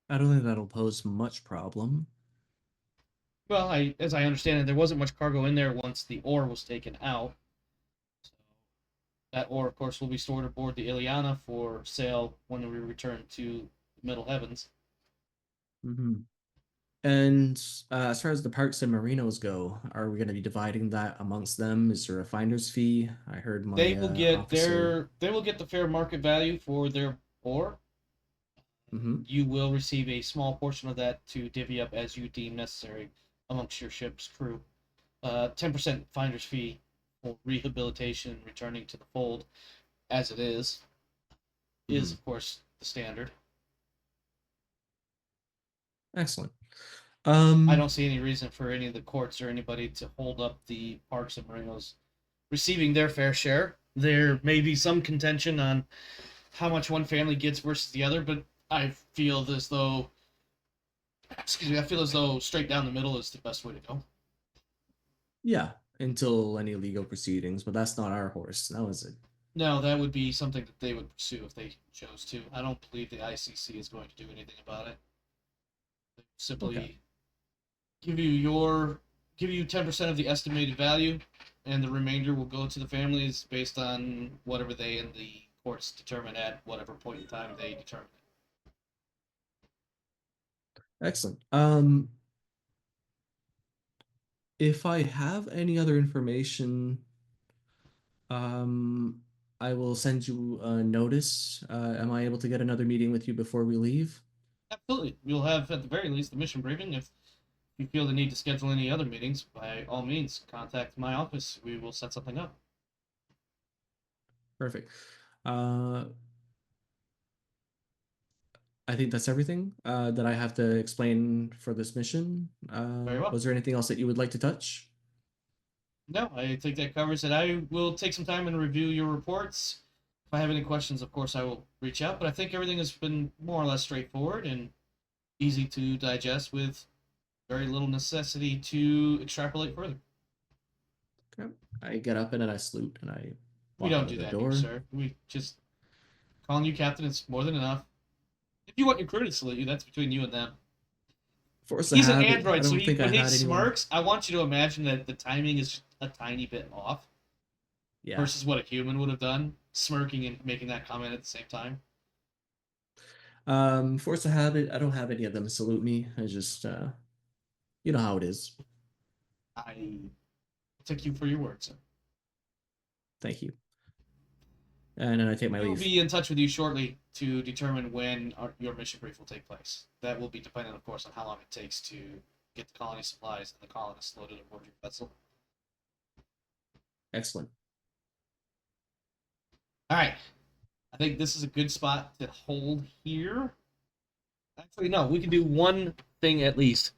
I don't think that'll pose much problem. Well, as I understand it, there wasn't much cargo in there once the ore was taken out. So that ore, of course, will be stored aboard the Iliana for sale when we return to the Middle Heavens. Mm-hmm. And as far as the parks and marinos go, are we going to be dividing that amongst them? Is there a finder's fee? I heard my officer. They will get the fair market value for their ore. Mm-hmm. You will receive a small portion of that to divvy up as you deem necessary amongst your ship's crew. 10% finder's fee for rehabilitation, returning to the fold as it is Mm-hmm. of course the standard. Excellent. I don't see any reason for any of the courts or anybody to hold up the Parks and Marinos receiving their fair share. There may be some contention on how much one family gets versus the other, but I feel as though straight down the middle is the best way to go. Yeah, until any legal proceedings, but that's not our horse. Now is it? No, that would be something that they would pursue if they chose to. I don't believe the ICC is going to do anything about it. They simply Okay. give you 10% of the estimated value, and the remainder will go to the families based on whatever they and the courts determine at whatever point in time they determine it. Excellent. If I have any other information, um, I will send you a notice. Am I able to get another meeting with you before we leave? Absolutely. We'll have, at the very least, the mission briefing. If you feel the need to schedule any other meetings, by all means, contact my office. We will set something up. Perfect. Uh, I think that's everything that I have to explain for this mission. Very well. Was there anything else that you would like to touch? No, I think that covers it. I will take some time and review your reports. If I have any questions, of course, I will reach out. But I think everything has been more or less straightforward and easy to digest with very little necessity to extrapolate further. Okay. I get up and then I salute and I We walk don't out do of the that door. here, sir. We just calling you captain is more than enough. If you want your crew to salute you, that's between you and them. Force a He's an habit. I android, so don't think I when he had anyone. smirks, I want you to imagine that the timing is just a tiny bit off Yeah. versus what a human would have done, smirking and making that comment at the same time. Force a habit. I don't have any of them salute me. I just, you know how it is. I took you for your word, sir. Thank you. And then I take my We will leave. be in touch with you shortly to determine when your mission brief will take place. That will be dependent, of course, on how long it takes to get the colony supplies and the colonists loaded aboard your vessel. Excellent. All right. I think this is a good spot to hold here. Actually, no, we can do one thing at least.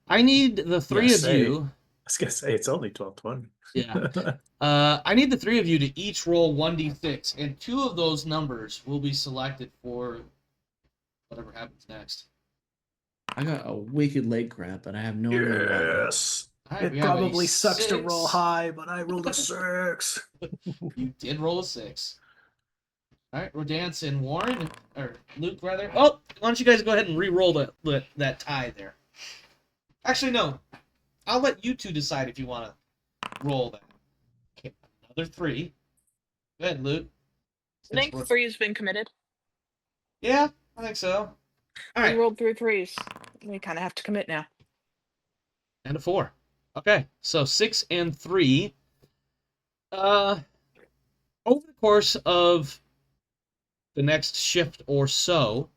I need the three of say. you. I was gonna say it's only 12:20. Yeah. I need the three of you to each roll 1d6, and two of those numbers will be selected for whatever happens next. I got a wicked leg cramp and I have no idea why. Yes. All right, It we have a probably sucks to 6. roll high, but I rolled a 6. You did roll a 6. All right, Rodance and Warren, or Luke rather. Oh, why don't you guys go ahead and re-roll that tie there? Actually, no. I'll let you two decide if you want to roll that. Okay, another 3. Go ahead, Luke. I think 3 has been committed. Yeah, I think so. All right. We rolled 3 3s. We kind of have to commit now. And a 4. Okay, so 6 and 3. Over the course of the next shift or so,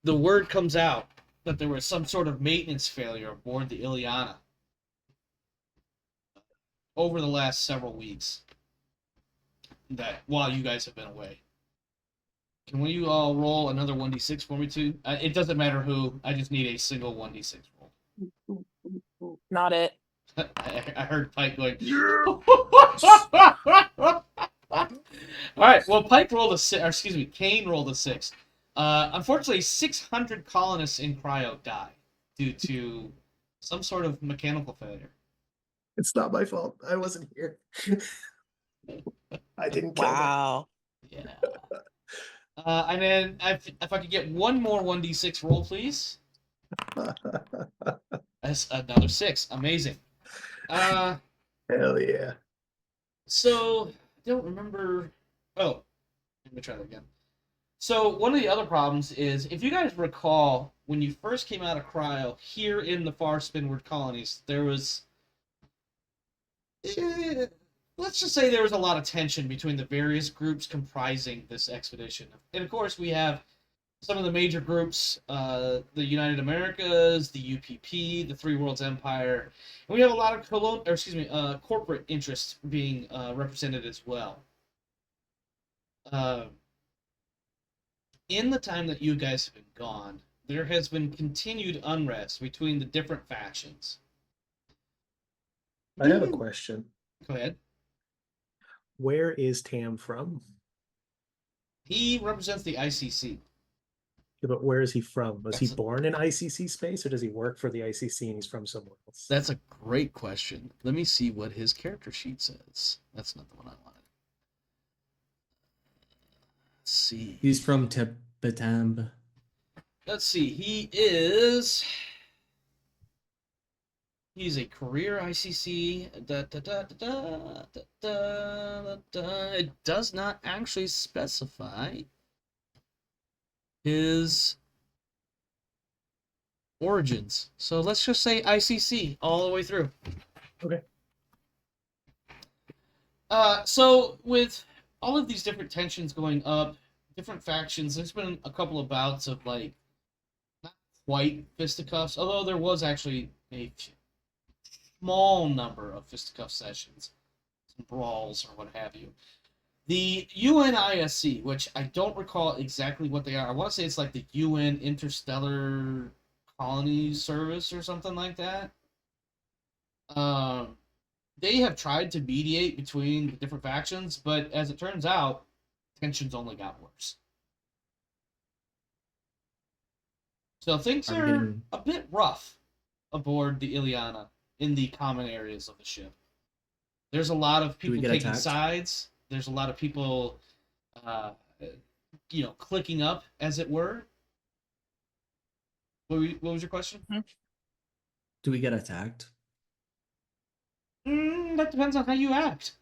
the word comes out that there was some sort of maintenance failure aboard the Iliana over the last several weeks. That while you guys have been away. Can you all roll another 1d6 for me too? It doesn't matter who. I just need a single 1d6 roll. Not it. I heard Pike going. Yeah. All right. Well, Pike rolled a 6. Or excuse me, Kane rolled a 6. Unfortunately, 600 colonists in Cryo die due to some sort of mechanical failure. It's not my fault. I wasn't here. I didn't kill them. Wow. Yeah. And then if I could get one more 1d6 roll, please. That's another 6. Amazing. Hell yeah. So, I don't remember. Oh, let me try that again. So, one of the other problems is, if you guys recall, when you first came out of Cryo, here in the Far Spinward Colonies, there was let's just say there was a lot of tension between the various groups comprising this expedition. And of course, we have some of the major groups, the United Americas, the UPP, the Three Worlds Empire, and we have a lot of corporate interests being represented as well. In the time that you guys have been gone, there has been continued unrest between the different factions. I have a question. Go ahead. Where is Tam from? He represents the ICC. Yeah, but where is he from? Was he That's- born in ICC space, or does he work for the ICC and he's from somewhere else? That's a great question. Let me see what his character sheet says. That's not the one I wanted. Let's see. He's from Tepetamb. He's a career ICC. It does not actually specify his origins. So let's just say ICC all the way through. Okay. So with all of these different tensions going up, different factions, there's been a couple of bouts of like not quite fisticuffs, although there was actually a small number of fisticuff sessions, some brawls or what have you. The UNISC, which I don't recall exactly what they are. I want to say it's like the UN Interstellar Colonies Service or something like that. They have tried to mediate between the different factions, but as it turns out, tensions only got worse. So things are a bit rough aboard the Iliana in the common areas of the ship. There's a lot of people taking attacked? sides. There's a lot of people, clicking up, as it were. What was your question? Do we get attacked? That depends on how you act.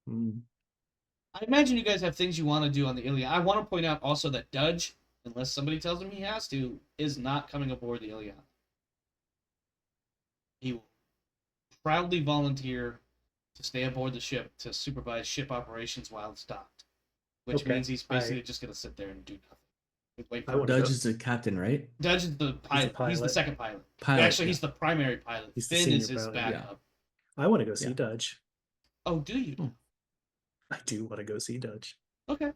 I imagine you guys have things you want to do on the Iliana. I want to point out also that Dudge, unless somebody tells him he has to, is not coming aboard the Iliana. He will proudly volunteer to stay aboard the ship to supervise ship operations while it's docked, which means he's basically just going to sit there and do nothing. Wait for Dudge is the captain, right? Dudge is the pilot. He's the second pilot. He's the primary pilot. He's the Finn is senior his pilot, backup. I want to go see Dudge. Oh, do you? I do want to go see Dudge. Okay.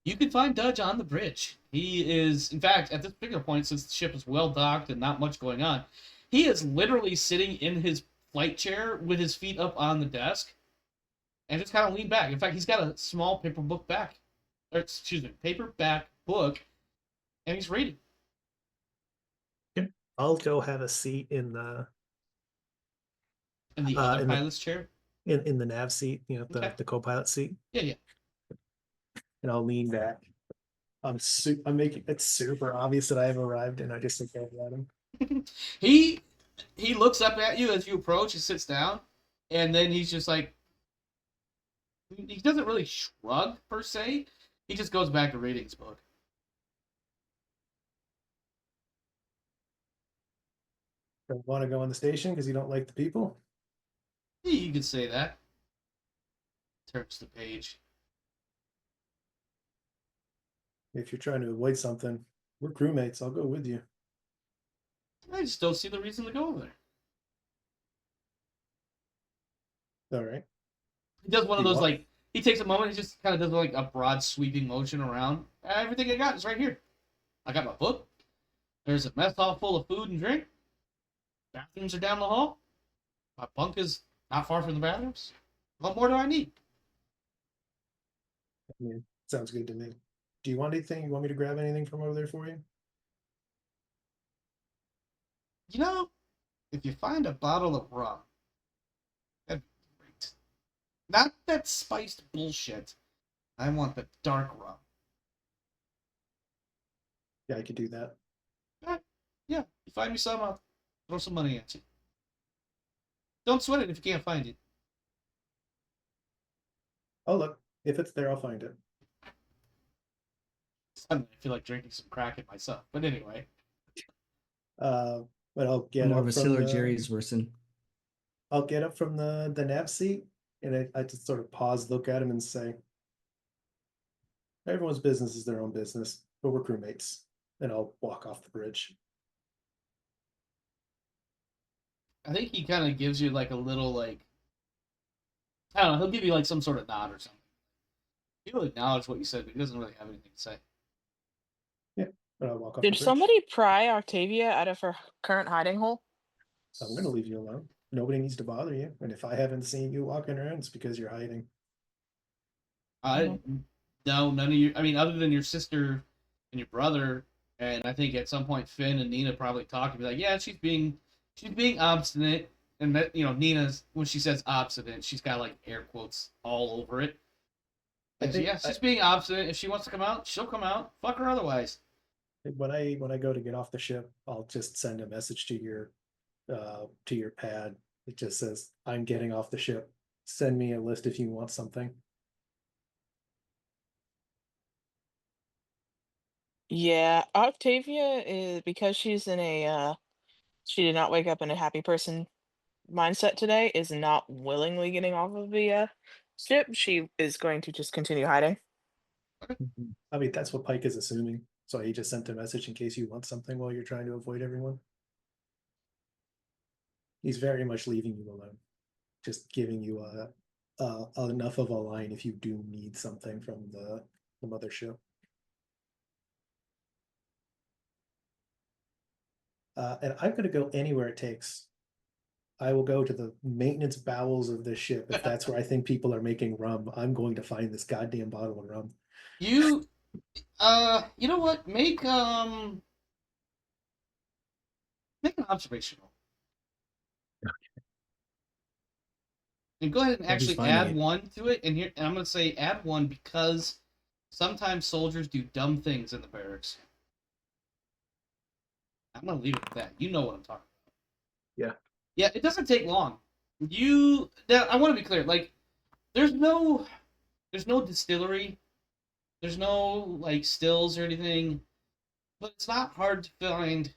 You can find Dudge on the bridge. He is, in fact, at this particular point, since the ship is well docked and not much going on, he is literally sitting in his flight chair with his feet up on the desk and just kind of leaned back. In fact, he's got a small paperback book, and he's reading. Okay. I'll go have a seat in the other pilot's chair. In the nav seat, the co-pilot seat. Yeah. And I'll lean back. I'm making it super obvious that I have arrived, and I just look over at him. He looks up at you as you approach. He sits down, and then he's just like, he doesn't really shrug per se. He just goes back to reading his book. Don't want to go on the station because you don't like the people? Yeah, you could say that. Turns the page. If you're trying to avoid something, we're crewmates. I'll go with you. I just don't see the reason to go over there. All right. He does one of those, like, he takes a moment, he just kind of does like a broad sweeping motion around. Everything I got is right here. I got my book. There's a mess hall full of food and drink. Bathrooms are down the hall. My bunk is not far from the bathrooms. What more do I need? I mean, sounds good to me. Do you want anything? You want me to grab anything from over there for you? If you find a bottle of rum, that'd be great. Not that spiced bullshit. I want the dark rum. Yeah, I could do that. Yeah, you find me some, I'll throw some money at you. Don't sweat it if you can't find it. Oh, look. If it's there, I'll find it. Suddenly, I feel like drinking some crack it myself. But anyway. But I'll get More up of a from Sailor the- Jerry's worsen. I'll get up from the nav seat, and I just sort of pause, look at him, and say, "Everyone's business is their own business, but we're crewmates." And I'll walk off the bridge. I think he kind of gives you like a little like I don't know. He'll give you like some sort of nod or something. He'll acknowledge what you said, but he doesn't really have anything to say. Yeah, but I'll walk off the Did bridge. somebody pry Octavia out of her current hiding hole? I'm going to leave you alone. Nobody needs to bother you. And if I haven't seen you walking around, it's because you're hiding. No, none of you. I mean, other than your sister and your brother, and I think at some point Finn and Nina probably talked and be like, yeah, she's being obstinate, and that Nina's when she says obstinate, she's got like air quotes all over it. I think Yeah, she's being obstinate. If she wants to come out, she'll come out. Fuck her otherwise. when I go to get off the ship, I'll just send a message to your pad. It just says, "I'm getting off the ship. Send me a list if you want something." Yeah, Octavia is because she's in a she did not wake up in a happy person mindset today, is not willingly getting off of the ship. She is going to just continue hiding. I mean, that's what Pike is assuming. So he just sent a message in case you want something while you're trying to avoid everyone. He's very much leaving you alone, just giving you enough of a line if you do need something from the mothership. And I'm going to go anywhere it takes. I will go to the maintenance bowels of this ship if that's where I think people are making rum. I'm going to find this goddamn bottle of rum. You know what? Make an observation roll. And go ahead and Well, who's actually finding add it? one to it. And I'm going to say add one because sometimes soldiers do dumb things in the barracks. I'm going to leave it at that. You know what I'm talking about. Yeah. Yeah, it doesn't take long. Now, I want to be clear. Like, there's no distillery. There's no like stills or anything. But it's not hard to find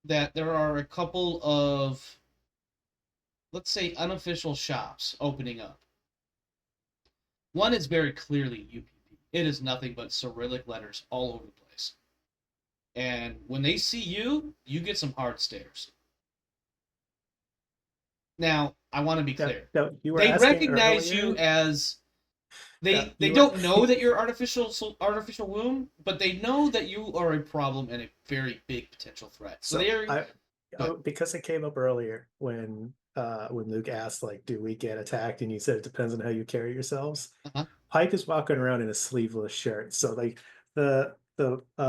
that there are a couple of, let's say, unofficial shops opening up. One is very clearly UPP. It is nothing but Cyrillic letters all over the place. And when they see you, you get some hard stares. Now, I want to be clear. No, you were They asking recognize earlier- you as Yeah, they you don't were- know that you're artificial womb, but they know that you are a problem and a very big potential threat. So they're because it came up earlier when Luke asked, like, do we get attacked, and you said it depends on how you carry yourselves. Uh-huh. Pike is walking around in a sleeveless shirt, so like the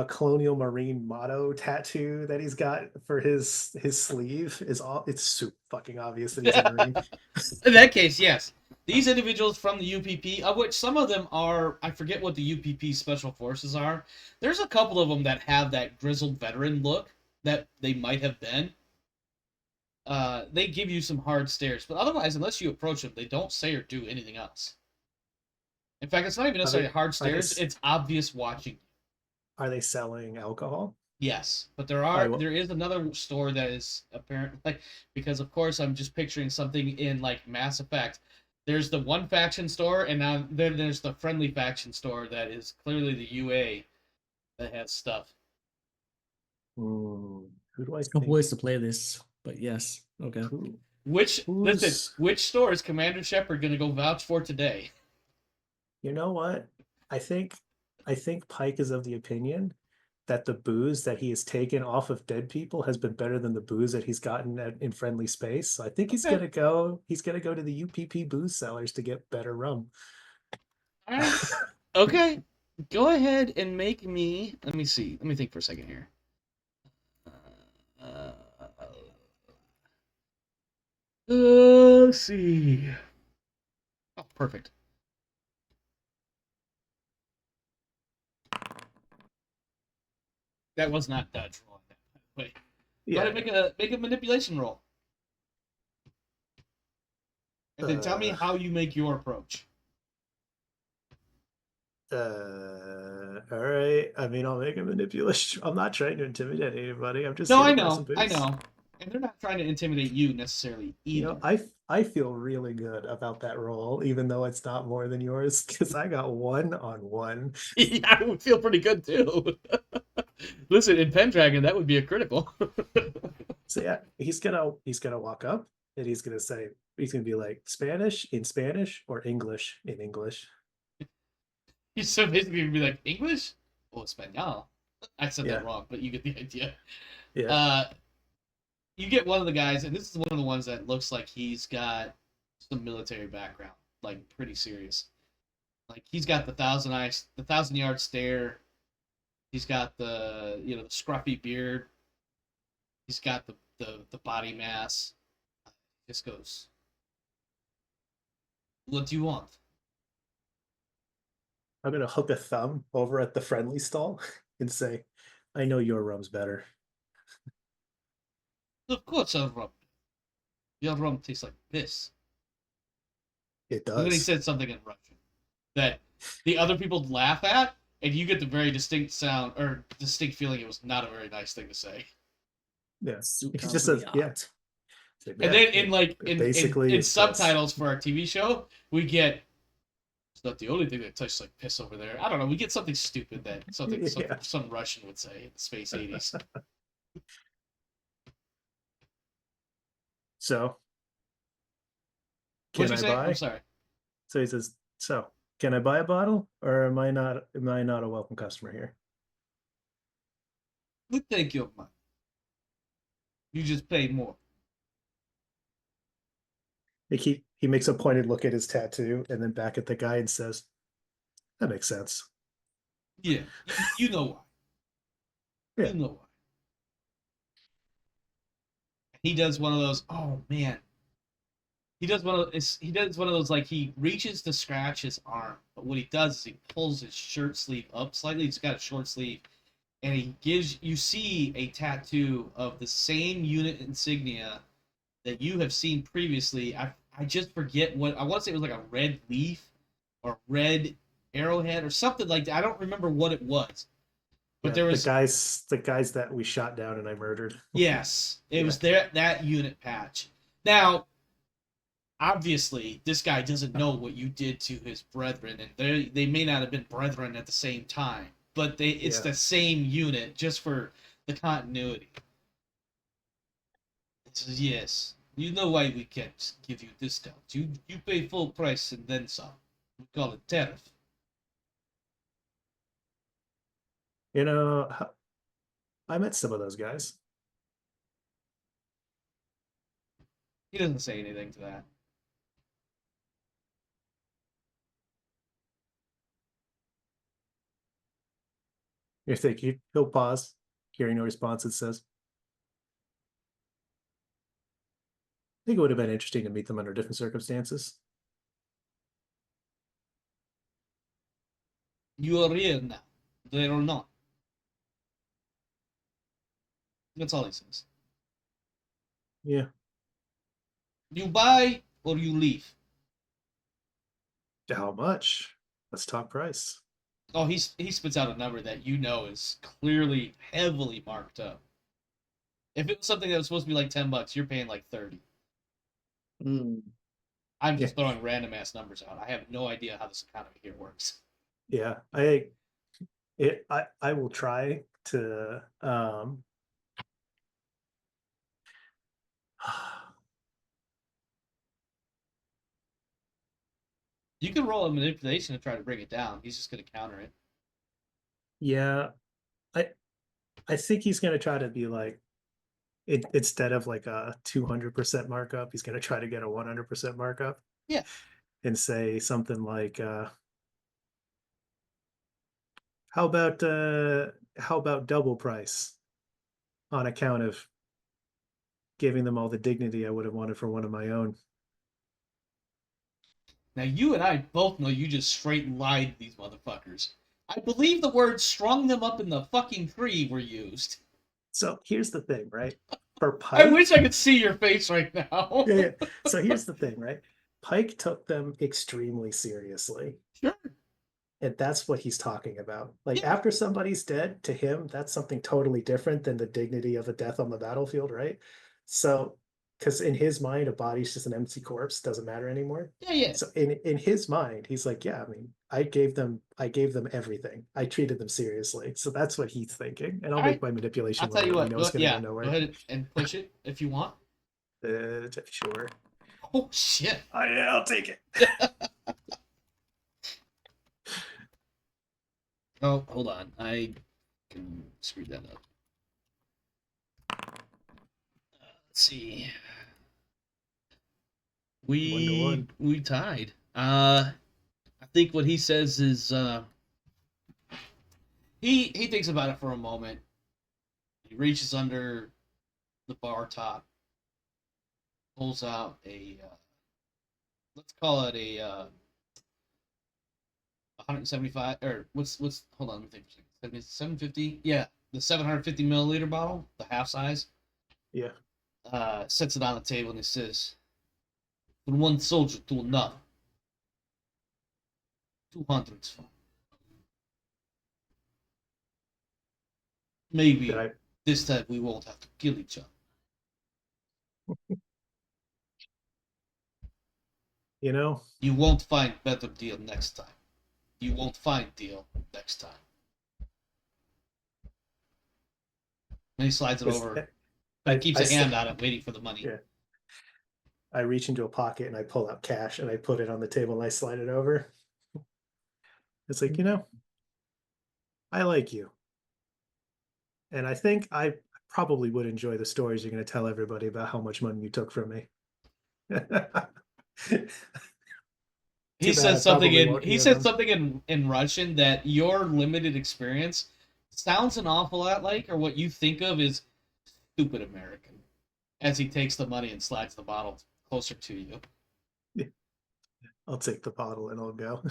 colonial marine motto tattoo that he's got for his sleeve is it's super fucking obvious that he's a marine. in that case, yes. These individuals from the UPP, of which some of them are, I forget what the UPP special forces are. There's a couple of them that have that grizzled veteran look that they might have been. They give you some hard stares, but otherwise, unless you approach them, they don't say or do anything else. In fact, it's not even necessarily hard stares; it's obvious watching. Are they selling alcohol? Yes, but there is another store that is apparently like, because of course I'm just picturing something in like Mass Effect. There's the one faction store, and now then there's the friendly faction store that is clearly the UA that has stuff. Who do I There's no think? ways to play this, but yes. Okay. Which store is Commander Shepard going to go vouch for today? You know what? I think Pike is of the opinion that the booze that he has taken off of dead people has been better than the booze that he's gotten in friendly space. So I think he's gonna go to the UPP booze sellers to get better rum. All right. Okay. Go ahead and make me. Let me see. Let me think for a second here. Let's see. Oh, perfect. That was not Dutch rolling. Wait. Go ahead and make a manipulation roll. And then tell me how you make your approach. All right. I mean, I'll make a manipulation. I'm not trying to intimidate anybody. I'm just No, here I to buy know. some booze. I know. And they're not trying to intimidate you necessarily either. You know, I feel really good about that roll, even though it's not more than yours, because I got 1 on 1. Yeah, I would feel pretty good too. Listen, in Pendragon, that would be a critical. So yeah, he's gonna walk up and he's gonna be like Spanish in Spanish or English in English. He's so basically gonna be like English or Espanol. I said Yeah. that wrong, but you get the idea. Yeah. You get one of the guys, and this is one of the ones that looks like he's got some military background, like pretty serious. Like he's got the 1,000-yard stare. He's got the the scruffy beard. He's got the body mass. Just goes, what do you want? I'm gonna hook a thumb over at the friendly stall and say, I know your rum's better. Of course, I'll rum. Your rum tastes like piss. It And then he does. said something in Russian that the other people laugh at, and you get the very distinct sound or distinct feeling it was not a very nice thing to say. Yeah. He Super just says, yeah. hot. It's like, And yeah, then in like basically in it's subtitles for our TV show, we get it's not the only thing that tastes like piss over there. I don't know. We get something stupid that Yeah. some Russian would say in the space 80s. So What'd can you I say? I'm buy? sorry. So he says, so can I buy a bottle or am I not a welcome customer here? We take your money. You just pay more. Like he makes a pointed look at his tattoo and then back at the guy and says, that makes sense. Yeah, you know why. Yeah. You know why. He does one of those. Oh man, he does one of those like he reaches to scratch his arm, but what he does is he pulls his shirt sleeve up slightly. He's got a short sleeve, and he gives you see a tattoo of the same unit insignia that you have seen previously. I just forget what I want to say. It was like a red leaf or red arrowhead or something like that. I don't remember what it was, but Yeah, there was the guys that we shot down and I murdered. yes, it Yeah. was there that unit patch. Now obviously this guy doesn't know what you did to his brethren, and they may not have been brethren at the same time, but it's Yeah. the same unit just for the continuity. It says, yes, you know why we can't give you discounts. You pay full price and then some. We call it tariff. You know, I met some of those guys. He doesn't say anything to that. You think he'll pause, hearing no response, and says, I think it would have been interesting to meet them under different circumstances. You are here now. They are not. That's all he says. Yeah. You buy or you leave. How much? Let's talk price. Oh, he spits out a number that you know is clearly heavily marked up. If it was something that was supposed to be like $10, you're paying like 30. I'm just throwing random ass numbers out. I have no idea how this economy here works. Yeah, I will try to You can roll a manipulation to try to bring it down. He's just going to counter it. yeah, I think he's gonna try to be like instead of like a 200% markup, he's gonna try to get a 100% markup. Yeah. And say something like how about double price on account of giving them all the dignity I would have wanted for one of my own. Now, you and I both know you just straight lied to these motherfuckers. I believe the words strung them up in the fucking tree were used. So here's the thing, right? For I Pike, wish I could see your face right now. yeah. So here's the thing, right? Pike took them extremely seriously. Sure. And that's what he's talking about. Like Yeah. after somebody's dead, to him, that's something totally different than the dignity of a death on the battlefield, right? So because in his mind, a body's just an empty corpse, doesn't matter anymore. Yeah. So in his mind, he's like, yeah, I mean, I gave them everything. I treated them seriously. So that's what he's thinking. And I'll All make right. my manipulation I'll tell you roll. He what. knows it's gonna go Go nowhere. ahead and push it if you want. Sure. Oh shit! Oh, yeah, I'll take it. Oh, hold on. I can screw that up. Let's see. 1-1. We tied. I think what he says is he thinks about it for a moment. He reaches under the bar top, pulls out a let's call it a 175 or what's hold on, let me think. 750. Yeah, the 750 milliliter bottle, the half size. Yeah. Sets it on the table and he says, "From one soldier to another, 200's fine. Maybe Did I this time we won't have to kill each other." you know, You won't find better deal next time. You won't find deal next time. And he slides it Is- over, but he keeps I a st- hand on it, waiting for the money. Yeah. I reach into a pocket and I pull out cash and I put it on the table and I slide it over. It's like, I like you. And I think I probably would enjoy the stories you're going to tell everybody about how much money you took from me. He Too bad said I something probably in won't he hear said them. something in Russian that your limited experience sounds an awful lot like, or what you think of is stupid American. As he takes the money and slides the bottle closer to you. I'll take the bottle and I'll go.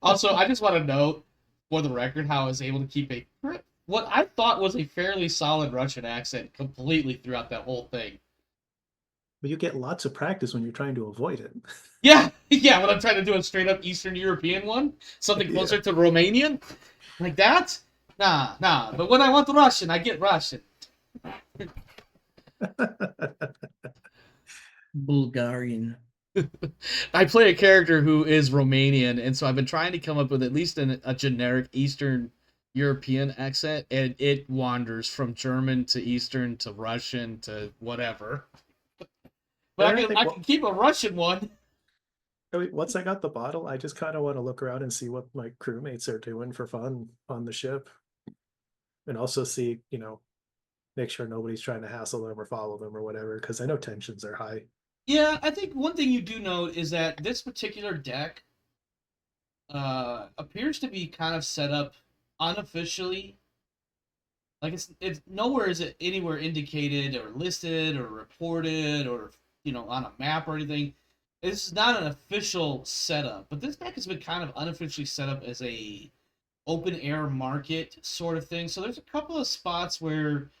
Also, I just want to note for the record how I was able to keep what I thought was a fairly solid Russian accent completely throughout that whole thing. But you get lots of practice when you're trying to avoid it. Yeah, yeah. When I'm trying to do a straight up Eastern European one, something closer to Romanian, like that. Nah. But when I want Russian, I get Russian. Bulgarian. I play a character who is Romanian, and so I've been trying to come up with at least a generic Eastern European accent, and it wanders from German to Eastern to Russian to whatever. But I can keep a Russian one. Once I got the bottle, I just kind of want to look around and see what my crewmates are doing for fun on the ship. And also see, make sure nobody's trying to hassle them or follow them or whatever, because I know tensions are high. Yeah, I think one thing you do note is that this particular deck appears to be kind of set up unofficially. Like it's nowhere is it anywhere indicated or listed or reported or on a map or anything. This is not an official setup, but this deck has been kind of unofficially set up as a open air market sort of thing. So there's a couple of spots where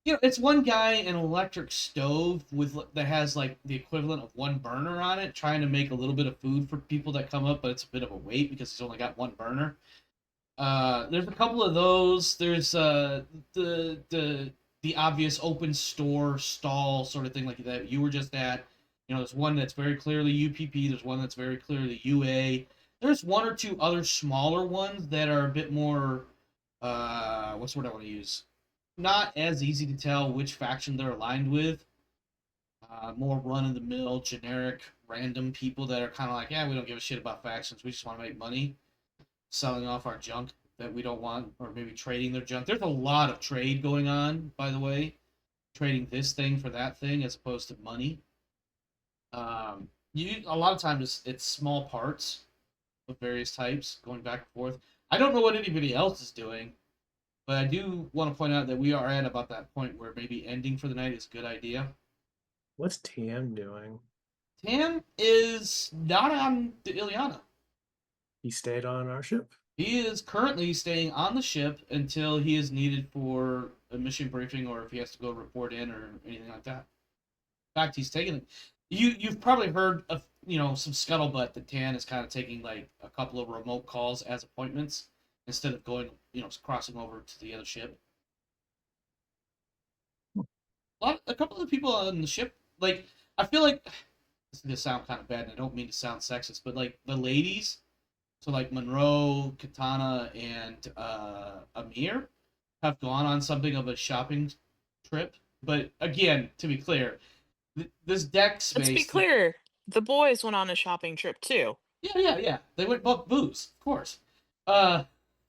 it's one guy in an electric stove that has like the equivalent of one burner on it, trying to make a little bit of food for people that come up, but it's a bit of a wait because he's only got one burner. There's a couple of those. There's the obvious open store stall sort of thing like that you were just at. There's one that's very clearly UPP. There's one that's very clearly UA. There's one or two other smaller ones that are a bit more. What's the word I want to use? Not as easy to tell which faction they're aligned with. More run-of-the-mill, generic, random people that are kind of like, yeah, we don't give a shit about factions. We just want to make money selling off our junk that we don't want, or maybe trading their junk. There's a lot of trade going on, by the way. Trading this thing for that thing as opposed to money. A lot of times it's small parts of various types going back and forth. I don't know what anybody else is doing. But I do want to point out that we are at about that point where maybe ending for the night is a good idea. What's Tam doing? Tam is not on the Iliana. He stayed on our ship? He is currently staying on the ship until he is needed for a mission briefing or if he has to go report in or anything like that. In fact, he's taking it. You've probably heard of some scuttlebutt that Tan is kind of taking like a couple of remote calls as appointments instead of going crossing over to the other ship. a couple of the people on the ship, like, I feel like this is gonna sound kind of bad, and I don't mean to sound sexist, but like the ladies, so like Monroe, Katana, and Amir, have gone on something of a shopping trip. But again, to be clear, this deck Let's be space. clear. The boys went on a shopping trip too. Yeah. They went bought booze, of course. Uh,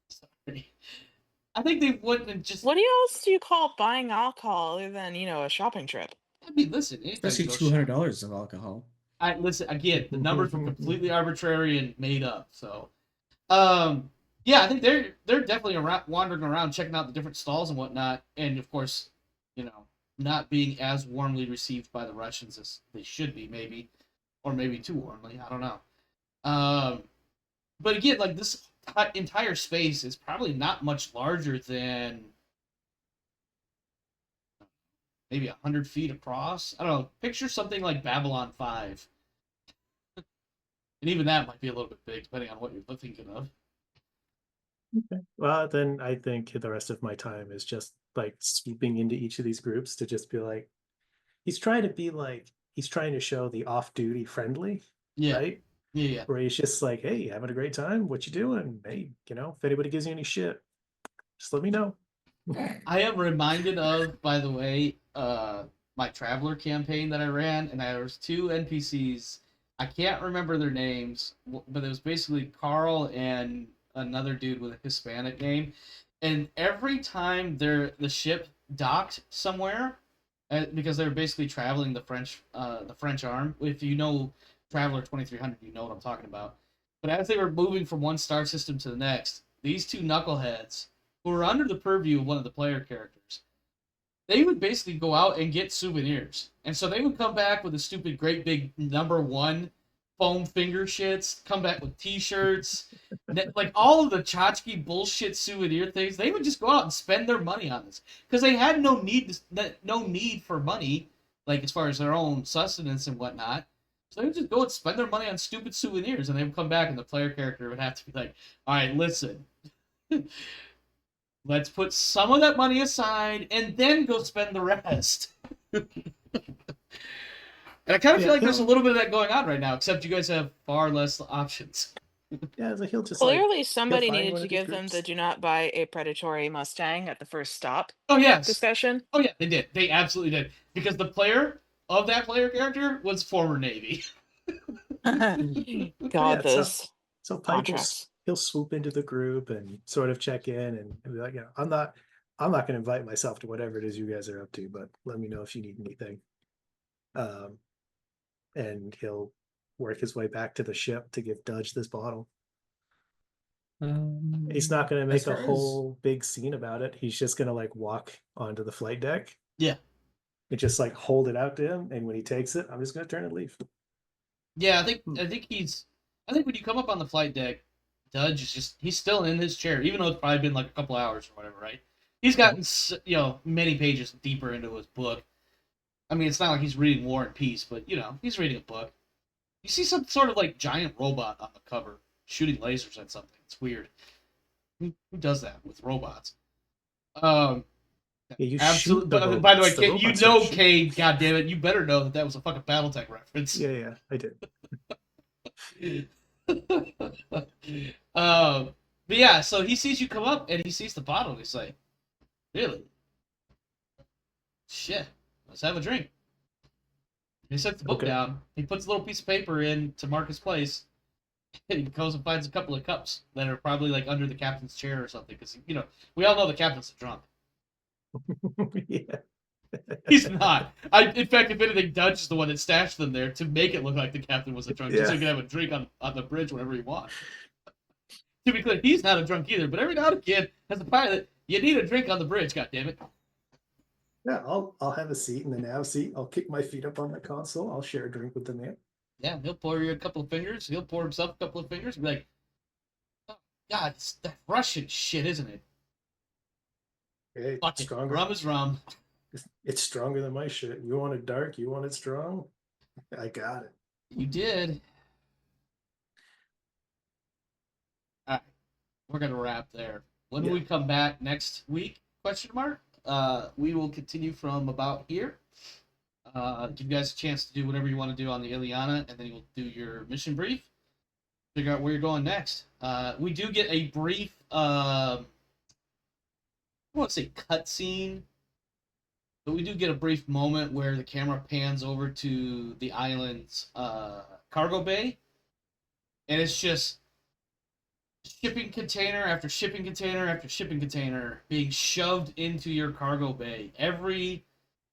sorry. I think they went and just. What else do you call buying alcohol other than, a shopping trip? I mean, listen. Anytime you Especially go $200 of alcohol. I listen again. The numbers were completely arbitrary and made up. So, yeah, I think they're definitely wandering around, checking out the different stalls and whatnot, and of course, not being as warmly received by the Russians as they should be, maybe, or maybe too warmly. I don't know. But again, like this entire space is probably not much larger than maybe 100 feet across. I don't know. Picture something like Babylon 5. And even that might be a little bit big, depending on what you're thinking of. Okay. Well, then I think the rest of my time is just like swooping into each of these groups to just be like, he's trying to show the off-duty friendly, Yeah. right? Yeah. Where he's just like, hey, having a great time? What you doing? Hey, if anybody gives you any shit, just let me know. I am reminded of, by the way, my Traveler campaign that I ran, and there was two NPCs. I can't remember their names, but it was basically Carl and another dude with a Hispanic name. And every time the ship docked somewhere, because they were basically traveling the French arm. If you know Traveler 2300, you know what I'm talking about. But as they were moving from one star system to the next, these two knuckleheads, who were under the purview of one of the player characters, they would basically go out and get souvenirs. And so they would come back with a stupid, great big #1 foam finger shits, come back with t-shirts, like all of the tchotchke bullshit souvenir things. They would just go out and spend their money on this because they had no need for money, like as far as their own sustenance and whatnot. So they would just go and spend their money on stupid souvenirs, and they would come back, and the player character would have to be like, "All right, listen." Let's put some of that money aside and then go spend the rest. And I kind of feel like there's a little bit of that going on right now, except you guys have far less options. Yeah, so he'll just Clearly, somebody find needed one to of these give them the groups. "do not buy a predatory Mustang at the first stop" Oh, yes. discussion. Oh, yeah, they did. They absolutely did. Because the player of that player character was former Navy. God, those So Pike contracts. he'll swoop into the group and sort of check in and be like, I'm not going to invite myself to whatever it is you guys are up to, but let me know if you need anything. And he'll work his way back to the ship to give Dudge this bottle. He's not going to make a whole big scene about it. He's just going to like walk onto the flight deck. Yeah. And just like hold it out to him, and when he takes it, I'm just going to turn and leave. Yeah, I think when you come up on the flight deck, Dudge is he's still in his chair, even though it's probably been like a couple hours or whatever, right? He's gotten many pages deeper into his book. I mean, it's not like he's reading War and Peace, but he's reading a book. You see some sort of like giant robot on the cover shooting lasers at something. It's weird. Who does that with robots? Yeah, you absolutely. shoot By the way, Kate, Cade, goddammit, you better know that was a fucking BattleTech reference. Yeah, I did. But yeah, so he sees you come up and he sees the bottle and he's like, really? Shit, let's have a drink. He sets the book down. He puts a little piece of paper in to mark his place. And he goes and finds a couple of cups that are probably like under the captain's chair or something. Because, we all know the captain's a drunk. Yeah. He's not. In fact, if anything, Dudge is the one that stashed them there to make it look like the captain was a drunk, just so he could have a drink on the bridge whenever he wants. To be clear, he's not a drunk either, but every now and again, as a pilot, you need a drink on the bridge, goddammit. Yeah, I'll have a seat in the nav seat. I'll kick my feet up on the console. I'll share a drink with the man. Yeah, he'll pour you a couple of fingers. He'll pour himself a couple of fingers and be like, oh, God, it's that Russian shit, isn't it? Hey, fuck stronger. Rum is rum. It's stronger than my shit. You want it dark? You want it strong? I got it. You did. All right. We're going to wrap there. When we come back next week, question mark? we will continue from about here. Give you guys a chance to do whatever you want to do on the Iliana, and then you'll do your mission brief. Figure out where you're going next. We do get a brief, I won't say cutscene, but we do get a brief moment where the camera pans over to the island's cargo bay, and it's just shipping container after shipping container after shipping container being shoved into your cargo bay. Every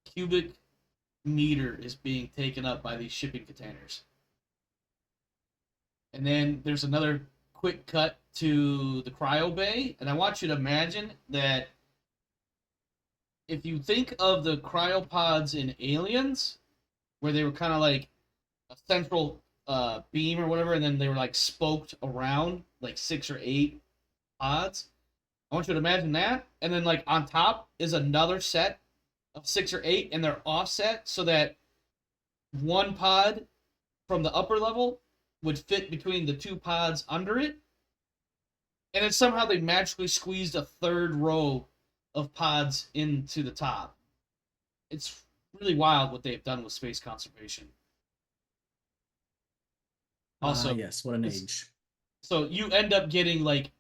cubic meter is being taken up by these shipping containers. And then there's another quick cut to the cryo bay, and I want you to imagine that if you think of the cryopods in Aliens, where they were kind of like a central beam or whatever, and then they were like spoked around like 6 or 8 pods. I want you to imagine that, and then like on top is another set of 6 or 8, and they're offset so that one pod from the upper level would fit between the 2 pods under it, and then somehow they magically squeezed a third row of pods into the top. It's really wild what they've done with space conservation. Also, yes, what an age. So you end up getting like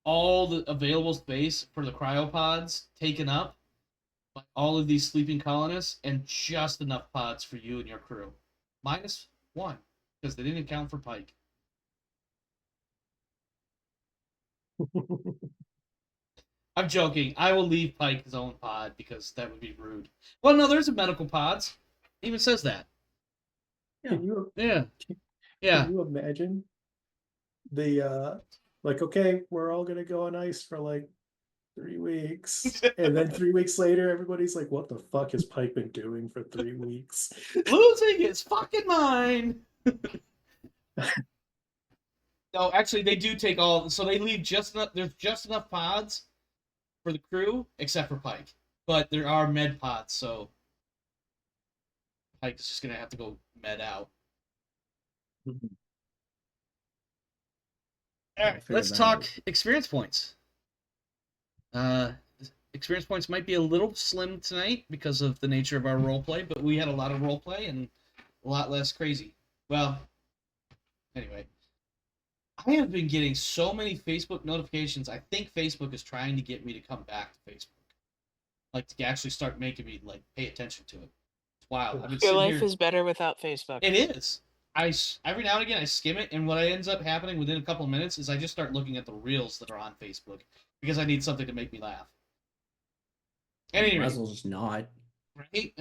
all the available space for the cryopods taken up by all of these sleeping colonists, and just enough pods for you and your crew. -1, because they didn't account for Pike. I'm joking. I will leave Pike his own pod because that would be rude. Well, no, there's a medical pods. It even says that. Can you Yeah. can you imagine the like, okay, we're all gonna go on ice for like 3 weeks, and then 3 weeks later, everybody's like, "What the fuck has Pike been doing for 3 weeks?" Losing his fucking mind. No, actually, they do take all. So they leave just enough. There's just enough pods for the crew, except for Pike. But there are med pods, so Pike's just gonna have to go med out. All right, let's talk experience points. Experience points might be a little slim tonight because of the nature of our roleplay, but we had a lot of roleplay and a lot less crazy. Well, anyway. I have been getting so many Facebook notifications. I think Facebook is trying to get me to come back to Facebook. Like, to actually start making me, like, pay attention to it. It's wild. I've been Your sitting life here. is better without Facebook. It is. Every now and again, I skim it, and what ends up happening within a couple of minutes is I just start looking at the reels that are on Facebook because I need something to make me laugh. Anyway, Might as well just not. Right?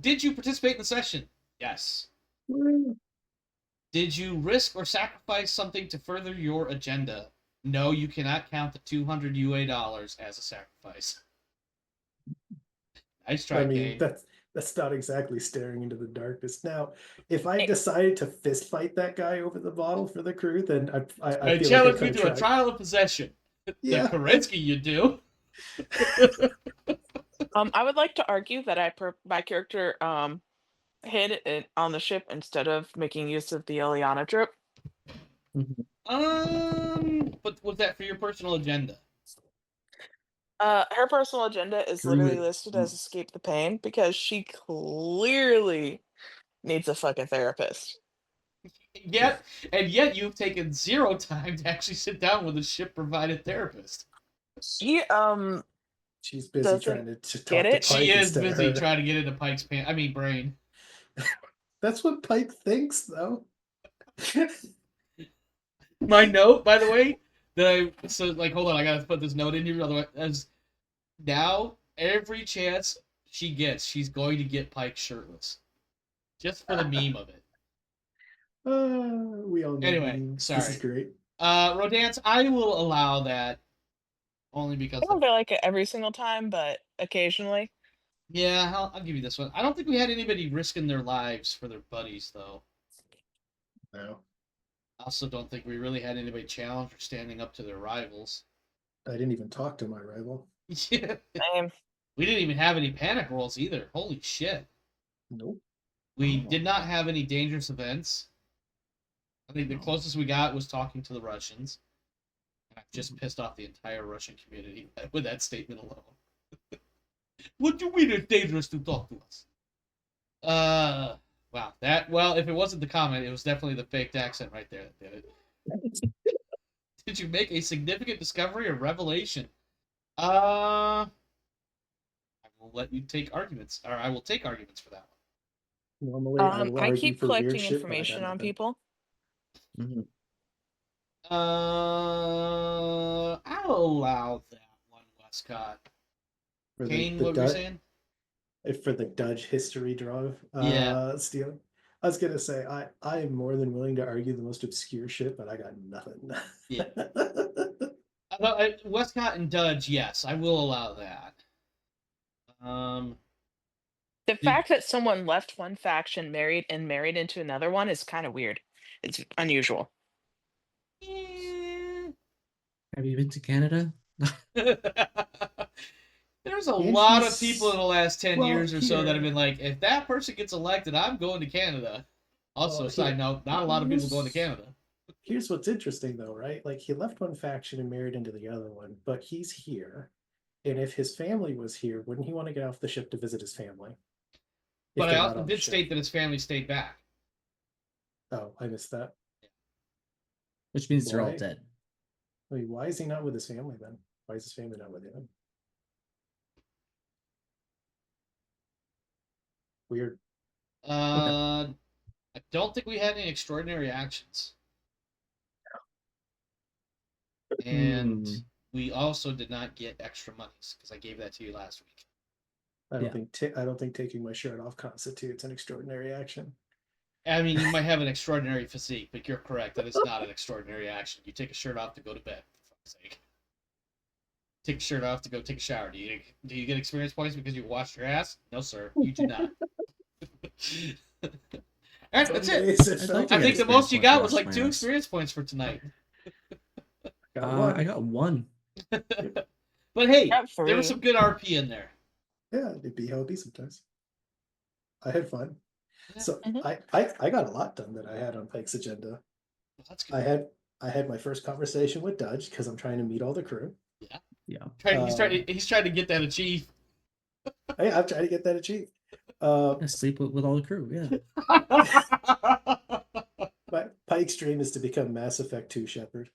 Did you participate in the session? Yes. Did you risk or sacrifice something to further your agenda? No, you cannot count the 200 UA dollars as a sacrifice. Nice try, I mean, Kane. that's not exactly staring into the darkness. Now, if I decided to fist fight that guy over the bottle for the crew, then I feel challenge like you to a trial of possession. Yeah. The Kerensky you do. I would like to argue that my character hid it on the ship instead of making use of the Iliana trip. But was that for your personal agenda? Her personal agenda is literally listed as escape the pain because she clearly needs a fucking therapist. Yet you've taken 0 time to actually sit down with a ship-provided therapist. She she's busy doesn't trying to talk get to it. Pike She is instead of busy her. trying to get into Pike's brain. That's what Pike thinks, though. My note, by the way, hold on, I gotta put this note in here. Otherwise, as now every chance she gets, she's going to get Pike shirtless, just for the meme of it. We all know Anyway, memes. sorry. This is great. Rodance, I will allow that only because. I don't feel like it every single time, but occasionally. Yeah, I'll give you this one. I don't think we had anybody risking their lives for their buddies, though. No, I also don't think we really had anybody challenge or standing up to their rivals. I didn't even talk to my rival. Yeah. Same. We didn't even have any panic rolls either. Holy shit. Nope. We did not have any dangerous events. I think the closest we got was talking to the Russians. And I've just pissed off the entire Russian community with that statement alone. What do you mean it's dangerous to talk to us? Wow. Well, if it wasn't the comment, it was definitely the faked accent right there that did it. Did you make a significant discovery or revelation? I will let you take arguments, or I will take arguments for that Normally, I will I argue keep for weird collecting shit, but I got information on nothing. people. Mhm. one. I'll allow that one, Westcott. For Kane, the what were you saying? for the Dutch history draw, Yeah. Steele. I was gonna say I am more than willing to argue the most obscure shit, but I got nothing. Yeah. Westcott and Dudge, yes, I will allow that. The Did, fact that someone left one faction, married into another one is kind of weird. It's unusual. Have you been to Canada? There's a And lot of people in the last 10 well, years or so that have here. been like, if that person gets elected, I'm going to Canada. Also, Well, side note, not a lot of people going to Canada. Here's what's interesting though, right? Like he left one faction and married into the other one, but he's here. And if his family was here, wouldn't he want to get off the ship to visit his family? If But I they're not also on the did ship. state that his family stayed back. Oh, I missed that. Which means they're all Why? dead. I mean, why is he not with his family then? Why is his family not with him? Weird. I don't think we had any extraordinary actions. And we also did not get extra monies because I gave that to you last week. I don't think taking my shirt off constitutes an extraordinary action. I mean, you might have an extraordinary physique, but you're correct. That is not an extraordinary action. You take a shirt off to go to bed, for fuck's sake. Take a shirt off to go take a shower. Do you get experience points because you washed your ass? No, sir. You do not. All right, that's it. I'd like to I get think the experience most you points got for was washing like my 2 ass. experience points for tonight. I got one. But hey, Got there was 3. some good RP in there. Yeah, it'd be how it be sometimes. I had fun. Yeah. So Mhm. I got a lot done that I had on Pike's agenda. Well, that's good. I had my first conversation with Dudge because I'm trying to meet all the crew. Yeah. He's trying to get that achieved. Hey, I'm trying to get that achieved. I sleep with all the crew. Yeah. My Pike's dream is to become Mass Effect 2 Shepard.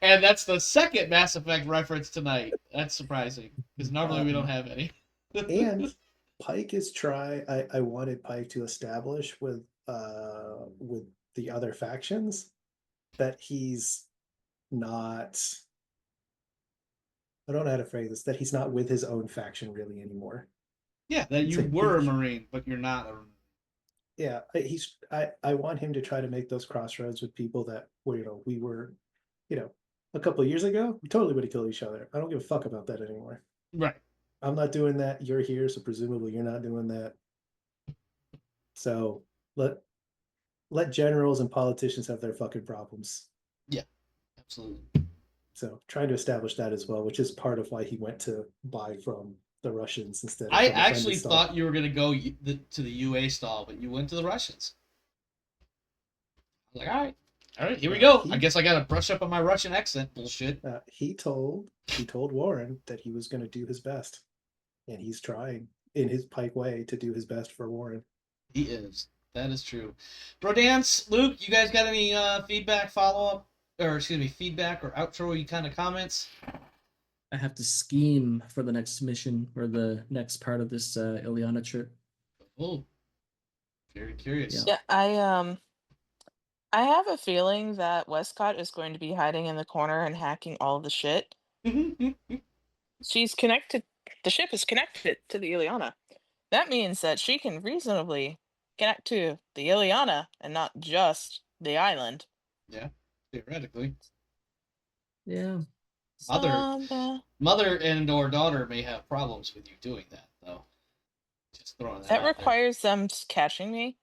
And that's the second Mass Effect reference tonight. That's surprising because normally we don't have any. And Pike is I wanted Pike to establish with the other factions that he's not. I don't know how to phrase this. That he's not with his own faction really anymore. Yeah, that you So were a Marine, but you're not a. Yeah, I want him to try to make those crossroads with people that we were, a couple of years ago, we totally would have killed each other. I don't give a fuck about that anymore. Right. I'm not doing that. You're here, so presumably you're not doing that. So let generals and politicians have their fucking problems. Yeah, absolutely. So trying to establish that as well, which is part of why he went to buy from the Russians instead of I from the actually friendly stall. thought you were going to go to the UA stall, but you went to the Russians. I was like, all right, here we go. I guess I got to brush up on my Russian accent bullshit. He told Warren that he was going to do his best, and he's trying in his Pike way to do his best for Warren. He is. That is true. Bro Dance, Luke, you guys got any feedback, follow-up, or excuse me, feedback or outro kind of comments? I have to scheme for the next mission or the next part of this Iliana trip. Oh, very curious. Yeah, I have a feeling that Westcott is going to be hiding in the corner and hacking all the shit. She's connected. The ship is connected to the Iliana. That means that she can reasonably connect to the Iliana and not just the island. Yeah, theoretically. Yeah. Mother and or daughter may have problems with you doing that, though. Just throwing that That out there. requires them catching me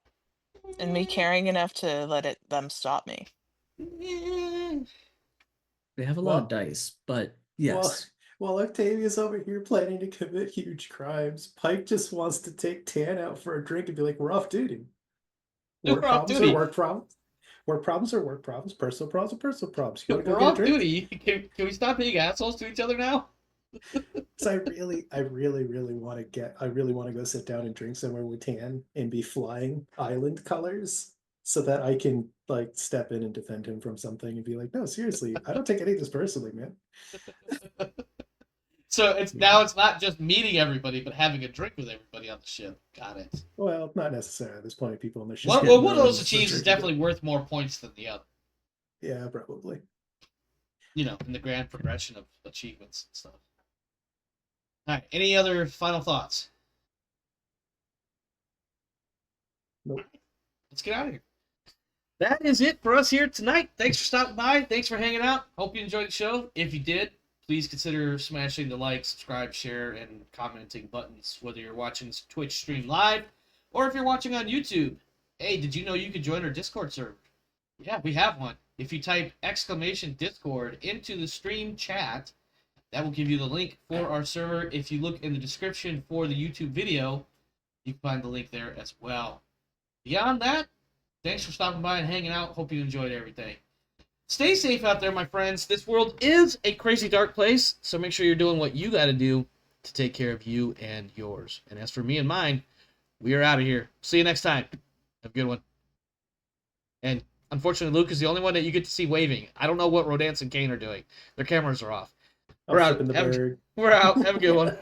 and me caring enough to let them stop me. They have a lot of dice, but yes. While Octavia's over here planning to commit huge crimes, Pike just wants to take Tan out for a drink and be like, "We're off duty. Work problems are work problems. Work problems are work problems. Personal problems are personal problems. You want to go We're get a off drink? duty. Can we stop being assholes to each other now? So I really want to go sit down and drink somewhere with Tan and be flying island colors so that I can like step in and defend him from something and be like, no, seriously, I don't take any of this personally, man. So it's Yeah. now it's not just meeting everybody, but having a drink with everybody on the ship. Got it. Well, not necessarily. There's plenty of people on the ship. One that of know those it's achieves is drinking definitely worth more points than the other. Yeah, probably. You know, in the grand progression of achievements and stuff. All right. Any other final thoughts? Nope. Let's get out of here. That is it for us here tonight. Thanks for stopping by. Thanks for hanging out. Hope you enjoyed the show. If you did, please consider smashing the like, subscribe, share, and commenting buttons, whether you're watching this Twitch stream live or if you're watching on YouTube. Hey, did you know you could join our Discord server? Yeah, we have one. If you type !Discord into the stream chat, that will give you the link for our server. If you look in the description for the YouTube video, you can find the link there as well. Beyond that, thanks for stopping by and hanging out. Hope you enjoyed everything. Stay safe out there, my friends. This world is a crazy dark place, so make sure you're doing what you got to do to take care of you and yours. And as for me and mine, we are out of here. See you next time. Have a good one. And unfortunately, Luke is the only one that you get to see waving. I don't know what Rodance and Kane are doing. Their cameras are off. I'm flipping the bird. We're out. Have a good one.